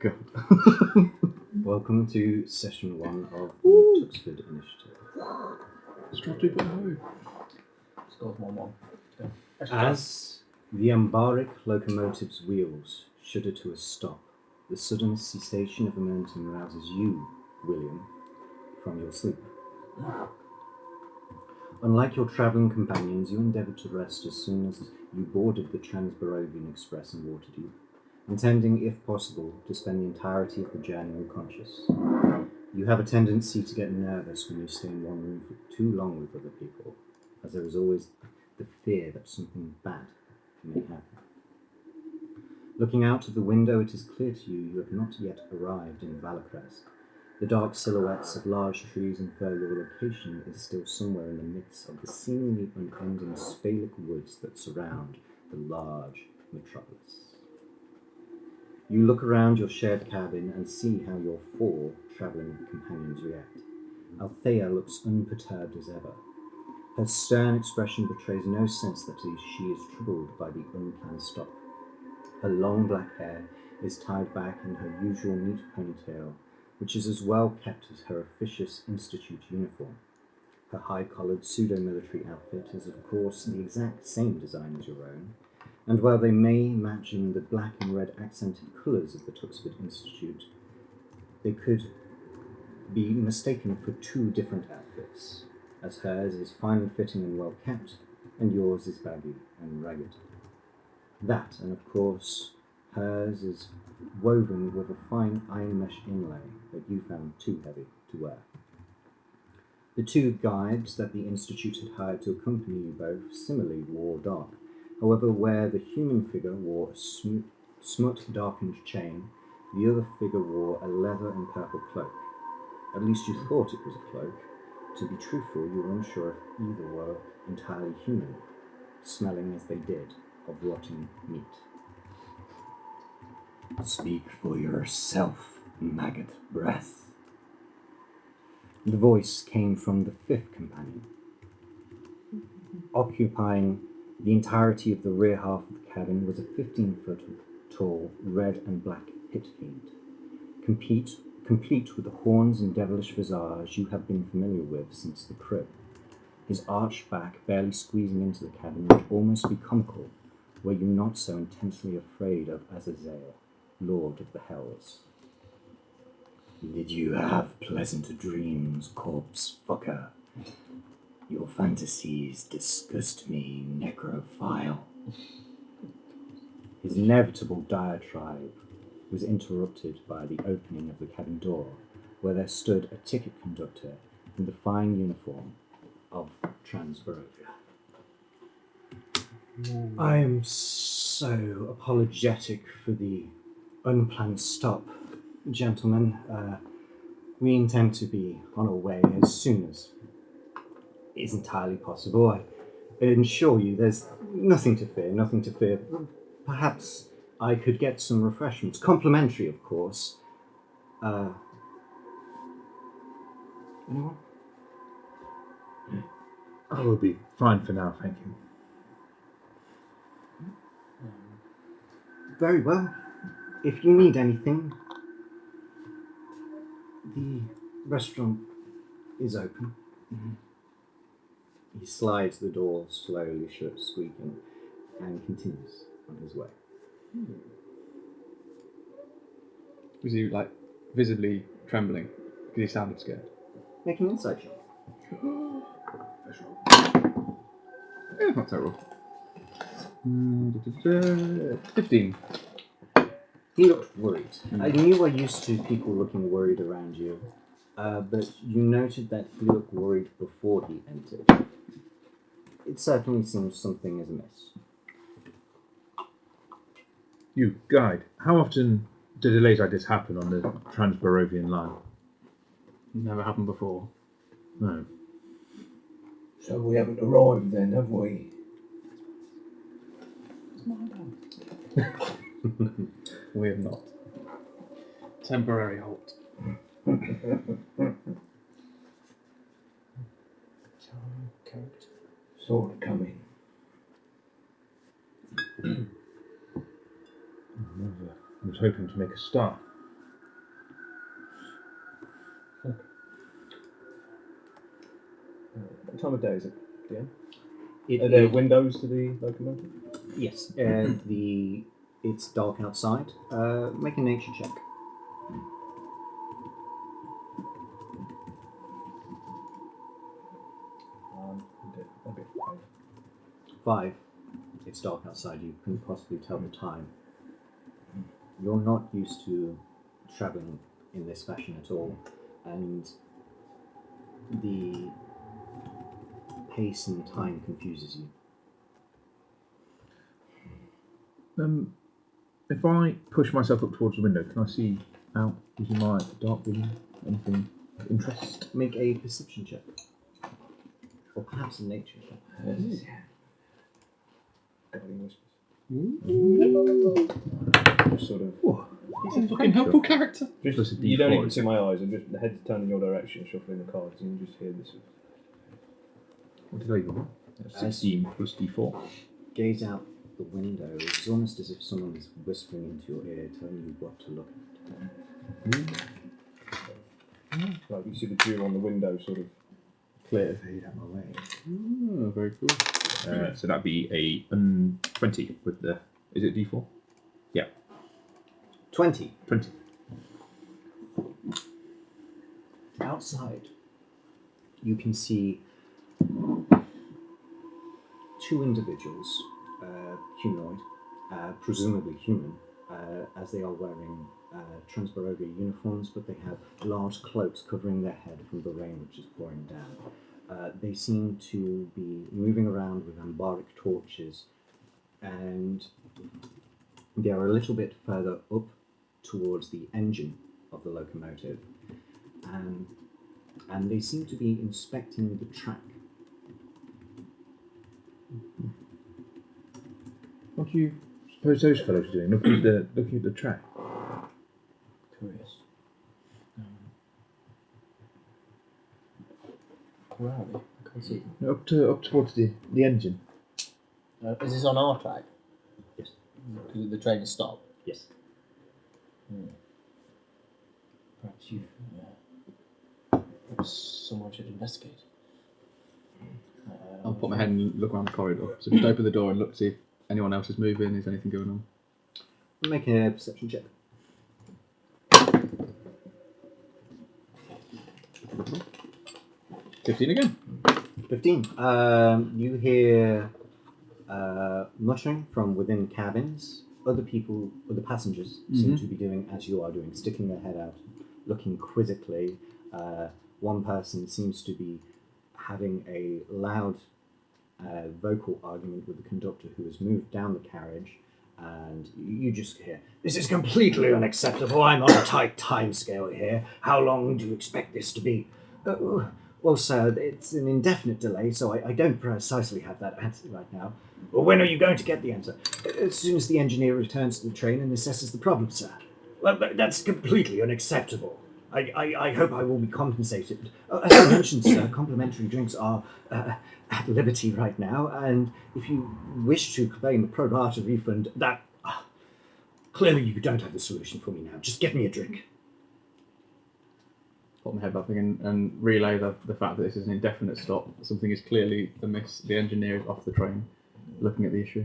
God. Welcome to session 1 of the Tuxford Initiative. Strategy but no. Scores 1-1. As the ambaric-locomotive's wheels shudder to a stop, the sudden cessation of momentum rouses you, William, from your sleep. Unlike your travelling companions, you endeavoured to rest as soon as you boarded the Trans-Barovian Express in Waterdeep, intending, if possible, to spend the entirety of the journey unconscious. You have a tendency to get nervous when you stay in one room for too long with other people, as there is always the fear that something bad may happen. Looking out of the window, it is clear to you have not yet arrived in Valacrest. The dark silhouettes of large trees infer your location is still somewhere in the midst of the seemingly unending Svalich woods that surround the large metropolis. You look around your shared cabin and see how your 4 travelling companions react. Althea looks unperturbed as ever. Her stern expression betrays no sense that she is troubled by the unplanned stop. Her long black hair is tied back in her usual neat ponytail, which is as well kept as her officious institute uniform. Her high-collared pseudo-military outfit is of course the exact same design as your own, and while they may match in the black and red accented colours of the Tuxford Institute, they could be mistaken for 2 different outfits, as hers is finely fitting and well kept, and yours is baggy and ragged. That, and of course, hers is woven with a fine iron mesh inlay that you found too heavy to wear. The 2 guides that the Institute had hired to accompany you both similarly wore dark. However, where the human figure wore a smut-darkened chain, the other figure wore a leather and purple cloak. At least you thought it was a cloak. To be truthful, you were unsure if either were entirely human, smelling as they did of rotting meat. Speak for yourself, maggot breath. The voice came from the 5th companion, occupying the entirety of the rear half of the cabin was a 15-foot-tall red and black pit fiend, complete with the horns and devilish visage you have been familiar with since the crib. His arched back barely squeezing into the cabin would almost be comical were you not so intensely afraid of Azazel, Lord of the Hells. Did you have pleasant dreams, corpse fucker? Your fantasies disgust me, necrophile. His inevitable diatribe was interrupted by the opening of the cabin door, where there stood a ticket conductor in the fine uniform of Trans-Barovia. I am so apologetic for the unplanned stop, gentlemen. We intend to be on our way as soon as is entirely possible. I assure you there's nothing to fear. Perhaps I could get some refreshments, complimentary of course. Anyone? I will be fine for now, thank you. Very well. If you need anything, the restaurant is open. He slides the door slowly shut, squeaking, and continues on his way. Was he, visibly trembling? Because he sounded scared. Make an insight check. Yeah, not terrible. 15. He looked worried. You were used to people looking worried around you, but you noted that he looked worried before he entered. It certainly seems something is amiss. You, guide, how often do delays like this happen on the Trans-Barovian line? Never happened before. No. So we haven't arrived then, have we? We have not. Temporary halt. Saw it coming. I was hoping to make a start. time of day is it, Dan? It, Are there windows to the locomotive? yes, it's dark outside. Make a nature check. Okay. 5. It's dark outside. You couldn't possibly tell the time. You're not used to travelling in this fashion at all, and the pace and time confuses you. If I push myself up towards the window, can I see out using my dark vision? Anything of interest? Make a perception check, or perhaps a nature check. Guiding whispers. Ooh. Just sort of. He's a fucking helpful character. Just, you don't even see my eyes. I'm just the head's turned in your direction, shuffling the cards, and you just hear this. What did I roll? 16 plus d4. Gaze out the window. It's almost as if someone is whispering into your ear, telling you what to look at. Like you see the dew on the window, sort of. Clear. Fade out my way. Oh, very cool. So that'd be a 20 with the. Is it d4? Yeah. 20. 20. Outside, you can see 2 individuals, humanoid, presumably human, as they are wearing Transbarovia uniforms, but they have large cloaks covering their head from the rain which is pouring down. They seem to be moving around with ambaric torches, and they are a little bit further up towards the engine of the locomotive, and they seem to be inspecting the track. What do you suppose those fellows are doing? Looking at the track. Curious. Where are they? I can't see. Up towards the engine. Is this on our track? Yes. Because the train has stopped. Yes. Perhaps you. Perhaps someone should investigate. I'll put my head and look around the corridor. So just open the door and look to see if anyone else is moving, is anything going on. Make a perception check. 15 again. 15. You hear muttering from within cabins. Other passengers seem to be doing as you are doing, sticking their head out, looking quizzically. One person seems to be having a loud vocal argument with the conductor who has moved down the carriage, and you just hear, "This is completely unacceptable. I'm on a tight time scale here. How long do you expect this to be?" Well, sir, it's an indefinite delay, so I don't precisely have that answer right now. Well, when are you going to get the answer? As soon as the engineer returns to the train and assesses the problem, sir. Well, that's completely unacceptable. I hope I will be compensated. As I mentioned, sir, complimentary drinks are at liberty right now, and if you wish to claim a pro rata refund, that... clearly you don't have the solution for me now. Just get me a drink. Put my head back and relay the fact that this is an indefinite stop. Something is clearly amiss. The engineer is off the train, looking at the issue.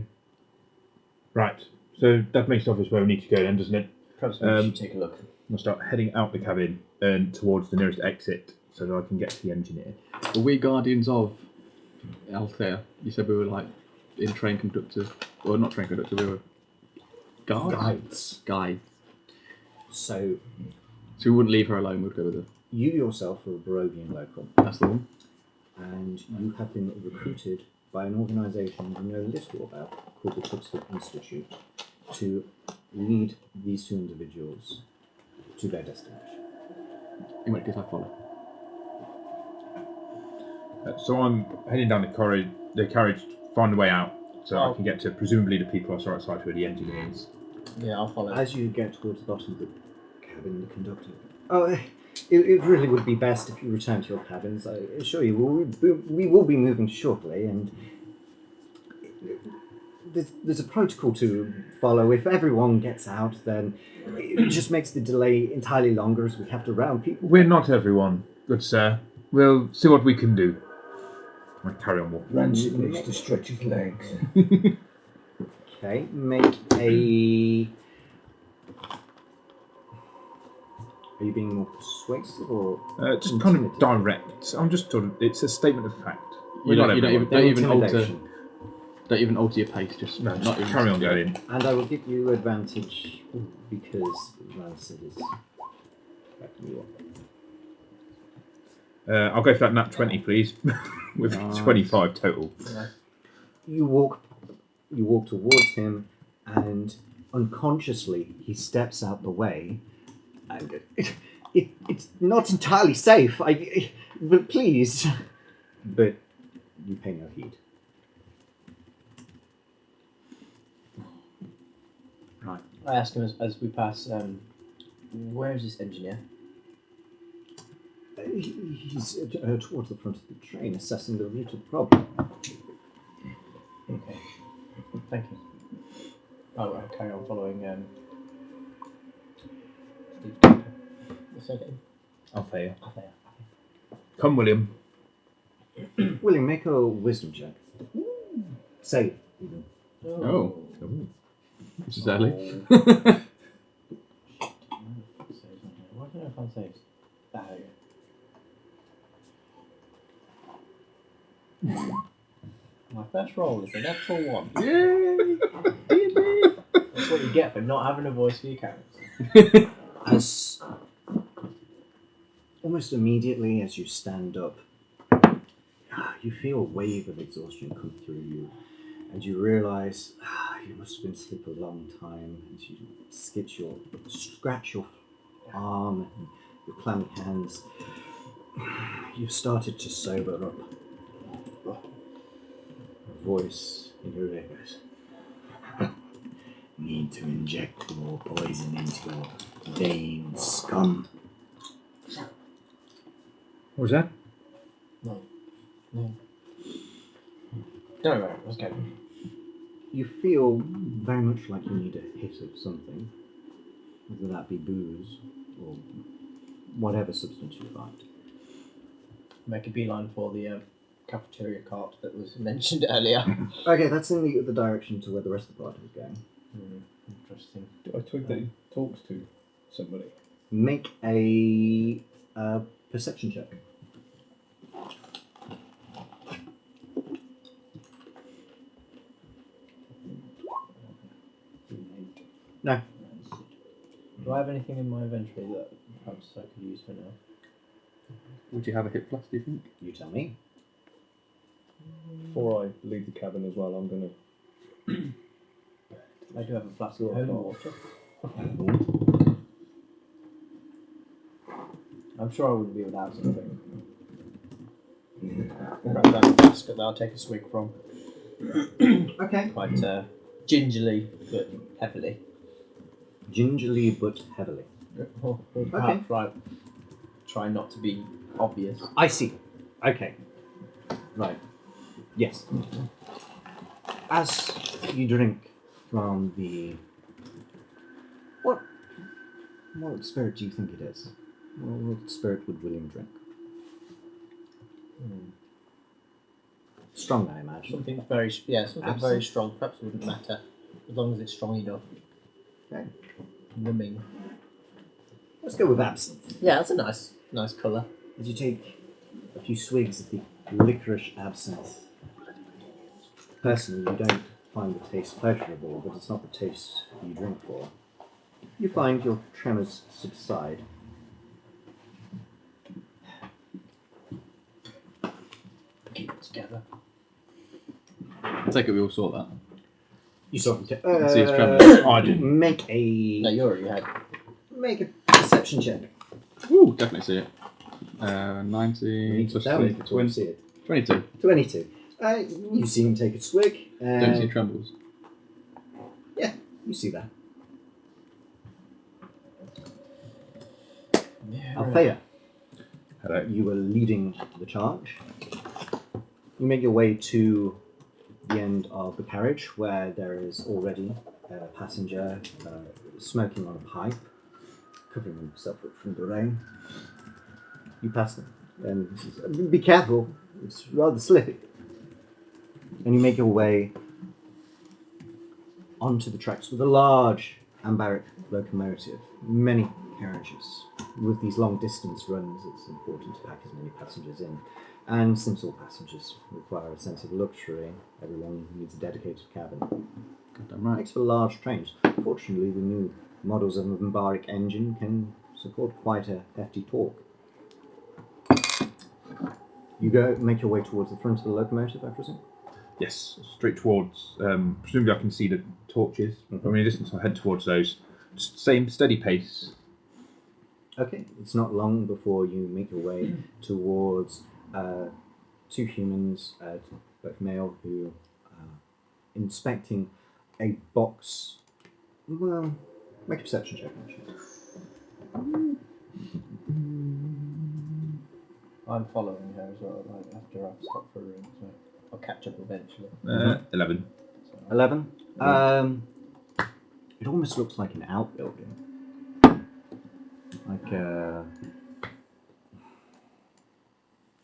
Right. So that makes it obvious where we need to go then, doesn't it? Perhaps we should take a look. I'll start heading out the cabin and towards the nearest exit so that I can get to the engineer. Were we guardians of Althea? You said we were like in train conductor, or not train conductor, we were guards? Guides. So we wouldn't leave her alone, we'd go with her. you yourself are a Barovian local, That's the one. and you have been recruited by an organisation you know little about called the Tuxford Institute to lead these 2 individuals to their destination. In which case I follow. So I'm heading down the carriage to find a way out so I can get to presumably the people I saw outside who are the engineers. Yeah, I'll follow. As you get towards the bottom of the cabin, the conductor... It really would be best if you return to your cabins. I assure you, we will be moving shortly, and there's a protocol to follow. If everyone gets out, then it just makes the delay entirely longer as we have to round people. We're not everyone, good sir. We'll see what we can do. I carry on walking. Rancid needs to stretch his legs. Okay, make a... Are you being more persuasive or Just kind of intimidating? direct. I'm just sort of. It's a statement of fact. You don't even alter. Intimidation. Don't even alter your pace. Just No, not just even carry on going. And I will give you advantage because Rancid is backing you up. I'll go for that nat 20, please, with Nice. 25 total. You walk towards him, and unconsciously he steps out the way. And it's not entirely safe. But please. But you pay no heed. Right. I ask him as we pass, where is this engineer? He's towards the front of the train, assessing the root of the problem. Okay. Thank you. I'll carry on following Steve. What's her name? Althea. Althea. Come, William. William, make a wisdom check. Save, even. Oh. This is early. Why don't I find saves? Ah, there you go. My first roll is a natural 1. Yay! That's what you get for not having a voice for your character. As almost immediately as you stand up, you feel a wave of exhaustion come through you, and you realise you must have been asleep a long time. And you scratch your arm and your clammy hands. You've started to sober up. A voice in your ear goes, Need to inject more poison into your veins, scum. What was that? No. Don't worry, let's go. you feel very much like you need a hit of something, whether that be booze or whatever substance you find. Make a beeline for the cafeteria cart that was mentioned earlier. Okay, that's in the direction to where the rest of the party is going. Interesting. Do I twig that he talks to somebody? Make a perception check. No. Do I have anything in my inventory that perhaps I could use for now? Would you have a hit plus, do you think? You tell me. Before I leave the cabin as well, I'm going to... I do have a flask of holy water. I'm sure I wouldn't be without something. Perhaps I have a flask that I'll take a swig from. Okay. Quite gingerly, but heavily. Gingerly but heavily. Or perhaps right, try not to be obvious. I see. Okay. Right. Yes. As you drink from the... What spirit do you think it is? What spirit would William drink? Strong, I imagine. Something very, something Absinthe? very strong. Perhaps it wouldn't matter, as long as it's strong enough. Okay. Numbing. Let's go with absinthe. Yeah, that's a nice colour. As you take a few swigs of the licorice absinthe, personally, you don't find the taste pleasurable, but it's not the taste you drink for. You find your tremors subside. Keep it together. I take it we all saw that. You saw See his tremors. I didn't. Make a No, you already had. make a perception check. Ooh, definitely see it. You 19 need to plus tell 3, me before you see it. 22. 22. You see him take a swig. Don't see trembles. Yeah, you see that. Althea, Hello. you are leading the charge. You make your way to the end of the carriage where there is already a passenger smoking on a pipe, covering himself from the rain. You pass them and he says, "Be careful, it's rather slippy." and you make your way onto the tracks with a large ambaric-locomotive, many carriages. With these long-distance runs, it's important to pack as many passengers in. And since all passengers require a sense of luxury, everyone needs a dedicated cabin. Goddamn right. Makes for large trains. Fortunately, the new models of an ambaric engine can support quite a hefty torque. You make your way towards the front of the locomotive, I presume? Yes, straight towards. Presumably, I can see the torches. From a distance, I'll head towards those. Just same steady pace. Okay, it's not long before you make your way towards two humans, both male, who are inspecting a box. Well, make a perception check, actually. I'm following her as well, like, after I've stopped for a room, so I'll catch up eventually. 11. So, 11. It almost looks like an outbuilding. Like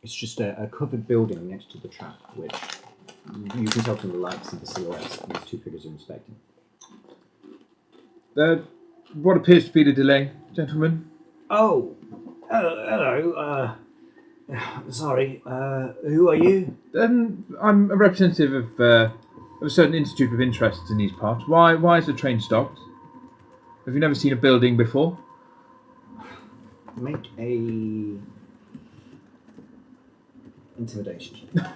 it's just a covered building next to the track, which you can tell from the lights and the silhouettes that these two figures are inspecting. What appears to be the delay, gentlemen? Oh, hello. Sorry. Who are you? I'm a representative of a certain institute of interest in these parts. Why is the train stopped? Have you never seen a building before? Make a intimidation check.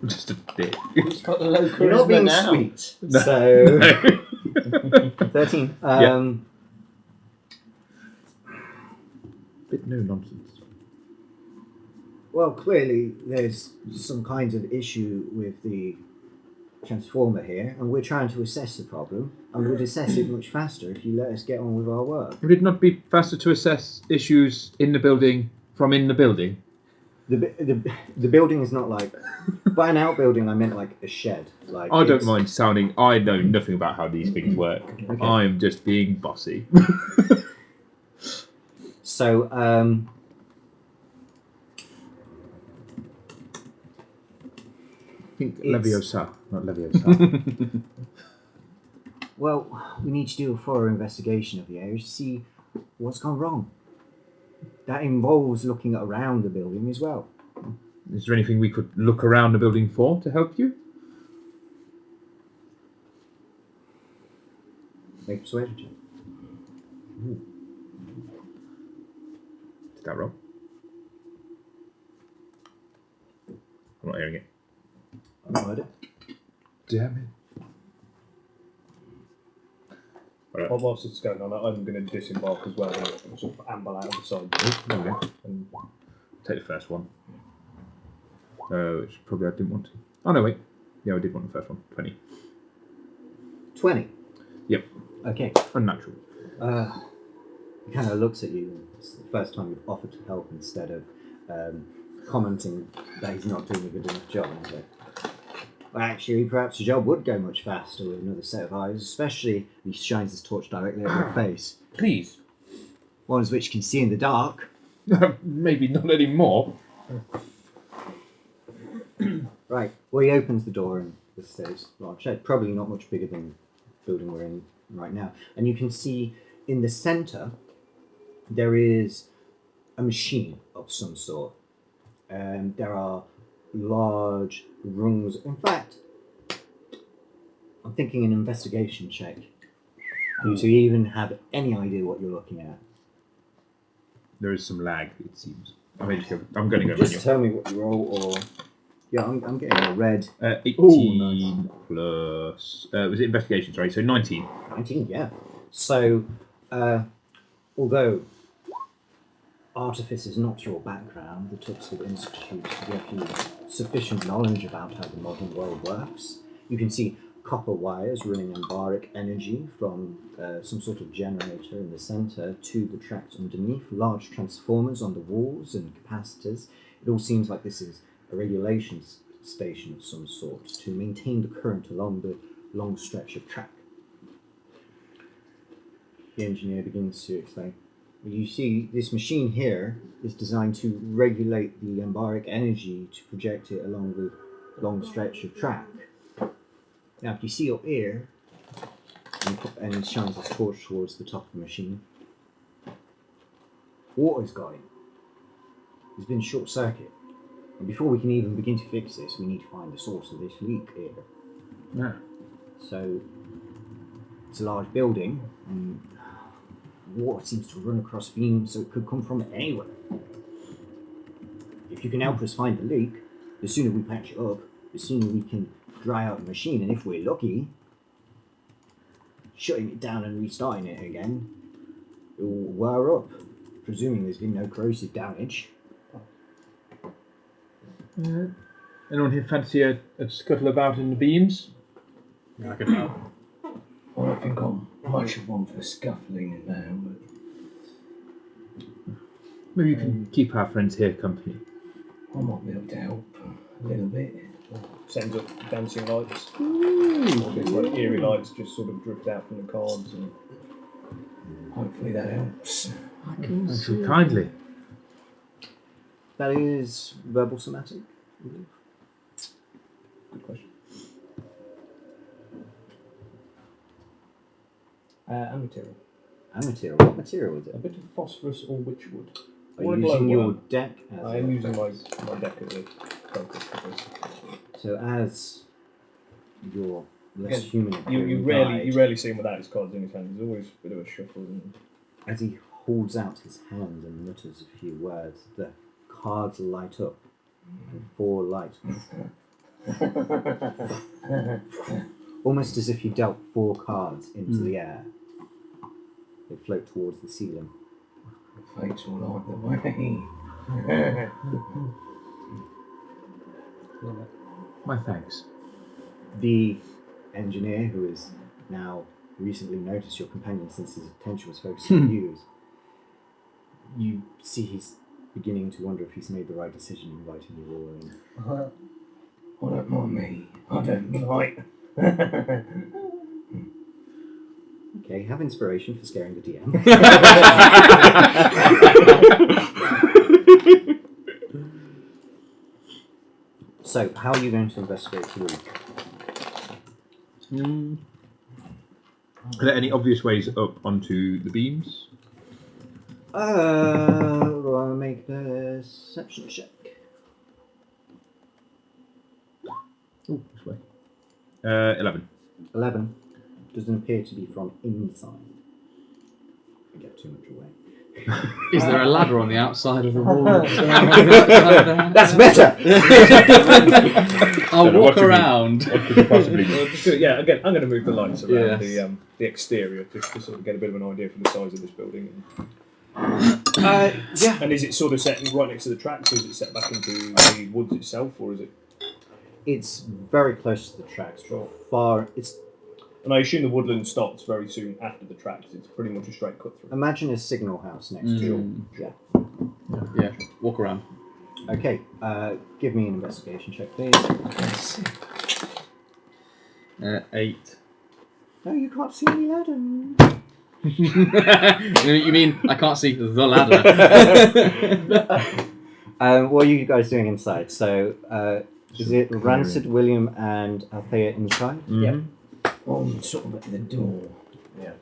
Just a bit. who's got the low You're not charisma being now? sweet, so 13. Bit no nonsense. Well, clearly there's some kind of issue with the transformer here, and we're trying to assess the problem, and we'd assess it much faster if you let us get on with our work. Would it not be faster to assess issues in the building from in the building? The building is not like... By an outbuilding, I meant like a shed. Like I don't mind sounding... I know nothing about how these things work. Okay. I'm just being bossy. So, I think It's- Leviosa, not Leviosa. well, we need to do a thorough investigation of the area to see what's gone wrong. That involves looking around the building as well. Is there anything we could look around the building for to help you? Make a persuasion check. Did that roll? I'm not hearing it. I've not heard it. Damn it. Alright. Well, whilst it's going on, I'm going to disembark as well and sort of amble out of the side. There we go. And Take the first one. Which probably I didn't want to. Oh no, wait. Yeah, I did want the first one. 20. 20. Yep. Okay. Unnatural. He kind of looks at you, and it's the first time you've offered to help instead of commenting that he's not doing a good enough job. And he's like, well, actually, perhaps the job would go much faster with another set of eyes, especially if he shines his torch directly at your face. Please. Ones which can see in the dark. Maybe not anymore. Right. Well, he opens the door and this is a large shed, probably not much bigger than the building we're in right now. And you can see in the centre there is a machine of some sort. There are large rungs. In fact, I'm thinking an investigation check to even have any idea what you're looking at. There is some lag, it seems. I'm going to go Just manual. tell me what you roll, or yeah, I'm getting a red 18 plus... was it investigation, sorry? So 19. 19. Yeah. So, although artifice is not your background, the Tuxford Institute give you sufficient knowledge about how the modern world works. You can see copper wires running ambaric energy from some sort of generator in the centre to the tracks underneath, large transformers on the walls and capacitors. It all seems like this is a regulation station of some sort to maintain the current along the long stretch of track. The engineer begins to explain. You see, this machine here is designed to regulate the ambaric energy to project it along the long stretch of track. Now, if you see up here, and he shines his torch towards the top of the machine, water's going. There's been a short circuit. And before we can even begin to fix this, we need to find the source of this leak here. Yeah. So, it's a large building, and water seems to run across beams, so it could come from anywhere. If you can help us find the leak, the sooner we patch it up, the sooner we can dry out the machine, and if we're lucky, shutting it down and restarting it again, it will wear up, presuming there's been no corrosive damage. Anyone here fancy a scuttle about in the beams? Yeah, I can help. I don't think I'm much of one for scuffling in now, but Maybe you can keep our friends here company. I might be able to help a little bit. Sends up dancing lights. All these like eerie lights just sort of drift out from the cards, and Hopefully that helps. Thank you kindly. That is verbal somatic. good question. And material. And material. What material is A it? bit of phosphorus or witchwood. Are Or a you using your glowworm. deck as I a am using focus? my deck as a focus for this. So as your less Yeah, human You appearing rarely guide, see him without his cards in his hand. There's always a bit of a shuffle. And as he holds out his hand and mutters a few words, the cards light up and four light, almost as if you dealt 4 cards into the air. They float towards the ceiling. Fates will light the way. My thanks. The engineer, who has now recently noticed your companion since his attention was focused on you see he's beginning to wonder if he's made the right decision inviting you all in. I don't mind me. I don't fight. Okay, have inspiration for scaring the DM. So, how are you going to investigate the leak? Are there any obvious ways up onto the beams? I'll make a perception check. Oh, this way. 11. 11. Doesn't appear to be from inside. I get too much away. Is there a ladder on the outside of the wall? That's better! I'll Don't know walk what you mean. around. What could you possibly do? just do it. Yeah, again, I'm going to move the lights around Yes. the exterior just to sort of get a bit of an idea for the size of this building. Yeah. And is it sort of set right next to the tracks, or is it set back into the woods itself, or is it? It's very close to the tracks. It's And I assume the woodland stops very soon after the tracks. It's pretty much a straight cut through. imagine a signal house next to it. Yeah. Yeah, walk around. Okay, give me an investigation check, please. 8. No, you can't see any ladder. You mean I can't see the ladder? What are you guys doing inside? So, is it Rancid, William, and Althea inside? Mm-hmm. I'm sort of at the door. Yeah.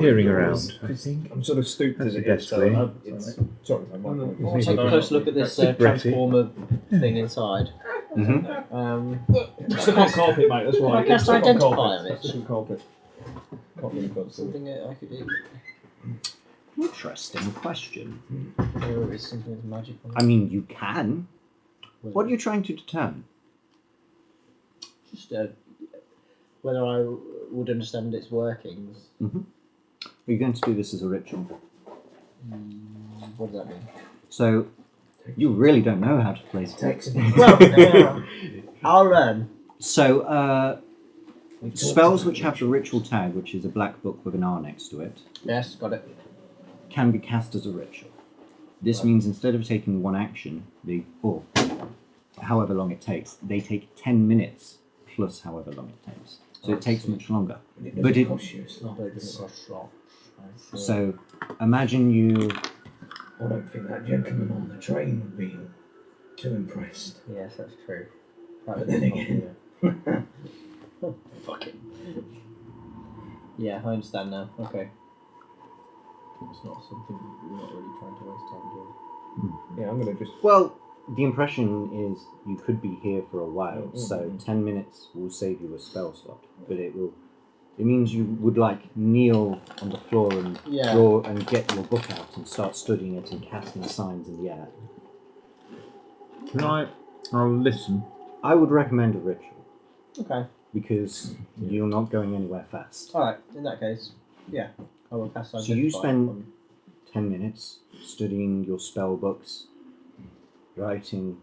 Peering around, I think. I'm sort of stooped That's as it the is, best so way. it's sorry, my mic. I'll take a close look at this transformer thing inside. Mm-hmm. Stuck on carpet, mate. That's why. I cast Stuck on identify carpet. on it. Stuck on carpet. Can't really focus. Something I could do. Interesting question. Or is something with magic on it? I mean, you can. What are you trying to determine? Just whether I would understand its workings. Are you going to do this as a ritual? What does that mean? So, you really don't know how to place it. Takes Well, I'll learn. So, spells which have the ritual tag, which is a black book with an R next to it, Yes, got it. can be cast as a ritual. This means instead of taking one action, or however long it takes, they take 10 minutes plus however long it takes. So it takes much longer. But it costs you. But it doesn't cost rocks. So imagine you. I don't think that gentleman on the train would be too impressed. Yes, that's true. But then again, Fucking. Yeah, I understand now. Okay. It's not something we're not really trying to waste time doing. Yeah, I'm gonna just. Well, the impression is you could be here for a while, so 10 minutes will save you a spell slot, but it means you would like kneel on the floor and draw and get your book out and start studying it and casting signs in the air. I'll listen. I would recommend a ritual. Okay. Because you're not going anywhere fast. Alright, in that case, yeah. I will cast So you spend 10 minutes studying your spell books, writing.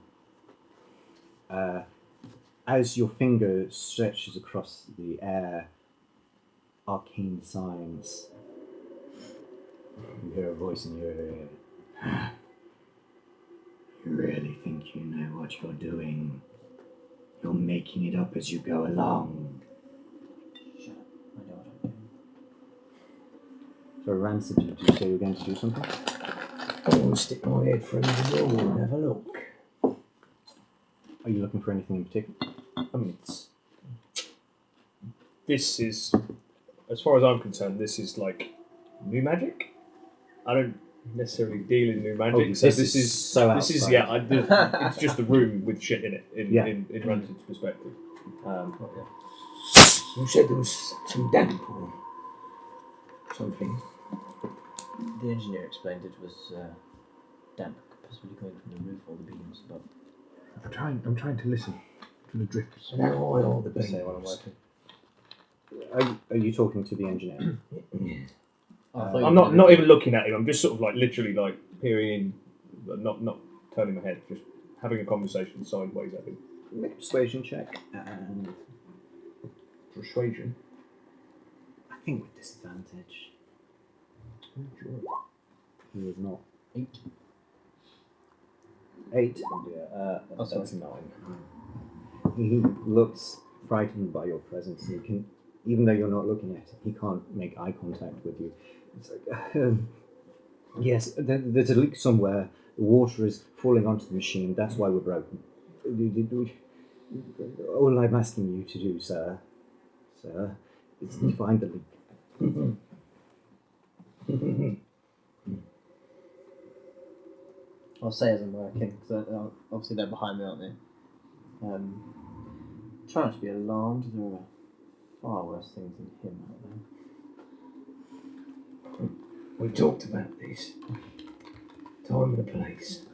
As your finger stretches across the air, arcane signs. You hear a voice in your ear. You really think you know what you're doing? You're making it up as you go along. Shut up. I know what I'm doing. So, Rancid, did you say you were going to do something? I'll stick my head through the door and have a look. Are you looking for anything in particular? I mean, this is, as far as I'm concerned, this is like new magic. I don't necessarily deal in new magic, so this is it's just a room with shit in it. In Rancid's perspective. You said there was some damp or something. The engineer explained it was damp, possibly coming from the roof or the beams above. I'm trying to listen to the drips. And how high are the beams? Say while I'm working. Are you talking to the engineer? I'm not even looking at him. I'm just sort of like literally like peering in, not turning my head, just having a conversation sideways at him. Make a persuasion check and Persuasion. I think with disadvantage. He is not. 8. 8. Yeah, that's 9. He looks frightened by your presence. He can, even though you're not looking at him, he can't make eye contact with you. It's like, yes, there's a leak somewhere. The water is falling onto the machine. That's why we're broken. All I'm asking you to do, sir, is to find the leak. I'll say as I'm working, because obviously they're behind me, aren't they? Try not to be alarmed. There are far worse things than him out there. We talked about this. Time and a place.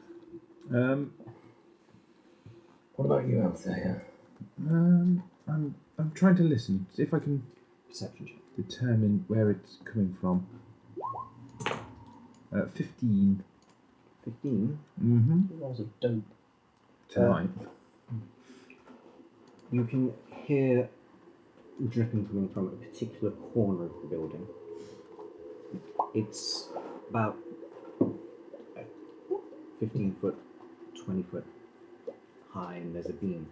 What about you, Althea? I'm trying to listen, see if I can Perception check. determine where it's coming from. 15. 15. Mm-hmm. That was a dope. Tonight. You can hear dripping coming from a particular corner of the building. It's about 15 foot, 20 foot high, and there's a beam.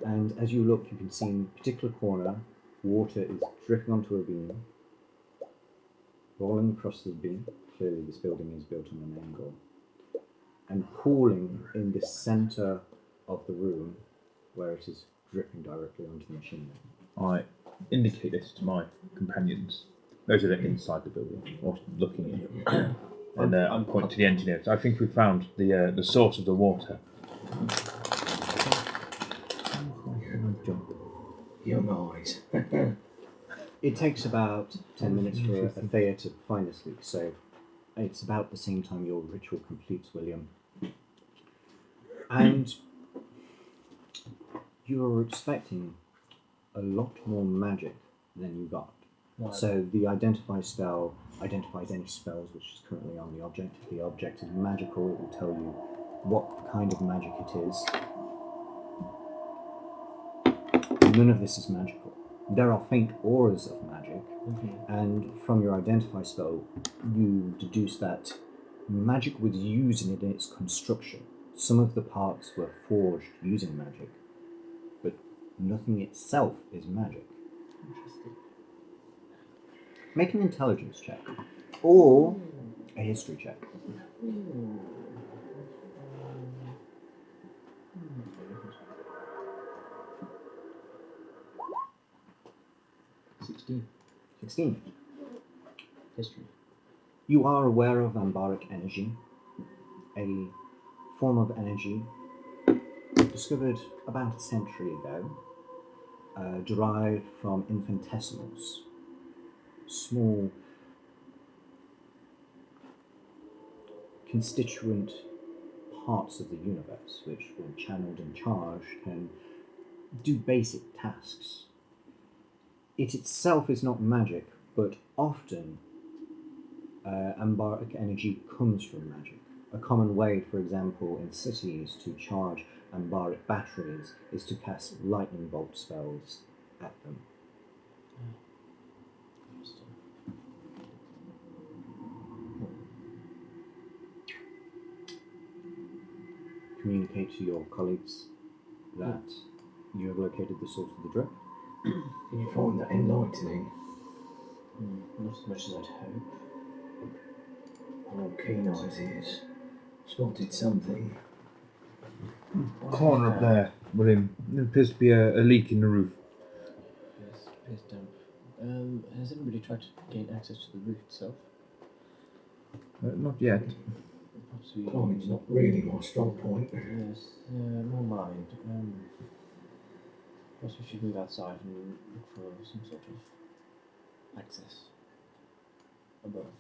And as you look, you can see in a particular corner, water is dripping onto a beam, rolling across the beam. Clearly this building is built on an angle. And pooling in the centre of the room, where it is dripping directly onto the machine. I indicate this to my companions. Those that are inside the building, or looking in. And I point to the engineers. I think we found the source of the water. Young eyes. It takes about 10 minutes for a Thea to find this leak, so it's about the same time your ritual completes, William. And you're expecting a lot more magic than you got. Right. So the identify spell identifies any spells which is currently on the object. If the object is magical, it will tell you what kind of magic it is. None of this is magical. There are faint auras of magic, and from your identify spell, you deduce that magic was used in its construction. Some of the parts were forged using magic, but nothing itself is magic. Interesting. Make an intelligence check, or a history check. 16. 16. History. You are aware of ambaric energy, a form of energy discovered about a century ago, derived from infinitesimals, small constituent parts of the universe, which, when channeled and charged, can do basic tasks. It itself is not magic, but often ambaric energy comes from magic. A common way, for example, in cities to charge ambaric batteries is to cast lightning bolt spells at them. Communicate to your colleagues that you have located the source of the drip. Did you find that enlightening? Not as much as I'd hope. All keen eyes is spotted something. Corner up there, William. There appears to be a leak in the roof. Yes, appears damp. Has anybody tried to gain access to the roof itself? Not yet. Perhaps we... Climbing's not really my strong point. Yes, nor mine. Perhaps we should move outside and look for some sort of access above.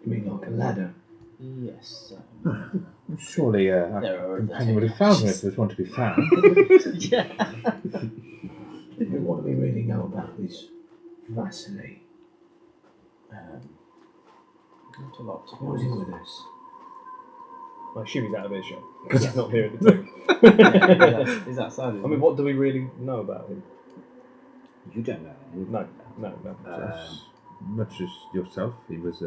You mean like a ladder? Yes. Surely our There are companion would have found one if there was one to be found. Yeah. What do we really know about this Svalich? Not a lot. Why is he with us? I assume he's out of earshot because he's not here at the table. Yeah, he's outside. I mean, what do we really know about him? You don't know anything. No. Much as yourself, he was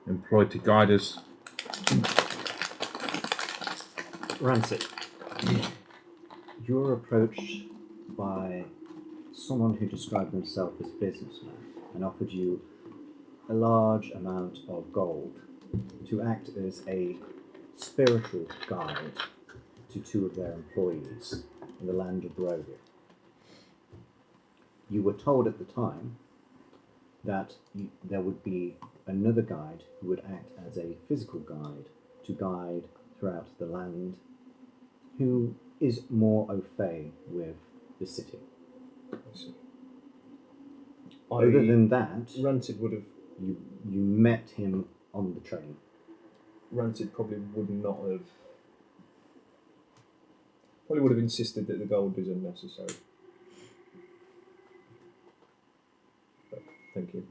employed to guide us. Rancid. You're approached by someone who described themselves as a businessman and offered you a large amount of gold to act as a spiritual guide to two of their employees in the land of Barovia. You were told at the time that there would be another guide who would act as a physical guide to guide throughout the land, who is more au fait with the city. Other than that, Rancid would have. you met him on the train. Rancid probably would not have. Probably would have insisted that the gold is unnecessary. But, thank you.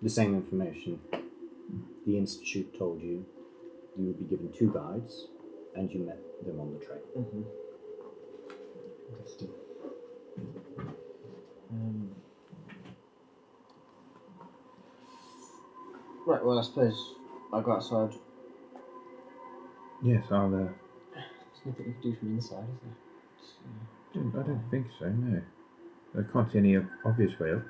The same information the Institute told you. You would be given two guides, and you met them on the train. Mm-hmm. Interesting. Right, well, I suppose I'll go outside. Yes, I'll. There's nothing you can do from inside, is there? I don't think so. No, I can't see any obvious way up.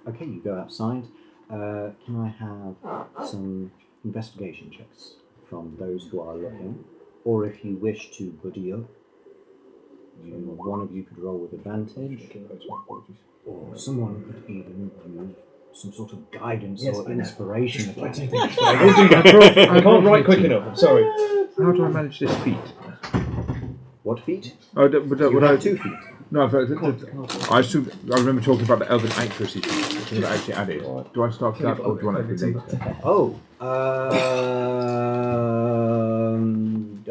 Okay, you go outside. Can I have some investigation checks from those who are looking? Or if you wish to buddy up, one of you could roll with advantage, or someone could even use some sort of guidance or inspiration. I can't write quick enough, I'm sorry. How do I manage this feat? What feat? Oh, You have 2 feet. No, I remember talking about the elven accuracy feat that I actually added. Do I start with that, or do you want it to be later? Oh,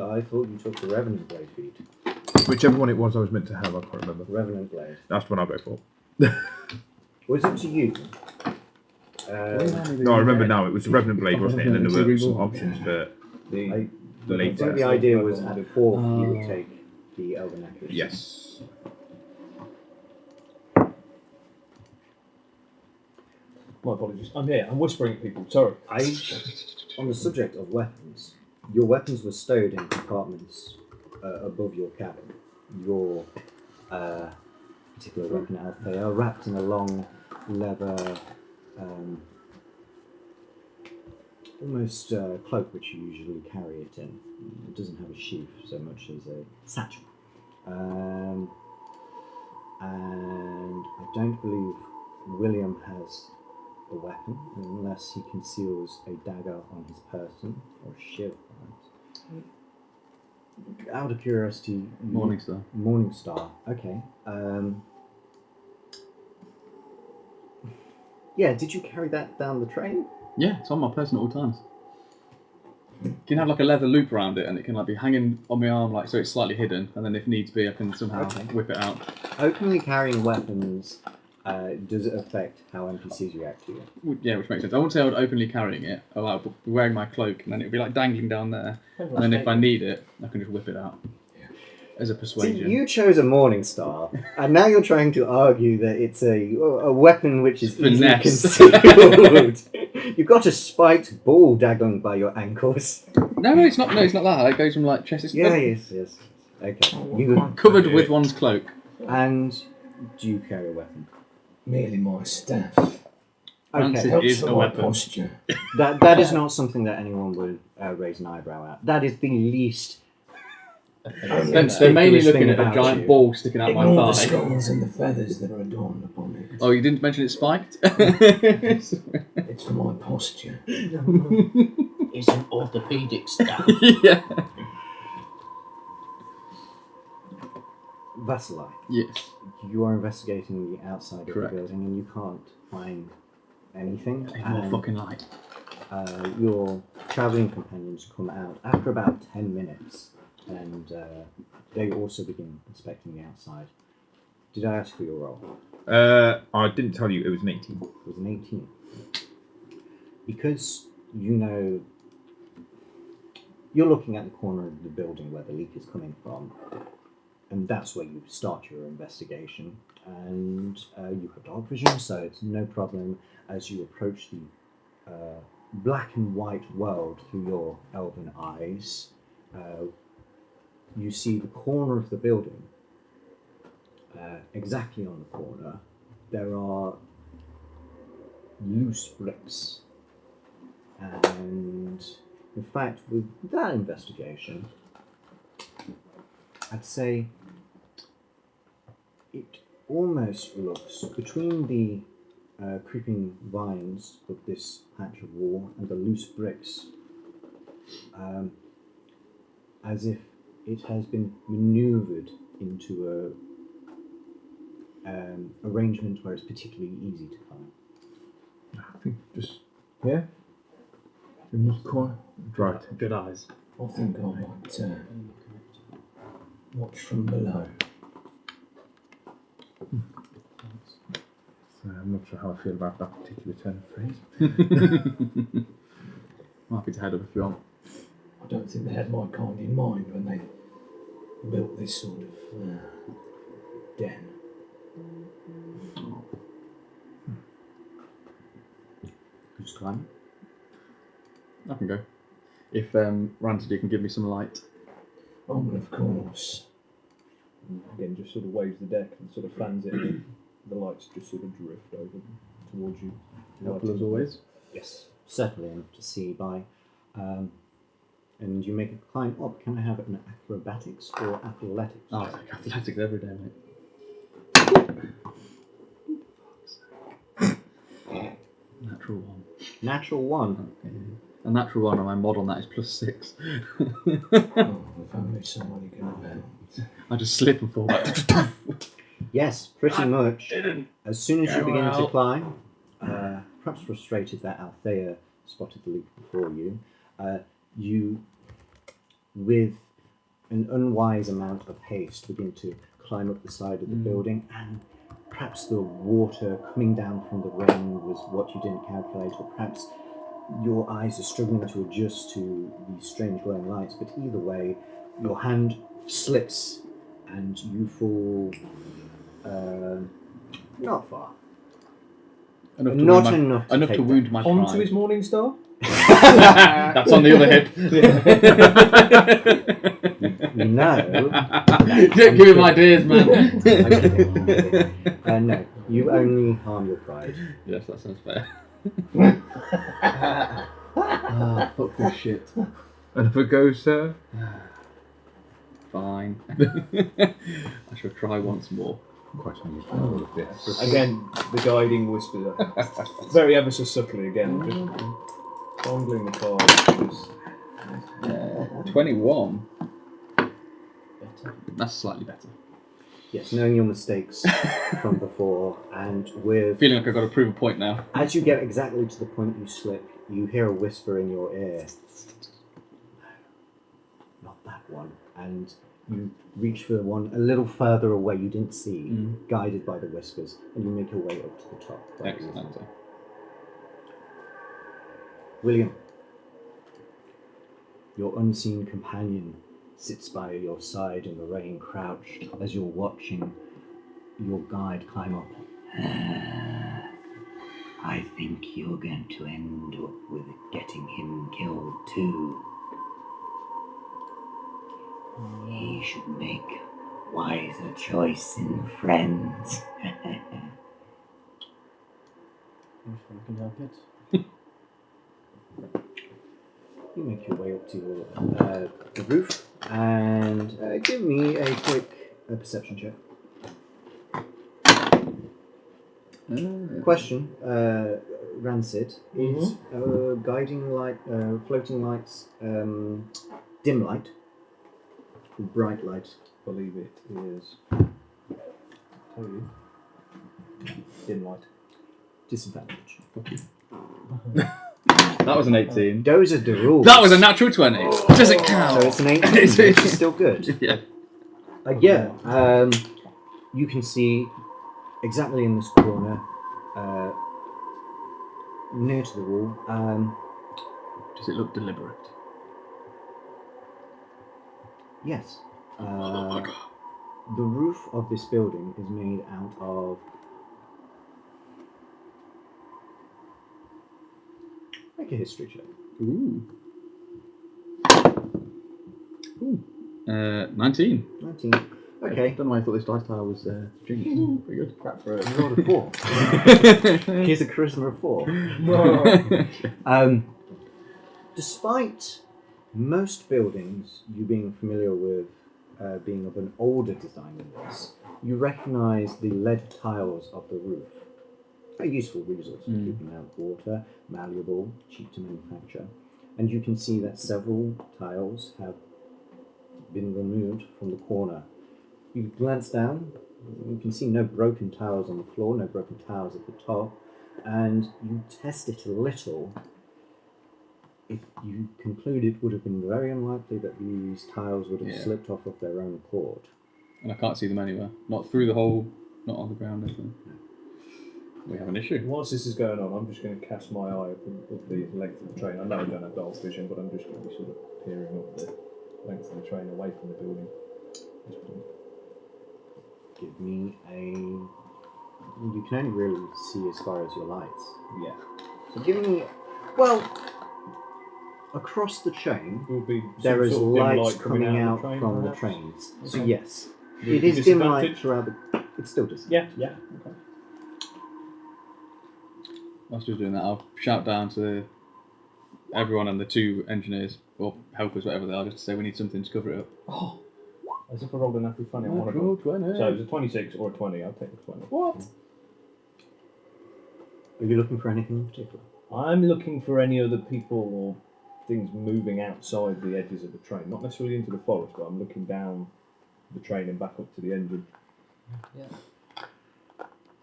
I thought you took the Revenant Blade feat. Whichever one it was I was meant to have, I can't remember. Revenant Blade. That's the one I'll go for. Was it to you? No, I remember now. It was the Revenant Blade, wasn't it? And then there were some options for the I later. think the idea was at 4th you would take the Elven Accuracy. Yes. My apologies. I'm here. I'm whispering at people. Sorry. On the subject of weapons, your weapons were stowed in compartments above your cabin. Your particular weapon, Althea, wrapped in a long leather almost cloak which you usually carry it in. It doesn't have a sheath so much as a satchel. And I don't believe William has a weapon unless he conceals a dagger on his person or a shield. Out of curiosity, Morningstar. Morningstar. Okay. Yeah. Did you carry that down the train? Yeah, it's on my person at all times. You can have like a leather loop around it, and it can like be hanging on my arm, like so it's slightly hidden, and then if needs be, I can somehow whip it out. Openly carrying weapons, does it affect how NPCs react to you? Yeah, which makes sense. I wouldn't say I would openly carrying it. I would be wearing my cloak, and then it'd be like dangling down there, and then if I need it, I can just whip it out. As a persuasion. See, you chose a Morningstar, and now you're trying to argue that it's a weapon which is easily concealed. You've got a spiked ball dangling by your ankles. No, it's not. No, it's not that. It goes from like chest. Yes. Okay. You covered with one's cloak. And do you carry a weapon? Merely my staff. Okay. Helps is for a my weapon. posture. That is not something that anyone would raise an eyebrow at. That is the least. They're mainly looking at a giant you. ball sticking out Ignore my the thigh. skulls and the feathers that are adorned upon it. Oh, you didn't mention it's spiked? It's for my posture. It's an orthopedic staff. Yeah. Vasili, Yes. you are investigating the outside Correct. of the building and you can't find anything. Need more fucking light. Your travelling companions come out after about 10 minutes and they also begin inspecting the outside. Did I ask for your roll? I didn't tell you it was an 18. It was an 18. Because you know you're looking at the corner of the building where the leak is coming from, and that's where you start your investigation. And you have dark vision, so it's no problem as you approach the black and white world through your elven eyes. You see the corner of the building. Exactly on the corner, there are loose bricks. And in fact, with that investigation, I'd say it almost looks between the creeping vines of this patch of wall and the loose bricks as if it has been maneuvered into a arrangement where it's particularly easy to climb. I think just here. In this corner. Right. Good eyes. I think I might watch from below. So I'm not sure how I feel about that particular turn of phrase. I'm happy to head up if you want. I don't think they had my kind in mind when they built this sort of den. Just climb. I can go. If Ranted, you can give me some light. Oh, well, of course. Again, just sort of waves the deck and sort of fans it in. The lights just sort of drift over towards you. Helpful as always. Yes, certainly enough to see by. And you make a climb up. Can I have an acrobatics or athletics? Oh, I take athletics every day, mate. Natural one. Natural 1. Okay. A natural one, and my mod on that is +6. Oh, if only somebody could have helped. I just slip and fall back. Yes, pretty much. As soon as you Go begin to out. climb, perhaps frustrated that Althea spotted the leak before you, you, with an unwise amount of haste, begin to climb up the side of the building, and perhaps the water coming down from the rain was what you didn't calculate, or perhaps your eyes are struggling to adjust to these strange glowing lights, but either way, your hand slips and you fall not far. Not enough to take wound my Onto pride. his morning star? That's on the other hip. No. Don't give him ideas, man. No, you only harm your pride. Yes, that sounds fair. Ah, fuck this shit. Another go, sir? Fine. I shall try once more. Quite unusual all of this. Again, the guiding whisper. Very ever so subtly again. Just fondling the card. 21. Better. That's slightly better. Yes, knowing your mistakes from before, and with Feeling like I've got to prove a point now. as you get exactly to the point you slip, you hear a whisper in your ear. No, not that one. And you reach for the one a little further away you didn't see, guided by the whispers, and you make your way up to the top. Excellent. William, your unseen companion sits by your side in the rain, crouched as you're watching your guide climb up. I think you're going to end up with getting him killed too. He should make wiser choice in friends. If I can help it. You make your way up to the roof and give me a quick perception check. Question, Rancid, is guiding light, floating lights, dim light, bright light? I believe it is. Tell you. Dim light. Disadvantage. That was an 18. Those are the rules. That was a natural 20. Does it count? So it's an 18, which is still good. Yeah. You can see exactly in this corner, near to the wall. Does it look deliberate? Yes. The roof of this building is made out of... Make a history check. Ooh. 19. 19. Okay. I don't know why I thought this dice tile was genius. Pretty good. Crap for it. You rolled a 4. Here's a charisma of 4. Despite most buildings you being familiar with being of an older design than this, you recognise the lead tiles of the roof. A useful resource for keeping out water, malleable, cheap to manufacture. And you can see that several tiles have been removed from the corner. You glance down, you can see no broken tiles on the floor, no broken tiles at the top, and you test it a little. If you conclude it would have been very unlikely that these tiles would have slipped off of their own accord. And I can't see them anywhere. Not through the hole, not on the ground, anything. We have an issue. Whilst this is going on, I'm just going to cast my eye up the length of the train. I know I don't have Dark's vision, but I'm just going to be sort of peering up the length of the train away from the building. Give me a... You can only really see as far as your lights. Yeah. So give me... Well, across the chain, Will be there is sort of dim lights light coming out the train, from the perhaps? trains. So Okay. yes, Would it be is dim light disadvantage? throughout the... It's still just... Yeah. Okay. Whilst we're doing that, I'll shout down to everyone and the 2 engineers, or helpers, whatever they are, just to say we need something to cover it up. Oh, as if I rolled a natural 20 on one of them. Natural 20. So it was a 26 or a 20. I'll take the 20. What? Are you looking for anything in particular? I'm looking for any other people or things moving outside the edges of the train. Not necessarily into the forest, but I'm looking down the train and back up to the engine. Yeah.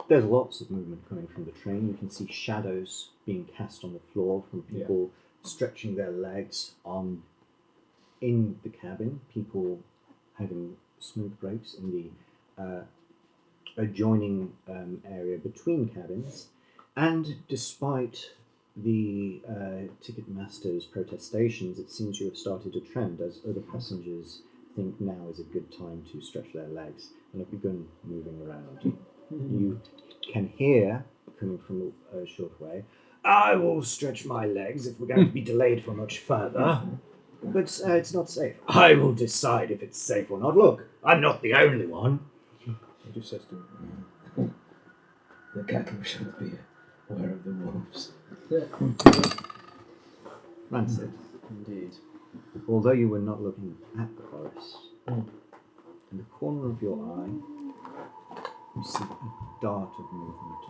There's lots of movement coming from the train. You can see shadows being cast on the floor from people stretching their legs on in the cabin, people having smooth breaks in the adjoining area between cabins. And despite the ticket master's protestations, it seems you have started a trend as other passengers think now is a good time to stretch their legs and have begun moving around. You can hear, coming from a short way, I will stretch my legs if we're going to be delayed for much further. But it's not safe. I will decide if it's safe or not. Look, I'm not the only one. He just says to me, The cattle should be aware of the wolves. Rancid. Indeed. Although you were not looking at the forest, in the corner of your eye, you see a dart of movement,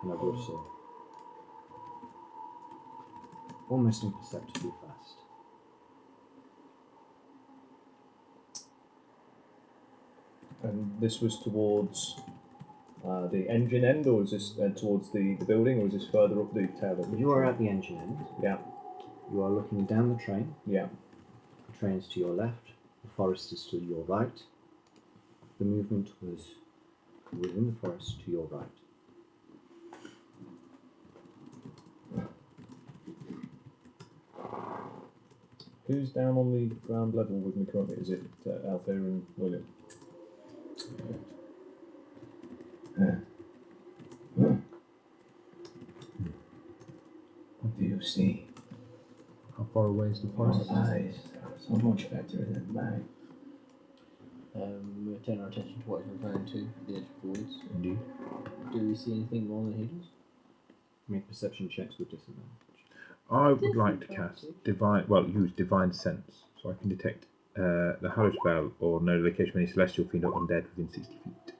and I would say almost imperceptibly fast. And this was towards the engine end, or is this towards the building, or is this further up the tail of the You are train? at the engine end. Yeah, You are looking down the train. yeah. The train is to your left. The forest is to your right. The movement was within the forest to your right. Who's down on the ground level with me currently? Is it Althea and William? What do you see? How far away is the Your forest? eyes are so much better than mine. We turn our attention to what he's referring to, the edge of the woods. Indeed. Do we see anything more than he does? Make perception checks with disadvantage. I would like to cast use divine sense, so I can detect the hallow spell or know the location of any celestial fiend or undead within 60 feet.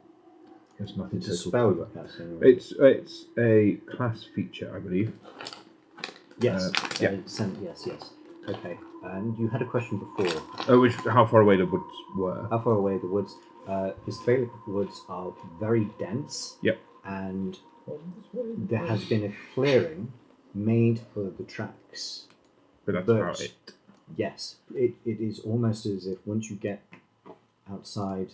There's nothing It's a total spell cover. you're casting. It's a class feature, I believe. Yes. Yeah. Yes. Okay. And you had a question before. How far away the woods were. How far away the woods? The Svalich woods are very dense. Yep. And there has been a clearing made for the tracks. But that's about it. Yes, it is almost as if once you get outside,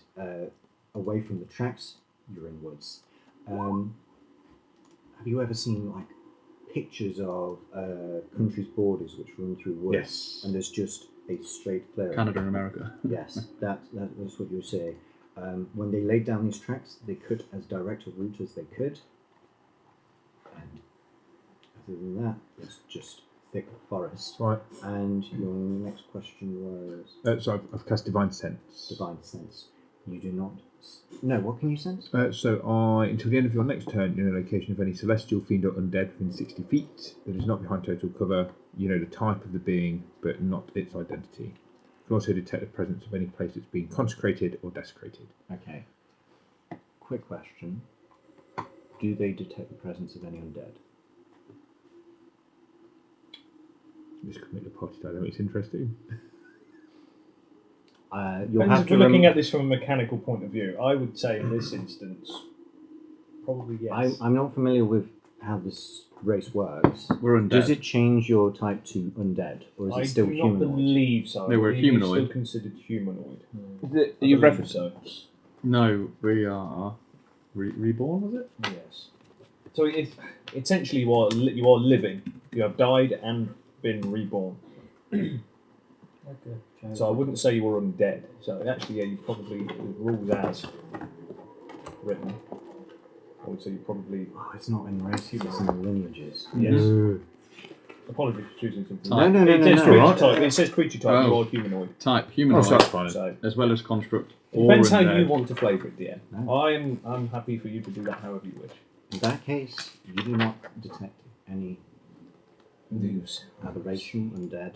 away from the tracks, you're in woods. Have you ever seen like pictures of countries' borders which run through woods? Yes. And there's just a straight clearing. Canada and America. Yes, that's what you were saying. When they laid down these tracks, they cut as direct a route as they could. And other than that, it's just thick forest. Right. And your next question was So I've cast divine sense. divine sense. You do not. No, what can you sense? So until the end of your next turn, you know the location of any celestial fiend or undead within 60 feet that is not behind total cover. You know the type of the being, but not its identity. You can also detect the presence of any place that's been consecrated or desecrated. Okay. Quick question. Do they detect the presence of any undead? This could make the party dynamics interesting. You'll And have if to we're looking at this from a mechanical point of view, I would say in this instance, probably yes. I'm not familiar with how this race works. We're undead. Does it change your type to undead, or is it still I do not humanoid? believe so. No, we're I believe it's humanoid. still considered humanoid. Are you I believe so. No, we are reborn, was it? Yes. So essentially you are living. You have died and been reborn. So I wouldn't say you were undead. So actually, yeah, you probably the rules as written. I would say you probably. Oh, it's not in races, it's in the lineages. Yes. Apologies for choosing something. Type. No. It says creature What? type. It says creature type. You Oh. are humanoid. Type humanoid, so that's fine. So as well as construct. it depends or how you undead. want to flavour it, dear. No. I'm happy for you to do that however you wish. In that case, you do not detect any News. aberration, undead.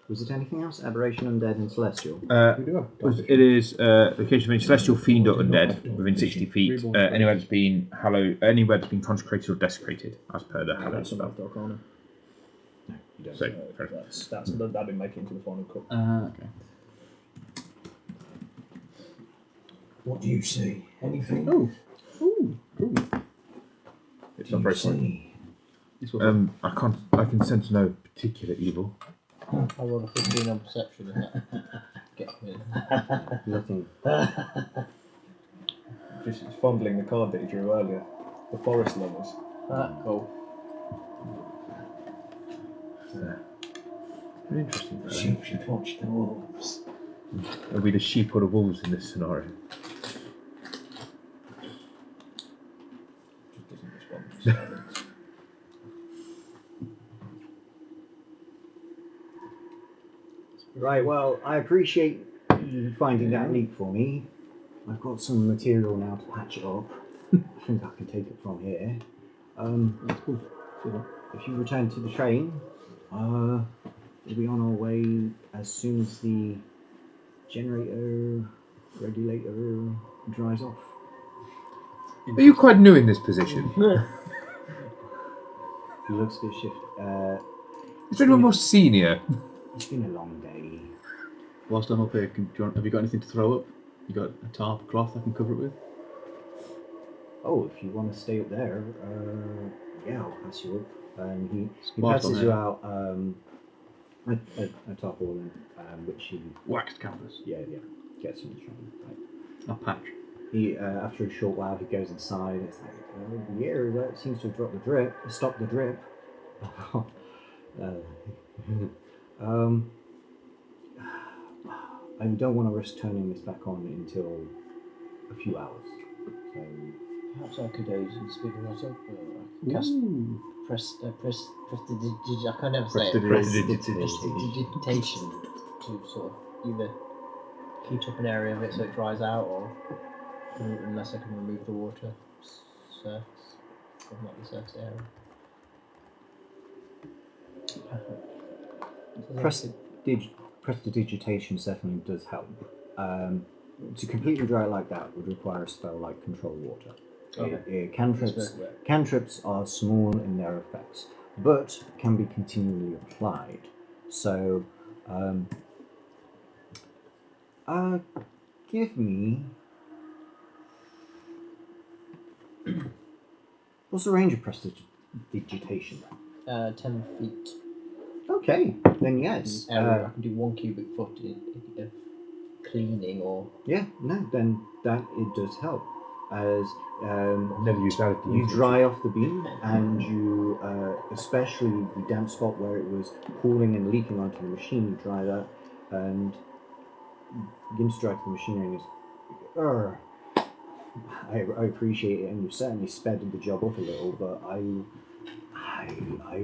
Was it anything else? Aberration, undead, and celestial? It is location of any celestial fiend or undead within 60 feet. Anywhere that's been anywhere that's been consecrated or desecrated, as per the hallowed That's spell. enough, Arcana. No, you don't. So, That's that didn't make it into the final cut. Okay. What do you see? Anything? Ooh. it's Do not you very far. see? This was I can sense no particular evil. I rolled a 15 on perception and that gets me. Nothing. Just fondling the card that you drew earlier. The forest lovers. Cool. Very interesting. The sheep should watch the wolves. It'll be the sheep or the wolves in this scenario. Just doesn't respond to silence. Right, well, I appreciate you finding that leak for me. I've got some material now to patch it up. I think I can take it from here. That's cool. if you return to the train, we'll be on our way as soon as the regulator dries off. Are you quite new in this position? He looks a bit shifty. Is there anyone more senior? It's been a long day. Whilst I'm up here, have you got anything to throw up? You got a tarp, a cloth I can cover it with? Oh, if you want to stay up there, yeah, I'll pass you up. And he Spot passes on you here. out a tarpaulin, which he Waxed canvas. gets from the train. Right. A patch. He after a short while, he goes inside. It's like the air that seems to have stopped the drip. I don't want to risk turning this back on until a few hours. So Perhaps I could aid in speeding that up. Cast I can never say it. Prestidigitation to sort of either heat up an area of it so it dries out, or unless I can remove the water surface from like the surface area. prestidigitation certainly does help. To completely dry it like that would require a spell like Control Water. Okay. Cantrips are small in their effects, but can be continually applied. So, give me. What's the range of prestidigitation? 10 feet. Okay, then yes. I can do 1 cubic foot of cleaning or... Yeah, no, then that it does help. As Never used that. you dry off the beam, and you, especially the damp spot where it was pooling and leaking onto the machine, you dry that and begin to dry the machinery. And I appreciate it, and you've certainly sped the job up a little, but I'd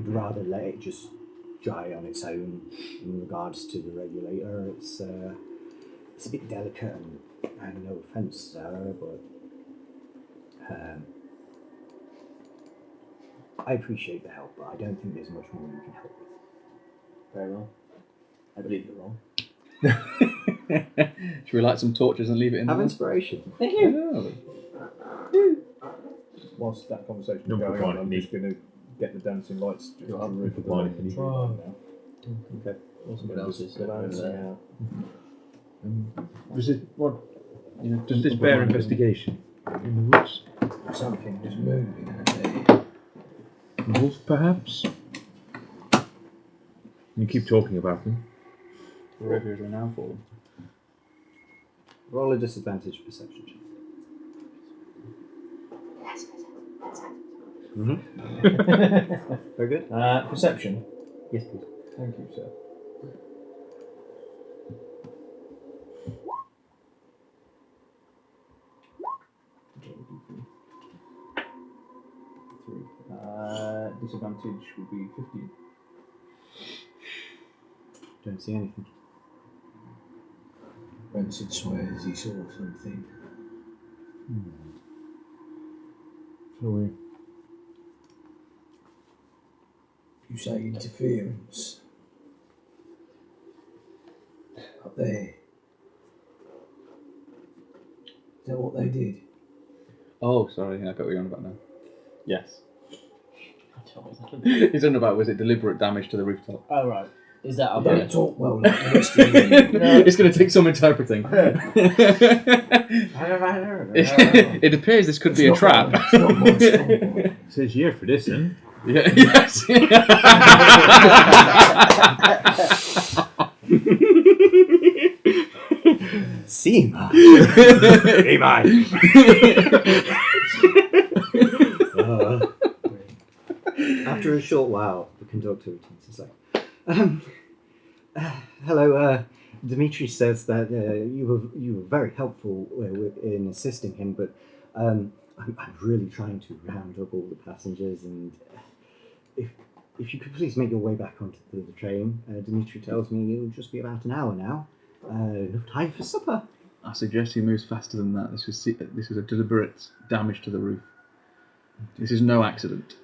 rather let it just dry on its own. In regards to the regulator, it's a bit delicate, and no offence, Sarah, but I appreciate the help, but I don't think there's much more you can help with. Very well. I believe you're wrong. Should we light some torches and leave it in Have there? inspiration. Thank you. Whilst that conversation is going on, I'm just going to get the dancing lights just to rip the line now. Okay. Someone else is Glancing out. Was it what? Does this bear investigation in the woods? Something was moving out there. Wolf, perhaps. You keep talking about them. Barovia's renowned for them. Roll a disadvantage perception check. Very good. Perception. Yes, please. Thank you, sir. Disadvantage would be 15. Don't see anything. Rancid swears he saw something. Shall we? You say interference. Up there. Is that what they did? Oh, sorry, I got what you're on about now. Yes. He's He's on about, was it deliberate damage to the rooftop? Oh, right. Is that up Don't there? talk well like the rest of you. It's going to take some interpreting. It appears this could be a trap. It's not my strong point. It says yeah for this, then. Yeah, yes. Seema. After a short while, the conductor returns. It's like, hello. Dimitri says that you were very helpful in assisting him, but I'm really trying to round up all the passengers, and if you could please make your way back onto the train. Dimitri tells me it'll just be about an hour now. Enough time for supper. I suggest he moves faster than that. This was a deliberate damage to the roof. This is no accident.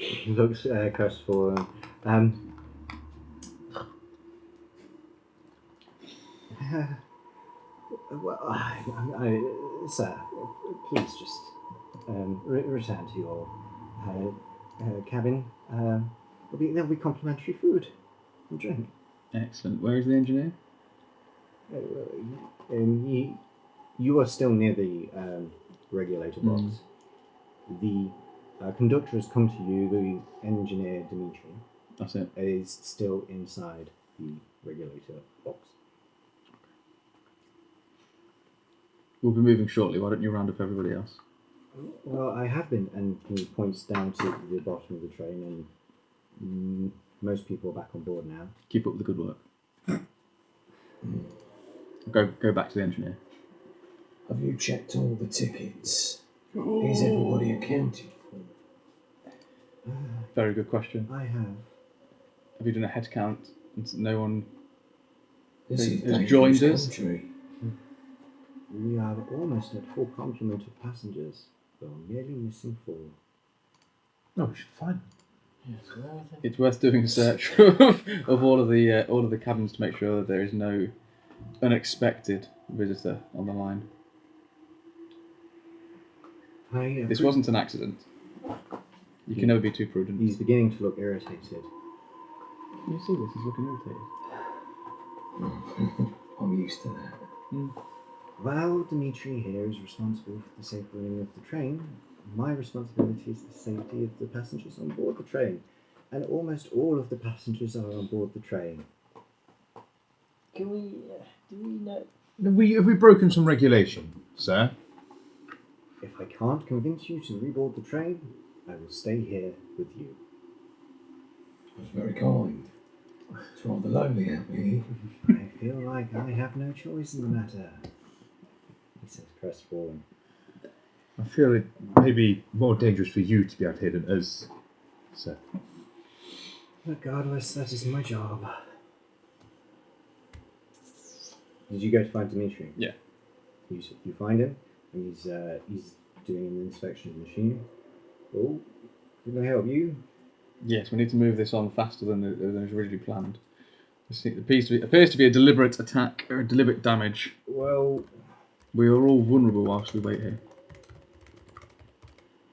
He looks crestfallen. Well, sir, please just return to your cabin. There'll be complimentary food and drink. Excellent. Where is the engineer? You are still near the regulator box. The conductor has come to you. The engineer, Dimitri, That's it. is still inside the regulator box. We'll be moving shortly. Why don't you round up everybody else? Well, I have been, and he points down to the bottom of the train, and most people are back on board now. Keep up the good work. Go back to the engineer. Have you checked all the tickets? Is everybody accounted for? Very good question. I have. Have you done a head count? And no one This is has joined us? country. We are almost at full complement of passengers. We're merely missing 4. No, we should find them. Yes, where are they? It's worth doing a search of all of the cabins to make sure that there is no unexpected visitor on the line. This wasn't an accident. You can never be too prudent. He's beginning to look irritated. You see this? He's looking irritated. I'm used to that. While Dimitri here is responsible for the safe running of the train, my responsibility is the safety of the passengers on board the train. And almost all of the passengers are on board the train. Can we? Do we know? Have we broken some regulation, sir? If I can't convince you to reboard the train, I will stay here with you. That's very kind. It's rather lonely out here. I feel like I have no choice in the matter. He says crestfallen. I feel it may be more dangerous for you to be out here than us, sir. Regardless, that is my job. Did you go to find Dimitri? Yeah. You find him, and he's doing an inspection of the machine. Oh, can I help you? Yes, we need to move this on faster than was originally planned. It appears to be a deliberate attack or a deliberate damage. Well, We are all vulnerable whilst we wait here.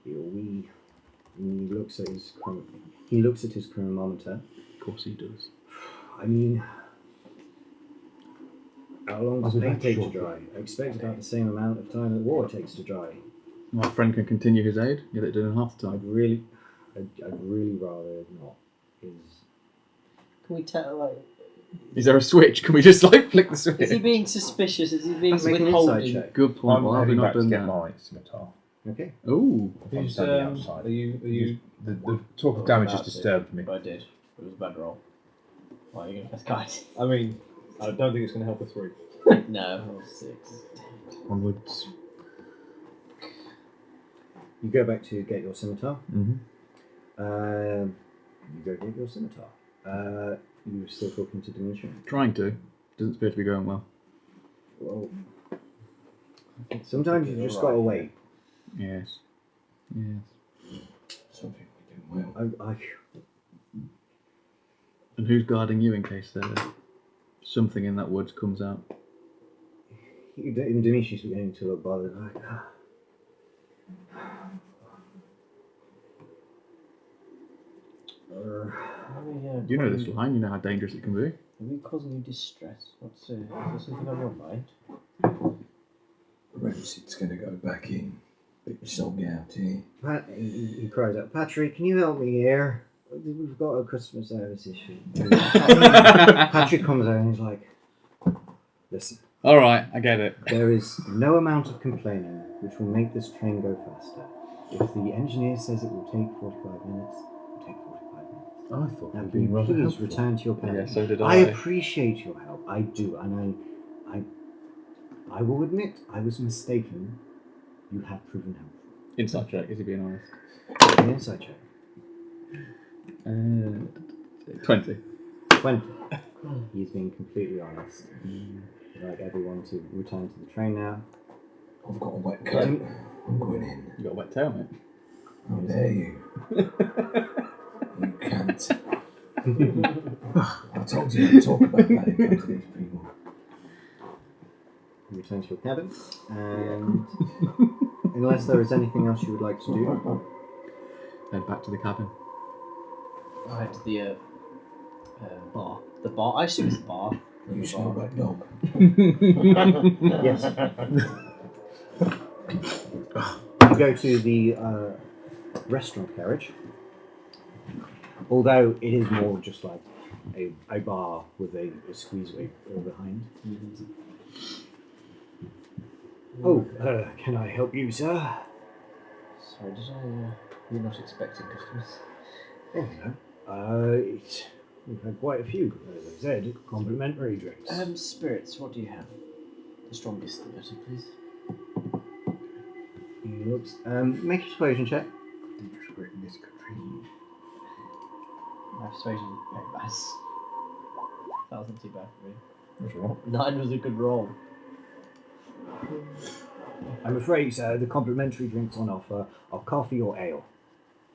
He looks at his chronometer. Of course he does. I mean, how long does I'll be paint back take to shortly. dry? I expect about the same amount of time that water takes to dry. My friend can continue his aid, get it done in half the I'd time. really rather not. Can we tell? Like, Is there a switch? Can we just flick the switch? is he being suspicious? Is he being Let's make an withholding? inside check. Good point. I'm Why have we heading not back to done get that? my scimitar. Okay. Ooh. I'm Who's, standing outside. Are you? The talk of damage has disturbed me. But I did. It was a bad roll. Why are you going to press guys? I mean, I don't think it's going to help with 3. No, I was 6. Onwards. You go back to get your scimitar. Mm-hmm. You go get your scimitar. You're still talking to Dimitri? Trying to. Doesn't appear to be going well. Well, sometimes you just gotta wait. Yes. Yes. Something we do well. And who's guarding you in case something in that woods comes out? Dimitri's beginning to look bothered. You know this line, you know how dangerous it can be. Are we causing you distress? Is there something on your mind? Ramsid's going to go back in. Bit soggy out here. He cries out, Patrick, can you help me here? We've got a customer service issue. Patrick comes out and he's like, listen. Alright, I get it. There is no amount of complaining which will make this train go faster. If the engineer says it will take 45 minutes, it will take 45 minutes. I thought Now, we'd can been you rather please helpful. return to your cabin? Yeah, so did I I. appreciate your help. I do, and I will admit I was mistaken. You have proven helpful. Inside check, is he being honest? An inside check. 20. 20. He's being completely honest. I'd like everyone to return to the train now. I've got a wet coat. I'm going in. You got a wet tail, mate. How dare you? You can't. I told you to talk about that in front of these people. You return to your cabin, and unless there is anything else you would like to do, Head back to the cabin. Right to the bar. The bar? I assume it's the bar. You smell like dog. yes, you go to the restaurant carriage. Although it is more just like a bar with a squeezeway all behind. Mm-hmm. Oh, can I help you, sir? Sorry, did I? You're not expecting customers. Oh, no. We've had quite a few, as I said, complimentary drinks. Spirits, what do you have? The strongest, the better, please. He looks. Make a persuasion check. Dangerous great in this country. My persuasion very bad. That wasn't too bad for me. What's wrong? 9 was a good roll. I'm afraid, sir, the complimentary drinks on offer are coffee or ale.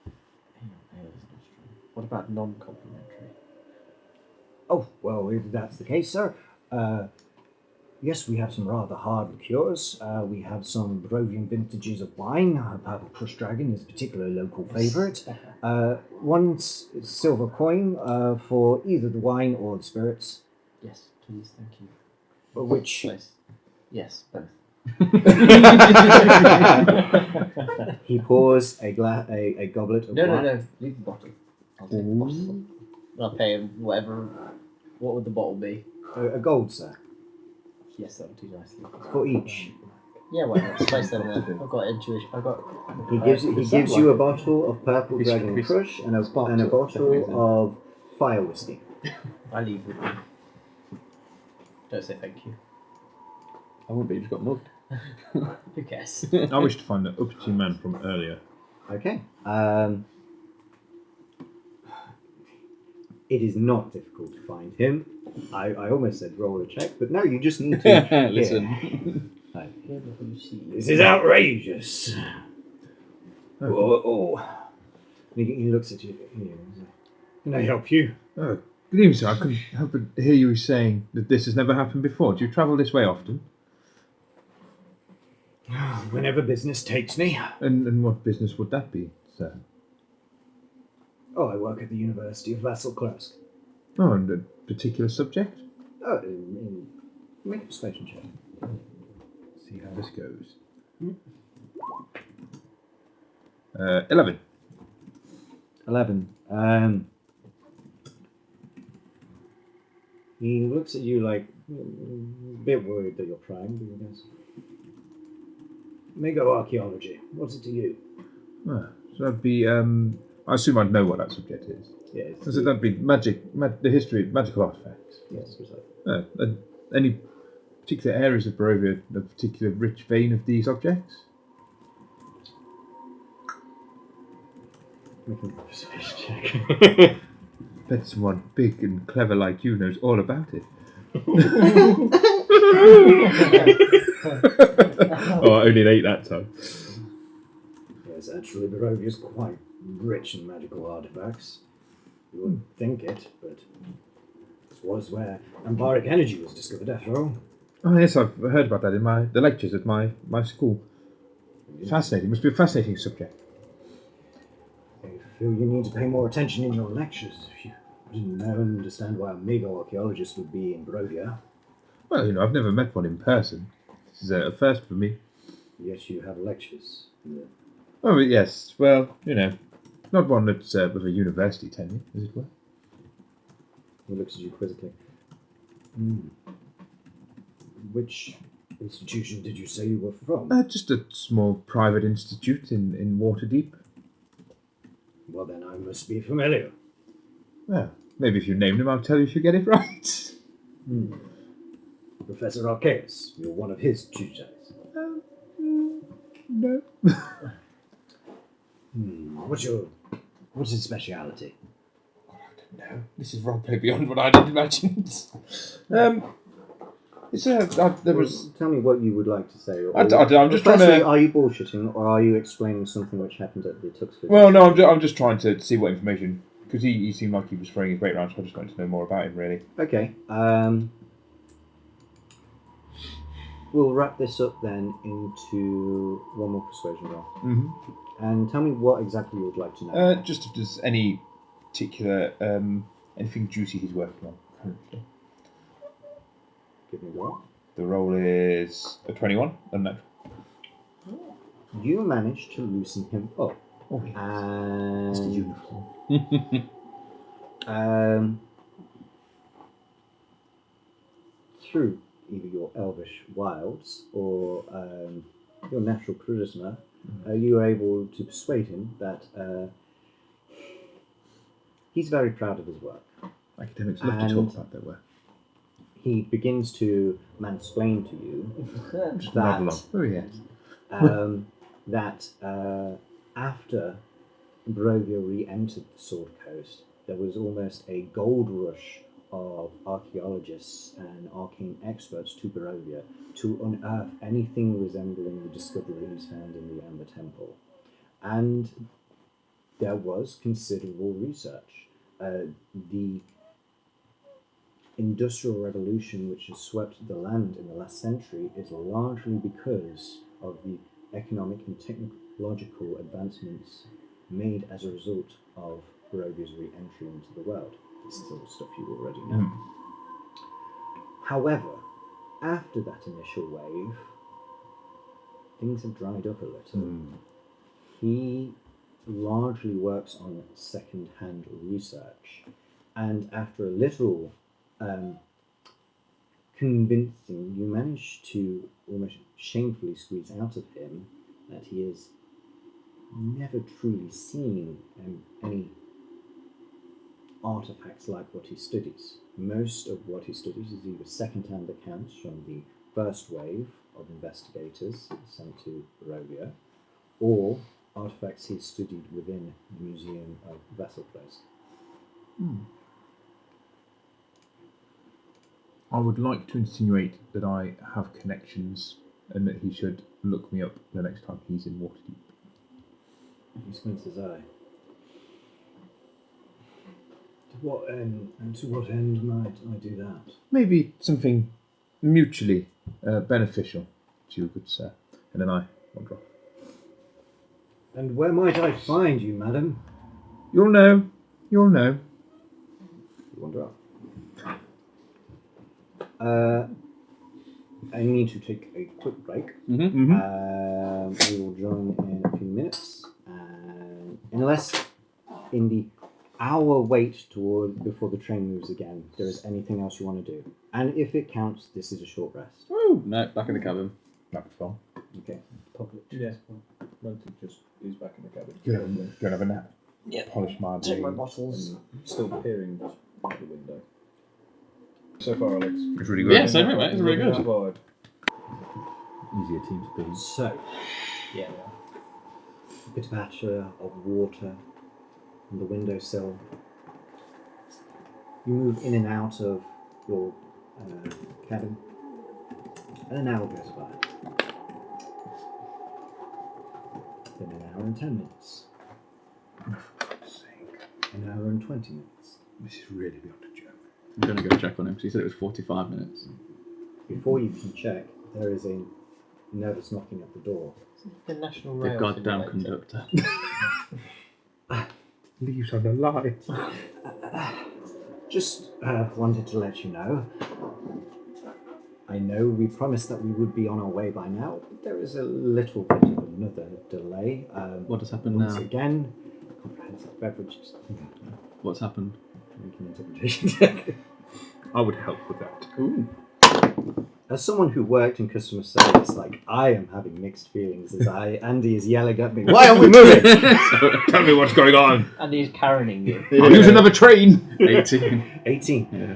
Ale is not strong. What about non-complimentary? Oh, well, if that's the case, sir. Yes, we have some rather hard liqueurs. We have some Barovian vintages of wine. Purple Crushed Dragon is a particular local favourite. One silver coin for either the wine or the spirits. Yes, please, thank you. Which... Nice. Yes, both. He pours a goblet of wine. No, leave the bottle. I'll take the bottle. I'll pay him whatever. What would the bottle be? A gold, sir. Yes, that would do nicely. For each. Yeah, why not? Place them there. I've got intuition. He gives you a bottle of Purple Dragon Crush and a bottle of Fire Whiskey. I leave with you. Don't say thank you. I wouldn't be, you just got mugged. Who cares? I wish to find the uppity man from earlier. Okay. It is not difficult to find him. I almost said roll a check, but no, you just need to Listen. This is outrageous. Oh. He looks at you. Can I help you? Oh, good evening, sir. I couldn't help but hear you saying that this has never happened before. Do you travel this way often? Whenever business takes me. And what business would that be, sir? Oh, I work at the University of Svalich. Oh, and a particular subject? Oh, make a persuasion check. See how this goes. 11. 11. He looks at you like a bit worried that you're prying, but he goes, Mego archaeology. What's it to you? Ah, so that'd be, I assume I'd know what that subject is. Yes. So that'd be the history of magical artifacts. Yes, precisely. Any particular areas of Barovia, a particular rich vein of these objects? Making a persuasion check. Bet someone big and clever like you knows all about it. Oh, I only an 8 that time. Yes, actually, Barovia is quite rich in magical artifacts. You wouldn't think it, but this was where ambaric energy was discovered after all. Oh yes, I've heard about that in the lectures at my school. Fascinating. Must be a fascinating subject. I feel you need to pay more attention in your lectures if you didn't know and understand why a mega archaeologist would be in Barovia. Well, I've never met one in person. This is a first for me. Yes, you have lectures. Oh yes, well, not one that's with a university tenure, as it were. He looks at you quizzically. Which institution did you say you were from? Just a small private institute in Waterdeep. Well, then I must be familiar. Well, maybe if you named him, I'll tell you if you get it right. Professor Arceus, you're one of his tutors. No. What's his speciality? No, this is roleplay beyond what I did imagine. It's there was. Tell me what you would like to say. I'm just trying firstly, to. are you bullshitting, or are you explaining something which happened at the Tuxford? Well, no, I'm just trying to see what information, because he seemed like he was throwing his weight around, so I just wanted to know more about him, really. Okay. We'll wrap this up then into one more persuasion roll. Mm-hmm. And tell me what exactly you would like to know. Just if there's any particular anything juicy he's working on currently. Give me what? The roll is a 21, unnatural. You managed to loosen him up. Oh, yes. And It's the uniform. through either your elvish wilds or your natural charisma, you were able to persuade him that he's very proud of his work. Academics love to talk about their work. He begins to mansplain to you that, Oh, yes. that after Barovia re-entered the Sword Coast, there was almost a gold rush of archaeologists and arcane experts to Barovia to unearth anything resembling the discoveries found in the Amber Temple. And there was considerable research. The industrial revolution which has swept the land in the last century is largely because of the economic and technological advancements made as a result of Barovia's re-entry into the world. This is all stuff you already know. However, after that initial wave, things have dried up a little. He largely works on second-hand research, and after a little convincing, you manage to almost shamefully squeeze out of him that he has never truly seen any artifacts like what he studies. Most of what he studies is either second-hand accounts from the first wave of investigators sent to Barovia, or artifacts he studied within the Museum of Vessel Place. I would like to insinuate that I have connections and that he should look me up the next time he's in Waterdeep. He squints his eye. To what end? And to what end might I do that? Maybe something mutually beneficial to you, good sir. And then I wander off. And where might I find you, madam? You'll know. You'll know. You wander off. I need to take a quick break. We will join in a few minutes. Unless in the hour wait before the train moves again, there is anything else you want to do. And if it counts, this is a short rest. Woo! No, back in the cabin. That's fine. Okay. Public. Yeah. Renton just is back in the cabin. Go and have a nap. Yeah. Polish my Take my blade. bottles. Still peering out the window. So far, Alex. It's really good. Yeah, same here, mate. It's really good. Vibe. Easier team to beat. So, Yeah. a bit of atter of water on the windowsill. You move in and out of your cabin, and an hour goes by. Then an hour and 10 minutes. For God's sake. An hour and 20 minutes. This is really beyond a joke. I'm going to go check on him because he said it was 45 minutes. Before you can check, there is a nervous knocking at the door. The National The Rail goddamn Simulator. conductor. Leaves on the line. Just wanted to let you know. I know we promised that we would be on our way by now, but there is a little bit of another delay. What has happened Once now? again, comprehensive beverages. What's happened? Make an interpretation check. I would help with that. Ooh. As someone who worked in customer service, I am having mixed feelings as Andy is yelling at me. Why aren't we moving? Tell me what's going on. And he's carrying you. I'll use another train. 18. 18. Yeah.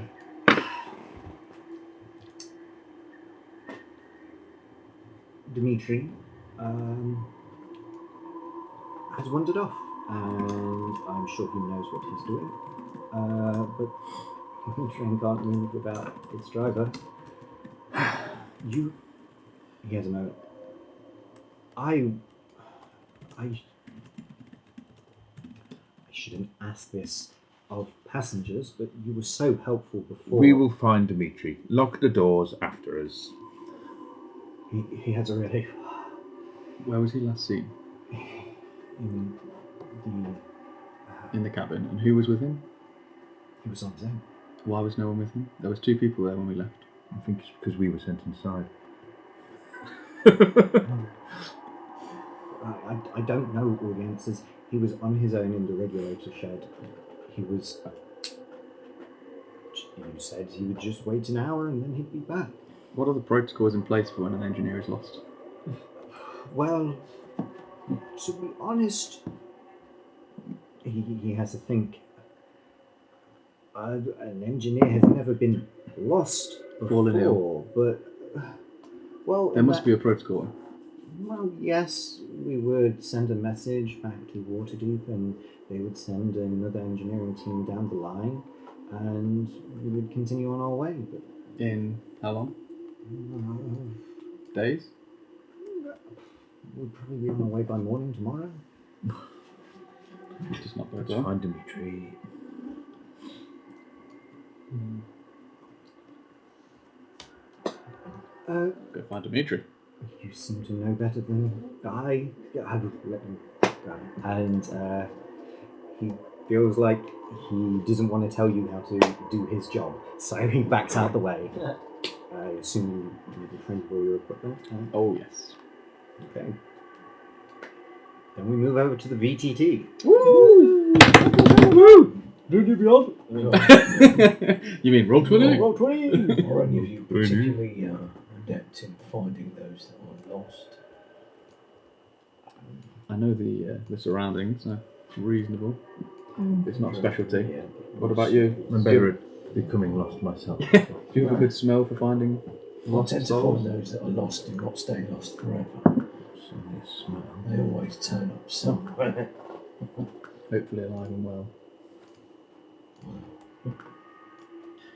Dimitri has wandered off, and I'm sure he knows what he's doing. But the train can't move without its driver. He has a moment. I shouldn't ask this of passengers, but you were so helpful before. We will find Dimitri. Lock the doors after us. He has already. Where was he last seen? In the cabin. And who was with him? He was on his own. Why was no one with him? There was 2 people there when we left. I think it's because we were sent inside. I don't know all the answers. He was on his own in the regulator shed. He was. You said he would just wait an hour and then he'd be back. What are the protocols in place for when an engineer is lost? Well, to be honest, he has to think. An engineer has never been lost before, but well, there must be a protocol. Well, yes, we would send a message back to Waterdeep, and they would send another engineering team down the line, and we would continue on our way. But in how long? Days? We'd probably be on our way by morning tomorrow. Just not very Let's well. find Dimitri. Go find Dimitri. You seem to know better than I would let you go. And he feels like he doesn't want to tell you how to do his job, so he backs out the way. I assume you need to transfer your equipment. Oh, yes. Okay. Then we move over to the VTT. Woo! Woo! D&D Beyond. You mean roll 20? Roll 20. Are any of you particularly adept in finding those that are lost? I know the surroundings, so it's reasonable. It's not a specialty. Yeah. What about you? I'm better at becoming lost myself. Do you have a good smell for finding I lost tend to souls? find those that are lost do not stay lost forever. Smell. They always turn up somewhere. Hopefully alive and well.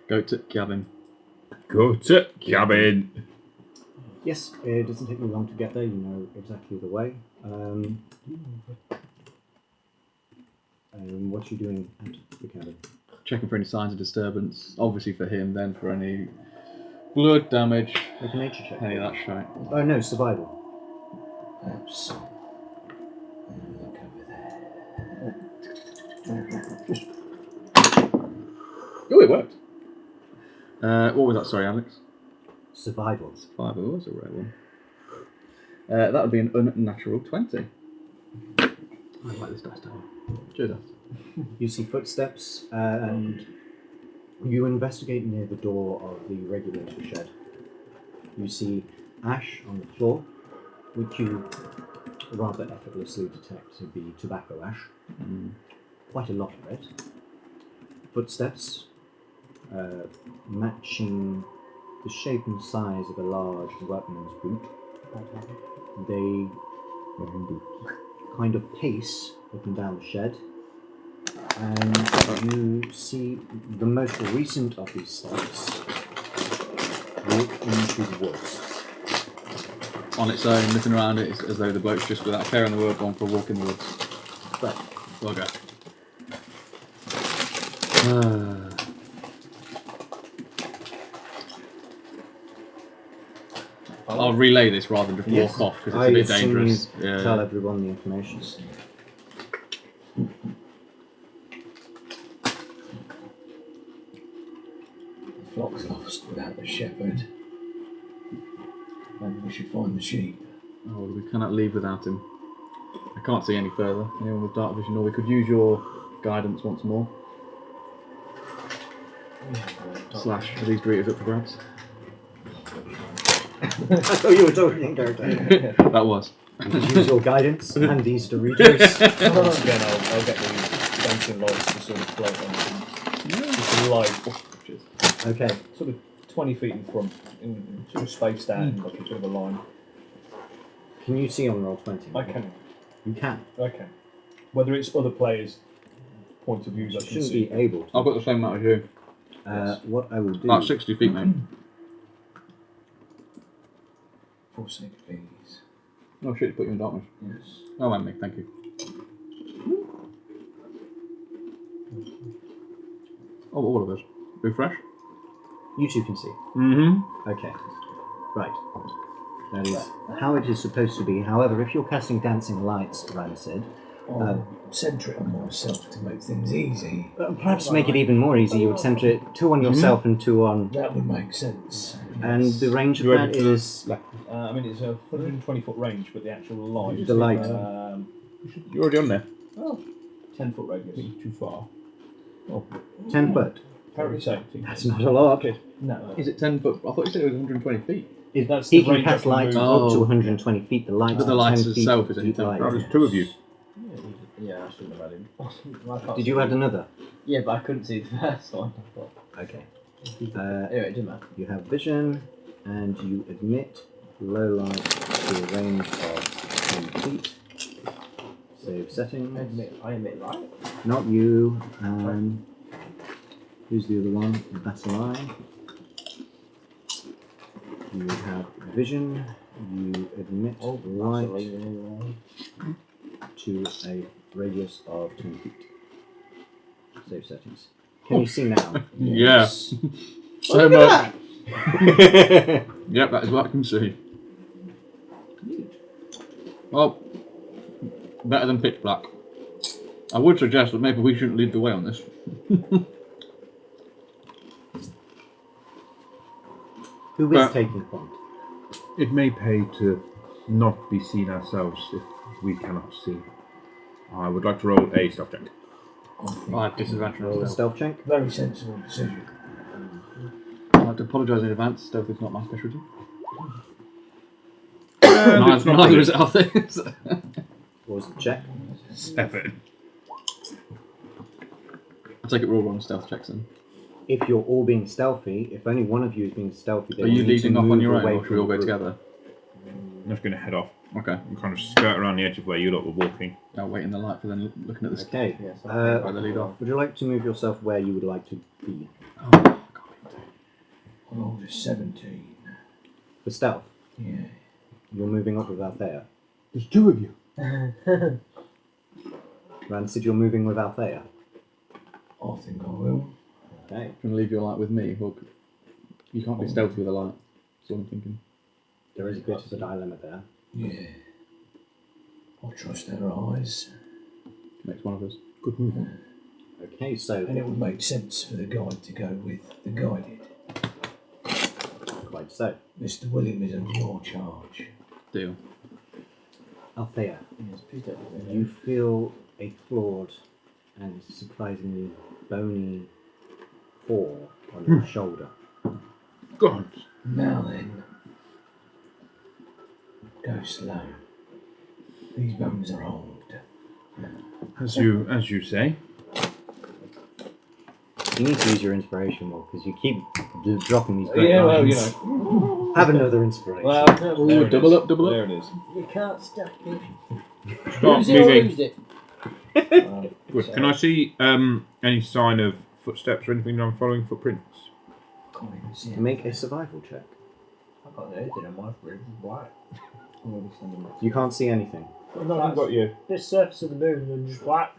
Go to cabin. Go to cabin. Yes, it doesn't take you long to get there. You know exactly the way. What are you doing at the cabin? Checking for any signs of disturbance. Obviously for him, then for any blood damage. Make a nature check. Any of that shite. Oh no, survival. Perhaps. Look over there. Oh, it worked. What was that? Sorry, Alex. Survival. 5 was a rare one. That would be an unnatural 20. I like this dice tower. Cheers, Ash. You see footsteps, and you investigate near the door of the regulator shed. You see ash on the floor, which you rather effortlessly detect to be tobacco ash. Quite a lot of it. Footsteps, matching the shape and size of a large workman's boot. They kind of pace up and down the shed, and you see the most recent of these steps walk into the woods. On its own, looking around it, it's as though the bloke's just without a care in the world gone for a walk in the woods. But Bugger. I'll relay this rather than just walk off because it's a bit dangerous. You tell everyone the information. The flock's lost without the shepherd. Maybe we should find the sheep. Oh, well, we cannot leave without him. I can't see any further. Anyone with dark vision, or we could use your guidance once more. Slash, are these Doritos up for grabs? I thought you were talking in character. That was. Use your guidance and these Doritos. Once again, I'll get the dancing lights to sort of float on. Just a light, Okay. sort of 20 feet in front, sort of spaced out in like a bit of a line. Can you see on roll 20? I can. You can. Okay. Whether it's other players' point of views, I You can shouldn't see. be able to. I've got the same amount as you. What I will do. About 60 feet, mate. For sake of ease. Oh shit, put you in darkness. Yes. Oh, and me, thank you. Oh, all of us. Refresh? You two can see. Mm-hmm. Okay. Right. That is how it is supposed to be. However, if you're casting dancing lights, Ryan said, I'll centre it on myself to make things easy. perhaps to make it even more easy, you would center it 2 on yourself and 2 on... That would make sense. And yes. the range of You're that able to- is... I mean, it's a 120-foot range, but the actual light. The light. You're already on there. 10-foot radius. Too far. 10 foot. Apparently so. That's not a lot. No. Is it 10 foot? I thought you said it was 120 feet. That's He the can range I cast can lights move. up to Oh. 120 feet. The lights But the are lights 10 feet itself is only deep 10 light. feet. There's 2 of you. Yeah, I shouldn't have had him. I can't Did you see. add another? Yeah, but I couldn't see the first one. Okay. Anyway, it didn't matter. You have vision, and you admit low light to a range of 10 feet. Save settings. I admit light. Not you. Who's the other one? Batalai. You have vision. You admit light to a radius of 10 feet. Save settings. Can you see now? Yes. So much. Yep, that is what I can see. Well, better than pitch black. I would suggest that maybe we shouldn't lead the way on this. Who is taking point? It may pay to not be seen ourselves if we cannot see. I would like to roll a stealth check. I have disadvantage on Roll a stealth. stealth check. Very sensible decision. I'd like to apologise in advance. Stealth is not my specialty. It's not Neither really. is it our things. What was the check? Effort. I take it we're all on stealth checks then. If you're all being stealthy, if only one of you is being stealthy, then Are you need to leading off on move your own, away or should we all from go the group. together? I'm just going to head off Okay. and kind of skirt around the edge of where you lot were walking. I'll wait in the light for them looking at this. Okay. Yes, By the lead off. Would you like to move yourself where you would like to be? Oh, God. I rolled a 17. For stealth, Yeah. you're moving up with Althea. There's 2 of you. Rancid, you're moving with Althea. I think I will. Okay. Can you leave your light with me? Or you can't be stealthy with a light. That's what I'm thinking. There is a bit of a dilemma there. Yeah. I trust their eyes. Makes one of us. Good move. Okay, so And it would make sense for the guide to go with the guided. quite so. Mr. William is under your charge. Deal. Althea, Yes, please don't do that. you feel a flawed and surprisingly bony paw on your shoulder. God. Now then. Go slow. These bones are old. As you say. You need to use your inspiration more because you keep dropping these great Yeah, well, lines. you know. Have another inspiration. Well, Ooh, there it double is. up, double up. There it is. You can't stack it. Start Use it or moving. lose it. Good. Can I see any sign of footsteps or anything? I'm following footprints. Can't even see it. Make a survival check. I can't do anything on my room. It's white. You can't see anything. I've got you. This surface of the moon is just black.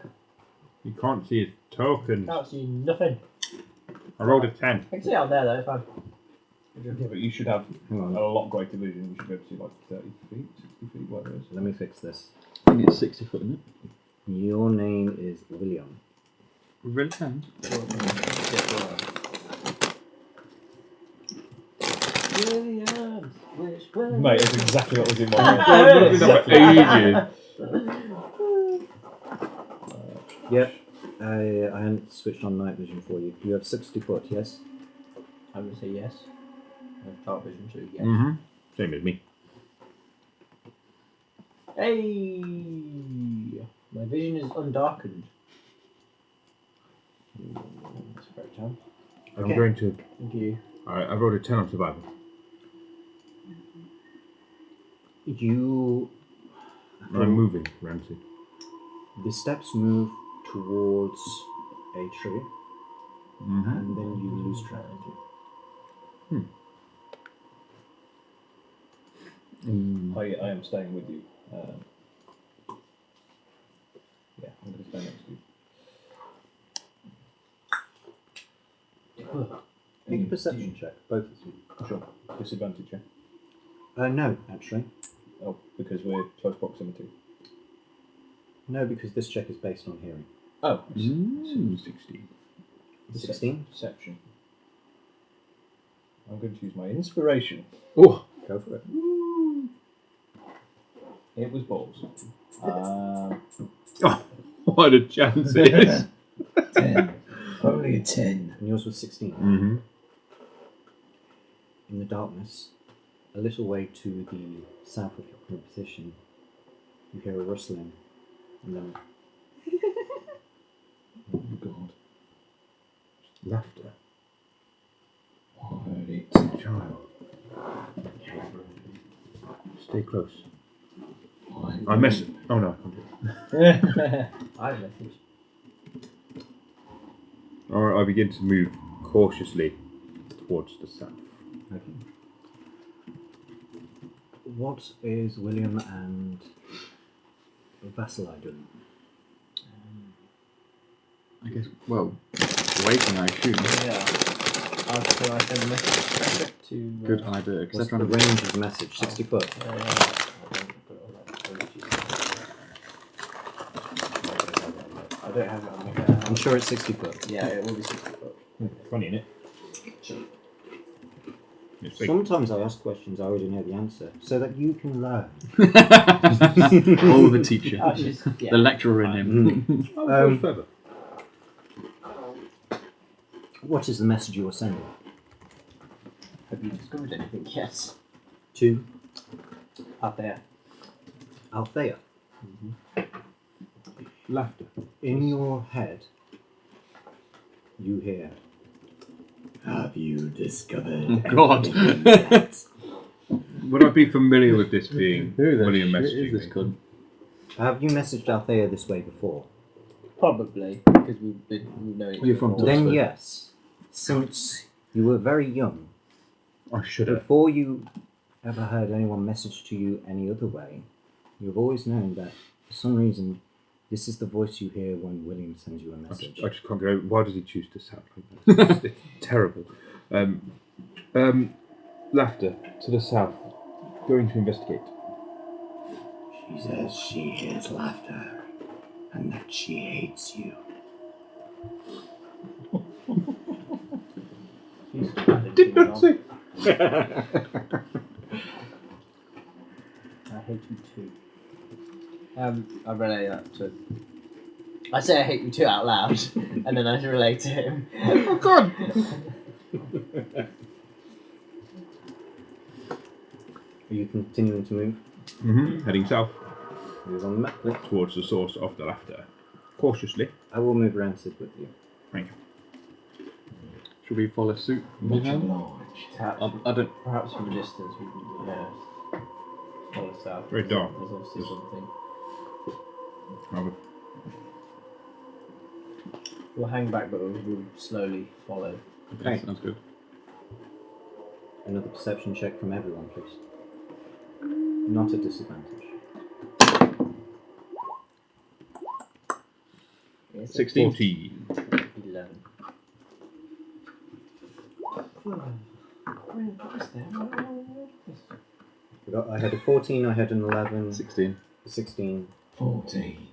You can't see a token. Can't see nothing. I rolled a 10. I can see out there though, it's fine. Yeah, but you should have Hang on. a lot greater vision. You should be able to see like 30 feet, 60 feet, whatever it is. Let me fix this. I think it's 60 foot, isn't it? Your name is William. Really can. Williams, which one? Mate, that's exactly what was in my head. Yep. I hadn't switched on night vision for you. You have 60 foot, yes? I would say yes. I have dark vision too, yes. Mm-hmm. Same as me. Hey! My vision is undarkened. That's a great time. I'm Okay. going to. Thank you. I rolled a 10 on survival. You... I'm moving, Ramsey. The steps move towards a tree, Mm-hmm. and then you lose track. I am staying with you. Yeah, I'm going to stay next to you. Make a perception check, both of you. Sure. Disadvantage, yeah? No, actually. Oh, because we're close proximity. No, because this check is based on hearing. Oh, 16. 16? Perception. I'm going to use my inspiration. Oh, Go for it. It was balls. what a chance it is. 10. Only a 10. And yours was 16. Mm-hmm. In the darkness, a little way to the south of your current position, you hear a rustling, and then Oh God. Laughter. I heard it. Child. Stay close. I I mess. Oh no, I can't do it. I have a message. Alright, I begin to move cautiously towards the south. okay. What is William and Vasili doing? I guess, well, waiting, I assume. Yeah. So I send a message to. Good idea. What's Except the trying to range of the message? 60 foot. I don't put it on that. I don't have it on my I'm sure it's 60 foot. Yeah, it will be 60 foot. Funny, innit? It's big. Sometimes I ask questions I already know the answer, so that you can learn. Oh, the teacher. Oh, she's, yeah. The lecturer in him. Oh, further. What is the message you are sending? Have you discovered anything yet? To Up there. Althea. Laughter. In your head, you hear, Have you discovered? Oh, God. anything yet? Would I be familiar with this being Who the William shit messaging is this me? cunt? have you messaged Althea this way before? Probably, because we've known each other. You're from before. Then Tuxford. yes, since you were very young, I should have. before you ever heard anyone message to you any other way, you've always known that for some reason this is the voice you hear when William sends you a message. I just can't get over. Why does he choose to sound like that? It's terrible. Laughter to the south. Going to investigate. She says she hears laughter and that she hates you. Did not say. I hate you too. I relay that to. I say I hate you too out loud, and then I relate to him. Oh God! Are you continuing to move? Heading south Move on the map, please. towards the source of the laughter. Cautiously. I will move around sit with you. Thank you. Should we follow suit? Much Wilhelm? obliged. I don't. Perhaps from a distance we can follow south. Very dark. There's obviously something. I would- We'll hang back, but we'll slowly follow. Okay. Sounds good. Another perception check from everyone, please. Not a disadvantage. 16. 14. 11. I had a 14, I had an 11, 16. 16. 14.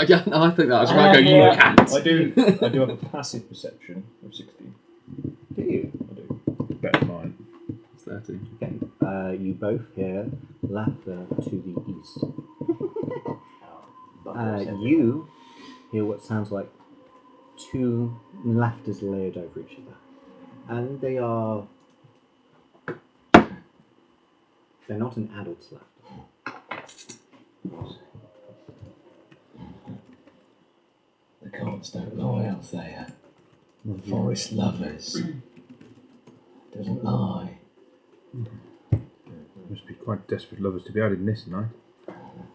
Yeah, no, I think that. I was going to go, you Yeah. can't. I do have a passive perception of 16. Do you? I do. Better than mine. It's 13. Okay. You both hear laughter to the east. You hear what sounds like two laughters layered over each other. And they are... They're not an adult's laughter. The cards don't lie out there. The forest lovers. Doesn't lie. Must be quite desperate lovers to be out in this night.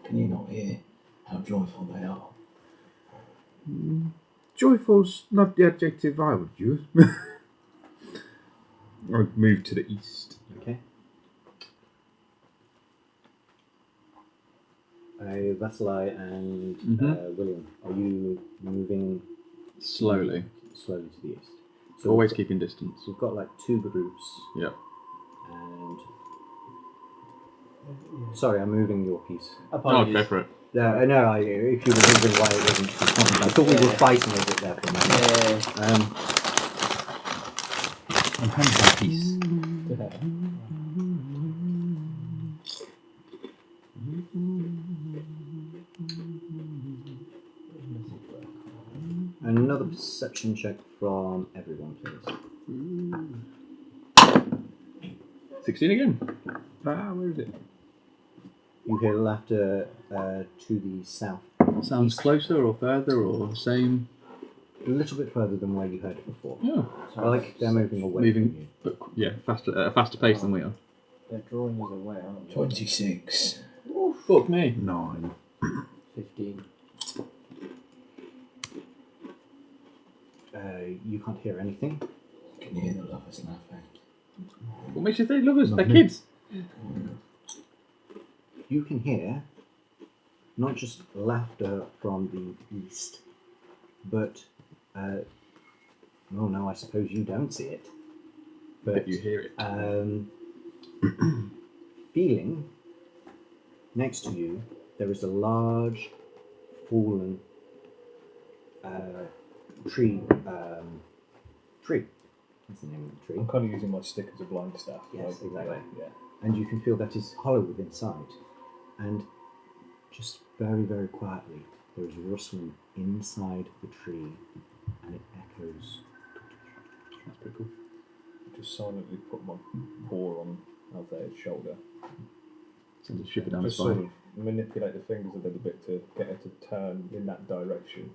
Can you not hear how joyful they are? Joyful's not the adjective I would use. I would move to the east. Okay. Vasili and William, are you moving Slowly. slowly to the east? So Always keeping distance. we've got like 2 groups. Yep. And sorry, I'm moving your piece. Oh, Apologies. go for it. Yeah, I know. If you were wondering why it wasn't, I thought we were fighting over it there for a moment. I'm handing my piece. Another perception check from everyone, please. 16 again. Where is it? You hear laughter to the south. Sounds closer or further or same. A little bit further than where you heard it before. Yeah. I like they're moving away Moving, from you. but yeah, faster at a faster pace than we are. They're drawing us away, aren't they? 26. Oh, fuck me. 9. 15. You can't hear anything. Can you hear the lovers laughing? What makes you think lovers? They're Lovely. kids. You can hear not just laughter from the east, but well, no, I suppose you don't see it. But you hear it. Feeling next to you, there is a large fallen tree. Tree. What's the name of the tree? I'm kind of using my stick as a blind staff. Yes, exactly. Yeah. And you can feel that is hollow within sight. And just very, very quietly, there is rustling inside the tree, and it echoes. That's pretty cool. Just silently put my paw on Althea's shoulder. Sends a shiver down his Just sort spine. of manipulate the fingers a little bit to get her to turn in that direction.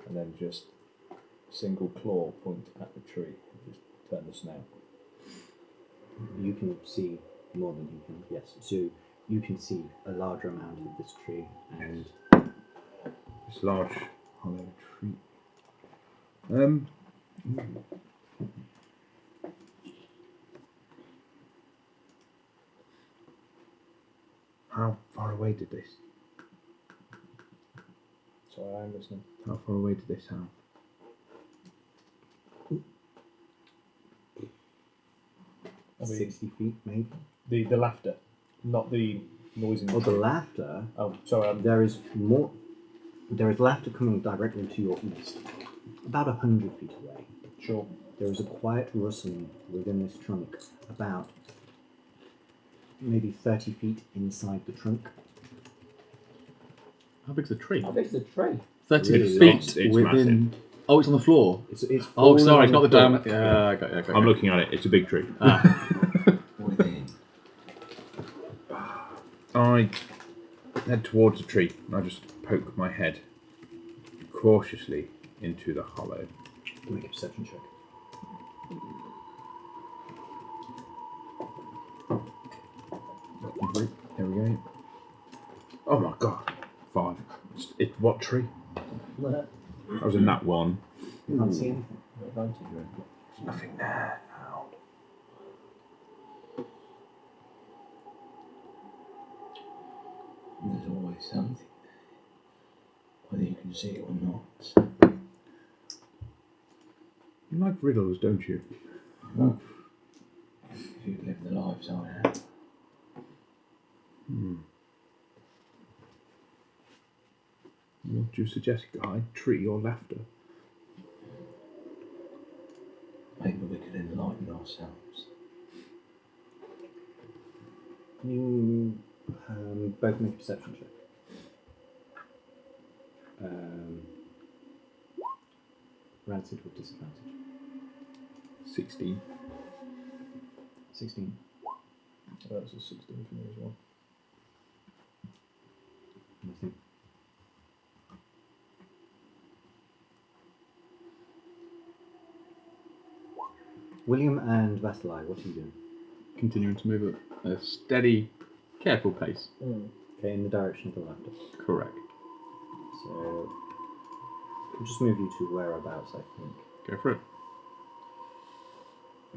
And then just single claw point at the tree. Just turn the snout. You can see more than you can, yes. So you can see a larger amount of this tree, and This large hollow tree. How far away did this? Sorry, I am listening. How far away did this sound? I mean, 60 feet maybe. the laughter, not the noise in the Oh, the tree. laughter. Oh, sorry. There is more. There is laughter coming directly to your east, about 100 feet away. Sure. There is a quiet rustling within this trunk, about maybe 30 feet inside the trunk. How big's the tree? How big's the tree? 30 Really feet large. It's within. massive. Oh, it's on the floor. It's Oh, fallen sorry, on it's not the floor. diameter. Yeah, I got it. I'm looking at it. It's a big tree. Within. I head towards the tree. I just poke my head cautiously into the hollow. Make a perception check. There we go. Oh my god. 5. What tree? I was in that one. You can't see anything. No advantage, right? There's nothing there. Ow. There's always something there. Whether you can see it or not. You like riddles, don't you? If you live the lives I have. What do you suggest, guide? Tree or laughter? Maybe we could enlighten ourselves. You both make a perception check. Rancid with disadvantage. 16. 16. That's a 16 for me as well. Nothing. William and Vasili, what are you doing? Continuing to move at a steady, careful pace. Okay, in the direction of the laughter. Correct. So, we'll just move you to whereabouts, I think. Go for it.